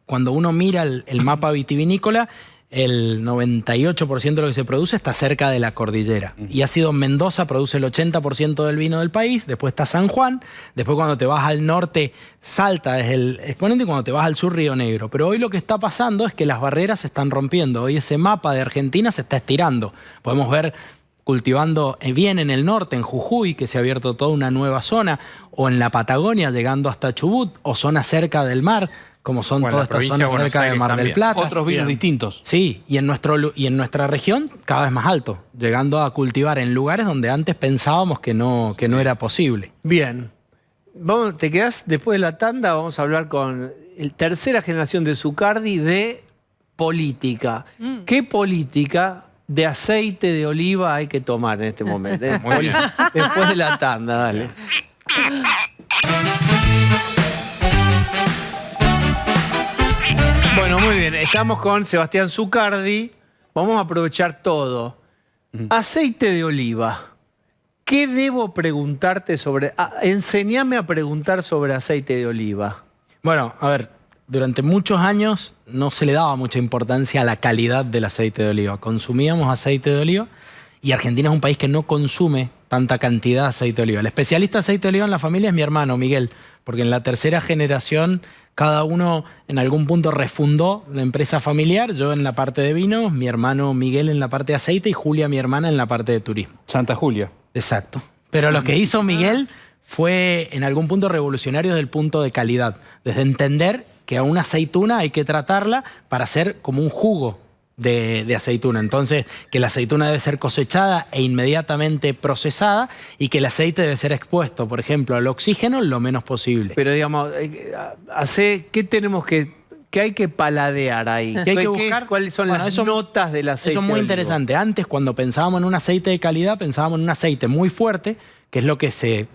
cuando uno mira el mapa vitivinícola, el 98% de lo que se produce está cerca de la cordillera. Y ha sido Mendoza, produce el 80% del vino del país, después está San Juan, después cuando te vas al norte, Salta es el exponente, y cuando te vas al sur, Río Negro. Pero hoy lo que está pasando es que las barreras se están rompiendo. Hoy ese mapa de Argentina se está estirando. Podemos ver cultivando bien en el norte, en Jujuy, que se ha abierto toda una nueva zona, o en la Patagonia, llegando hasta Chubut, o zonas cerca del mar, como son todas estas zonas cerca del Mar del Plata. Otros vinos distintos. Sí, y en nuestra región cada vez más alto, llegando a cultivar en lugares donde antes pensábamos que no era posible. Bien. ¿Te quedás después de la tanda? Vamos a hablar con la tercera generación de Zucardi de política. ¿Qué política de aceite de oliva hay que tomar en este momento? Después de la tanda, dale. Bueno, muy bien. Estamos con Sebastián Zucardi. Vamos a aprovechar todo. Aceite de oliva. ¿Qué debo preguntarte sobre...? Enséñame a preguntar sobre aceite de oliva. Bueno, a ver, durante muchos años no se le daba mucha importancia a la calidad del aceite de oliva. Consumíamos aceite de oliva y Argentina es un país que no consume tanta cantidad de aceite de oliva. El especialista de aceite de oliva en la familia es mi hermano, Miguel, porque en la tercera generación cada uno en algún punto refundó la empresa familiar, yo en la parte de vinos, mi hermano Miguel en la parte de aceite y Julia, mi hermana, en la parte de turismo. Santa Julia. Exacto. Pero lo que hizo Miguel fue en algún punto revolucionario desde el punto de calidad, desde entender que a una aceituna hay que tratarla para hacer como un jugo de aceituna. Entonces, que la aceituna debe ser cosechada e inmediatamente procesada y que el aceite debe ser expuesto, por ejemplo, al oxígeno lo menos posible. Pero digamos, ¿qué tenemos que hay que paladear ahí? ¿Qué hay que buscar? ¿Cuáles son las notas del aceite? Eso es muy interesante. Antes, cuando pensábamos en un aceite de calidad, pensábamos en un aceite muy fuerte, que es lo que se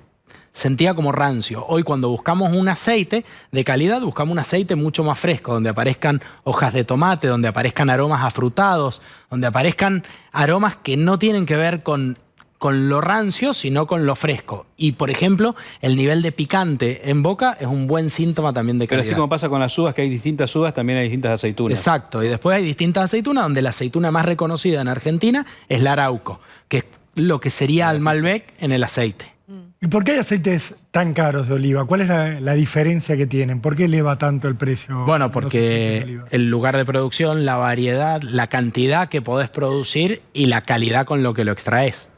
sentía como rancio. Hoy cuando buscamos un aceite de calidad, buscamos un aceite mucho más fresco, donde aparezcan hojas de tomate, donde aparezcan aromas afrutados, donde aparezcan aromas que no tienen que ver con lo rancio, sino con lo fresco. Y, por ejemplo, el nivel de picante en boca es un buen síntoma también de calidad. Pero así como pasa con las uvas, que hay distintas uvas, también hay distintas aceitunas. Exacto. Y después hay distintas aceitunas, donde la aceituna más reconocida en Argentina es la Arauco, que es lo que sería el Malbec en el aceite. ¿Y por qué hay aceites tan caros de oliva? ¿Cuál es la diferencia que tienen? ¿Por qué eleva tanto el precio? Bueno, porque el lugar de producción, la variedad, la cantidad que podés producir y la calidad con lo que lo extraes.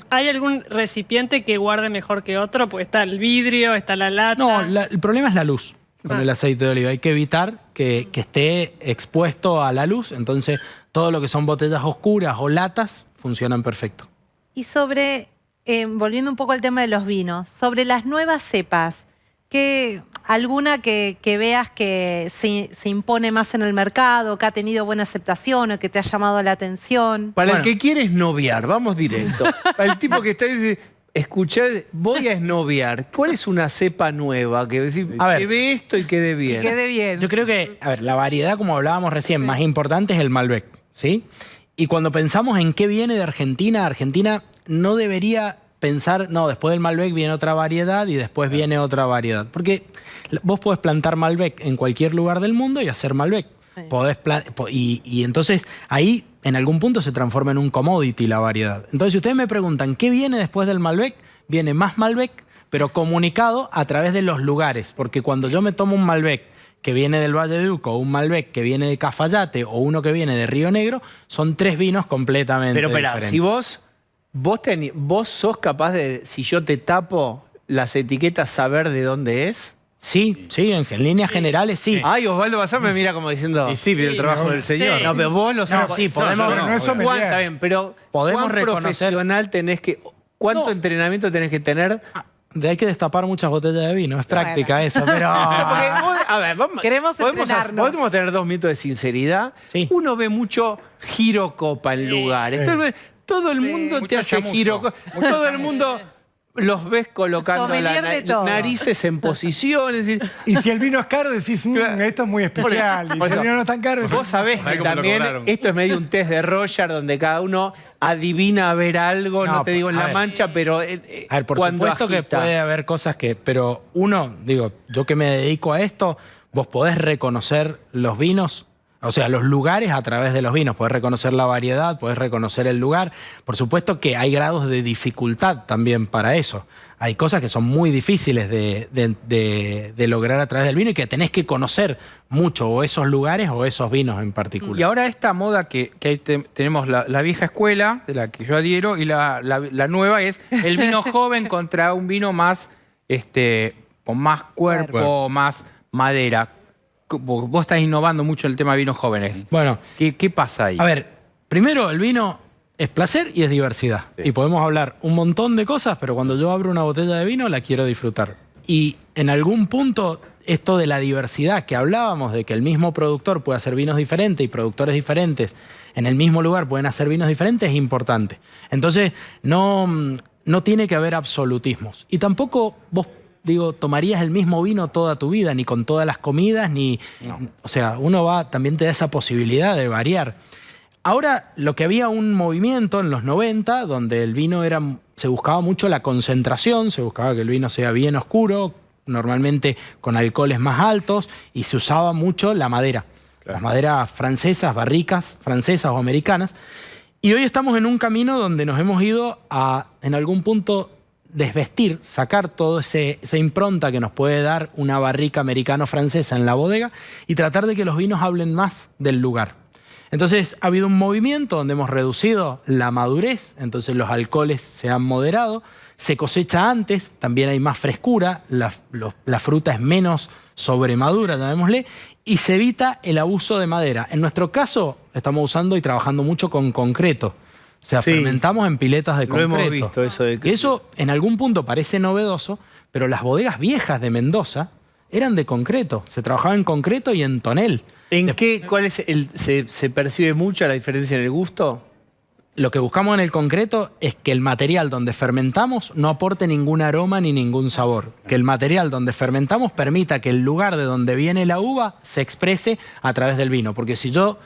¿Hay algún recipiente que guarde mejor que otro? Pues está el vidrio, está la lata. No, el problema es la luz con el aceite de oliva. Hay que evitar que esté expuesto a la luz. Entonces, todo lo que son botellas oscuras o latas funcionan perfecto. Y sobre, volviendo un poco al tema de los vinos, sobre las nuevas cepas, ¿alguna que veas que se impone más en el mercado, que ha tenido buena aceptación o que te ha llamado la atención? Para el que quiere esnoviar, vamos directo. Para el tipo que está dice, escuchar, voy a esnoviar. ¿Cuál es una cepa nueva que ve esto y quede bien? Quede bien. Yo creo que, la variedad, como hablábamos recién, más importante es el Malbec, ¿sí? Y cuando pensamos en qué viene de Argentina, Argentina no debería pensar, no, después del Malbec viene otra variedad y después viene otra variedad. Porque vos podés plantar Malbec en cualquier lugar del mundo y hacer Malbec. Sí. Y entonces ahí en algún punto se transforma en un commodity la variedad. Entonces si ustedes me preguntan qué viene después del Malbec, viene más Malbec, pero comunicado a través de los lugares. Porque cuando yo me tomo un Malbec que viene del Valle de Uco, o un Malbec que viene de Cafayate, o uno que viene de Río Negro, son 3 vinos completamente diferentes. Si vos sos capaz de, si yo te tapo las etiquetas, saber de dónde es. Sí, en líneas generales sí. Ay, Osvaldo Bazán me mira como diciendo... Y sí, pero el trabajo del señor. No, pero vos lo sabés. No, sí, podemos... No, eso me Está bien, pero podemos ¿cuán reconocer... profesional tenés que... ¿Cuánto entrenamiento tenés que tener? Hay que destapar muchas botellas de vino, es práctica eso, pero... A ver, Queremos entrenarnos. podemos tener 2 minutos de sinceridad. Sí. Uno ve mucho girocopa en lugares. Sí. Todo el mundo te hace girocopa. Todo el mundo los ves colocando Sommelier de todo. narices en posiciones. Y si el vino es caro, decís, esto es muy especial. Y si el vino no es tan caro... Vos sabés que también esto es medio un test de Roger donde cada uno adivina a ver algo, no te digo en la mancha, pero a ver, por supuesto agita. que puede haber cosas que... Pero uno, digo, yo que me dedico a esto, vos podés reconocer los vinos, o sea, los lugares a través de los vinos. Podés reconocer la variedad, podés reconocer el lugar. Por supuesto que hay grados de dificultad también para eso. Hay cosas que son muy difíciles de lograr a través del vino y que tenés que conocer mucho, o esos lugares o esos vinos en particular. Y ahora esta moda que ahí tenemos la vieja escuela, de la que yo adhiero, y la nueva es el vino joven contra un vino más, con más cuerpo, más madera. Vos estás innovando mucho el tema de vinos jóvenes. Bueno, ¿Qué pasa ahí? A ver, primero el vino es placer y es diversidad. Sí. Y podemos hablar un montón de cosas, pero cuando yo abro una botella de vino la quiero disfrutar. Y en algún punto esto de la diversidad que hablábamos, de que el mismo productor puede hacer vinos diferentes y productores diferentes en el mismo lugar pueden hacer vinos diferentes, es importante. Entonces no tiene que haber absolutismos. Y tampoco vos tomarías el mismo vino toda tu vida, ni con todas las comidas, ni... No. O sea, también te da esa posibilidad de variar. Ahora, lo que había un movimiento en los 90, donde el vino se buscaba mucho la concentración, se buscaba que el vino sea bien oscuro, normalmente con alcoholes más altos, y se usaba mucho la madera. Claro. Las maderas francesas, barricas francesas o americanas. Y hoy estamos en un camino donde nos hemos ido a, en algún punto, desvestir, sacar toda esa impronta que nos puede dar una barrica americano-francesa en la bodega y tratar de que los vinos hablen más del lugar. Entonces ha habido un movimiento donde hemos reducido la madurez, entonces los alcoholes se han moderado, se cosecha antes, también hay más frescura, la fruta es menos sobremadura, llamémosle, y se evita el abuso de madera. En nuestro caso estamos usando y trabajando mucho con concreto. O sea, fermentamos en piletas de concreto. Lo hemos visto eso. Eso en algún punto parece novedoso, pero las bodegas viejas de Mendoza eran de concreto. Se trabajaba en concreto y en tonel. ¿Cuál es se percibe mucho la diferencia en el gusto? Lo que buscamos en el concreto es que el material donde fermentamos no aporte ningún aroma ni ningún sabor. Que el material donde fermentamos permita que el lugar de donde viene la uva se exprese a través del vino. Porque si yo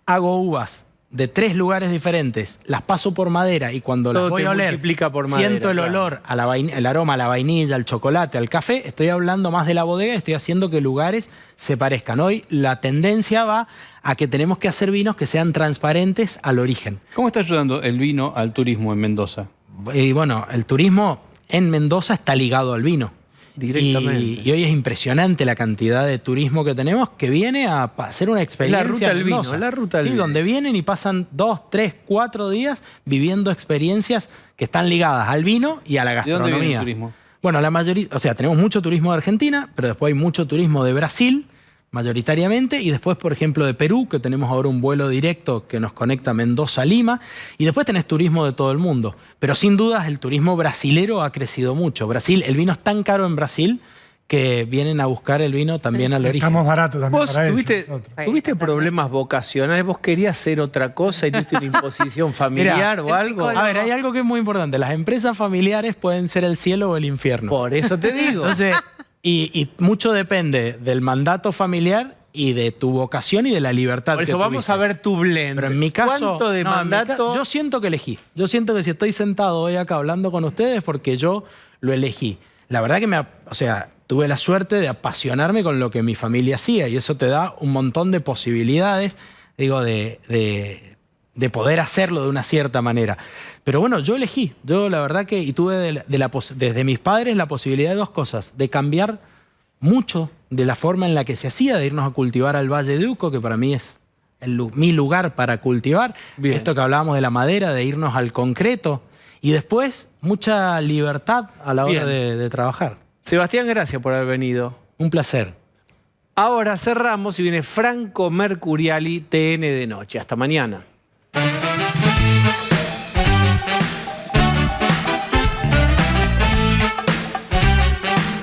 hago uvas de 3 lugares diferentes, las paso por madera y cuando las voy a oler, siento el olor, el aroma a la vainilla, al chocolate, al café, estoy hablando más de la bodega y estoy haciendo que lugares se parezcan. Hoy la tendencia va a que tenemos que hacer vinos que sean transparentes al origen. ¿Cómo está ayudando el vino al turismo en Mendoza? Y bueno, el turismo en Mendoza está ligado al vino. directamente. Y hoy es impresionante la cantidad de turismo que tenemos que viene a hacer una experiencia. La ruta del vino, Mendoza. la ruta del Sí, vino. donde vienen y pasan 2, 3, 4 días viviendo experiencias que están ligadas al vino y a la ¿De dónde gastronomía. viene el turismo? Bueno, la mayoría, o sea, tenemos mucho turismo de Argentina, pero después hay mucho turismo de Brasil, mayoritariamente, y después, por ejemplo, de Perú, que tenemos ahora un vuelo directo que nos conecta Mendoza-Lima, y después tenés turismo de todo el mundo. Pero sin dudas el turismo brasilero ha crecido mucho. Brasil, el vino es tan caro en Brasil que vienen a buscar el vino también al origen. Estamos baratos también Vos para eso. tuviste, nosotros. tuviste problemas vocacionales, vos querías hacer otra cosa y tuviste una imposición familiar o el algo. psicólogo. A ver, hay algo que es muy importante. Las empresas familiares pueden ser el cielo o el infierno. Por eso te digo. Entonces, y mucho depende del mandato familiar y de tu vocación y de la libertad Por que eso vamos tuviste. a ver tu blend. Pero en mi caso, ¿Cuánto de no, en mi ca- mandato? yo siento que elegí. Yo siento que si estoy sentado hoy acá hablando con ustedes porque yo lo elegí. La verdad que tuve la suerte de apasionarme con lo que mi familia hacía y eso te da un montón de posibilidades, digo, de poder hacerlo de una cierta manera. Pero bueno, yo elegí. Yo la verdad que y tuve desde mis padres la posibilidad de dos cosas, de cambiar mucho de la forma en la que se hacía, de irnos a cultivar al Valle de Uco, que para mí es mi lugar para cultivar. Bien. Esto que hablábamos de la madera, de irnos al concreto. Y después, mucha libertad a la hora Bien. de trabajar. Sebastián, gracias por haber venido. Un placer. Ahora cerramos y viene Franco Mercuriali, TN de Noche. Hasta mañana.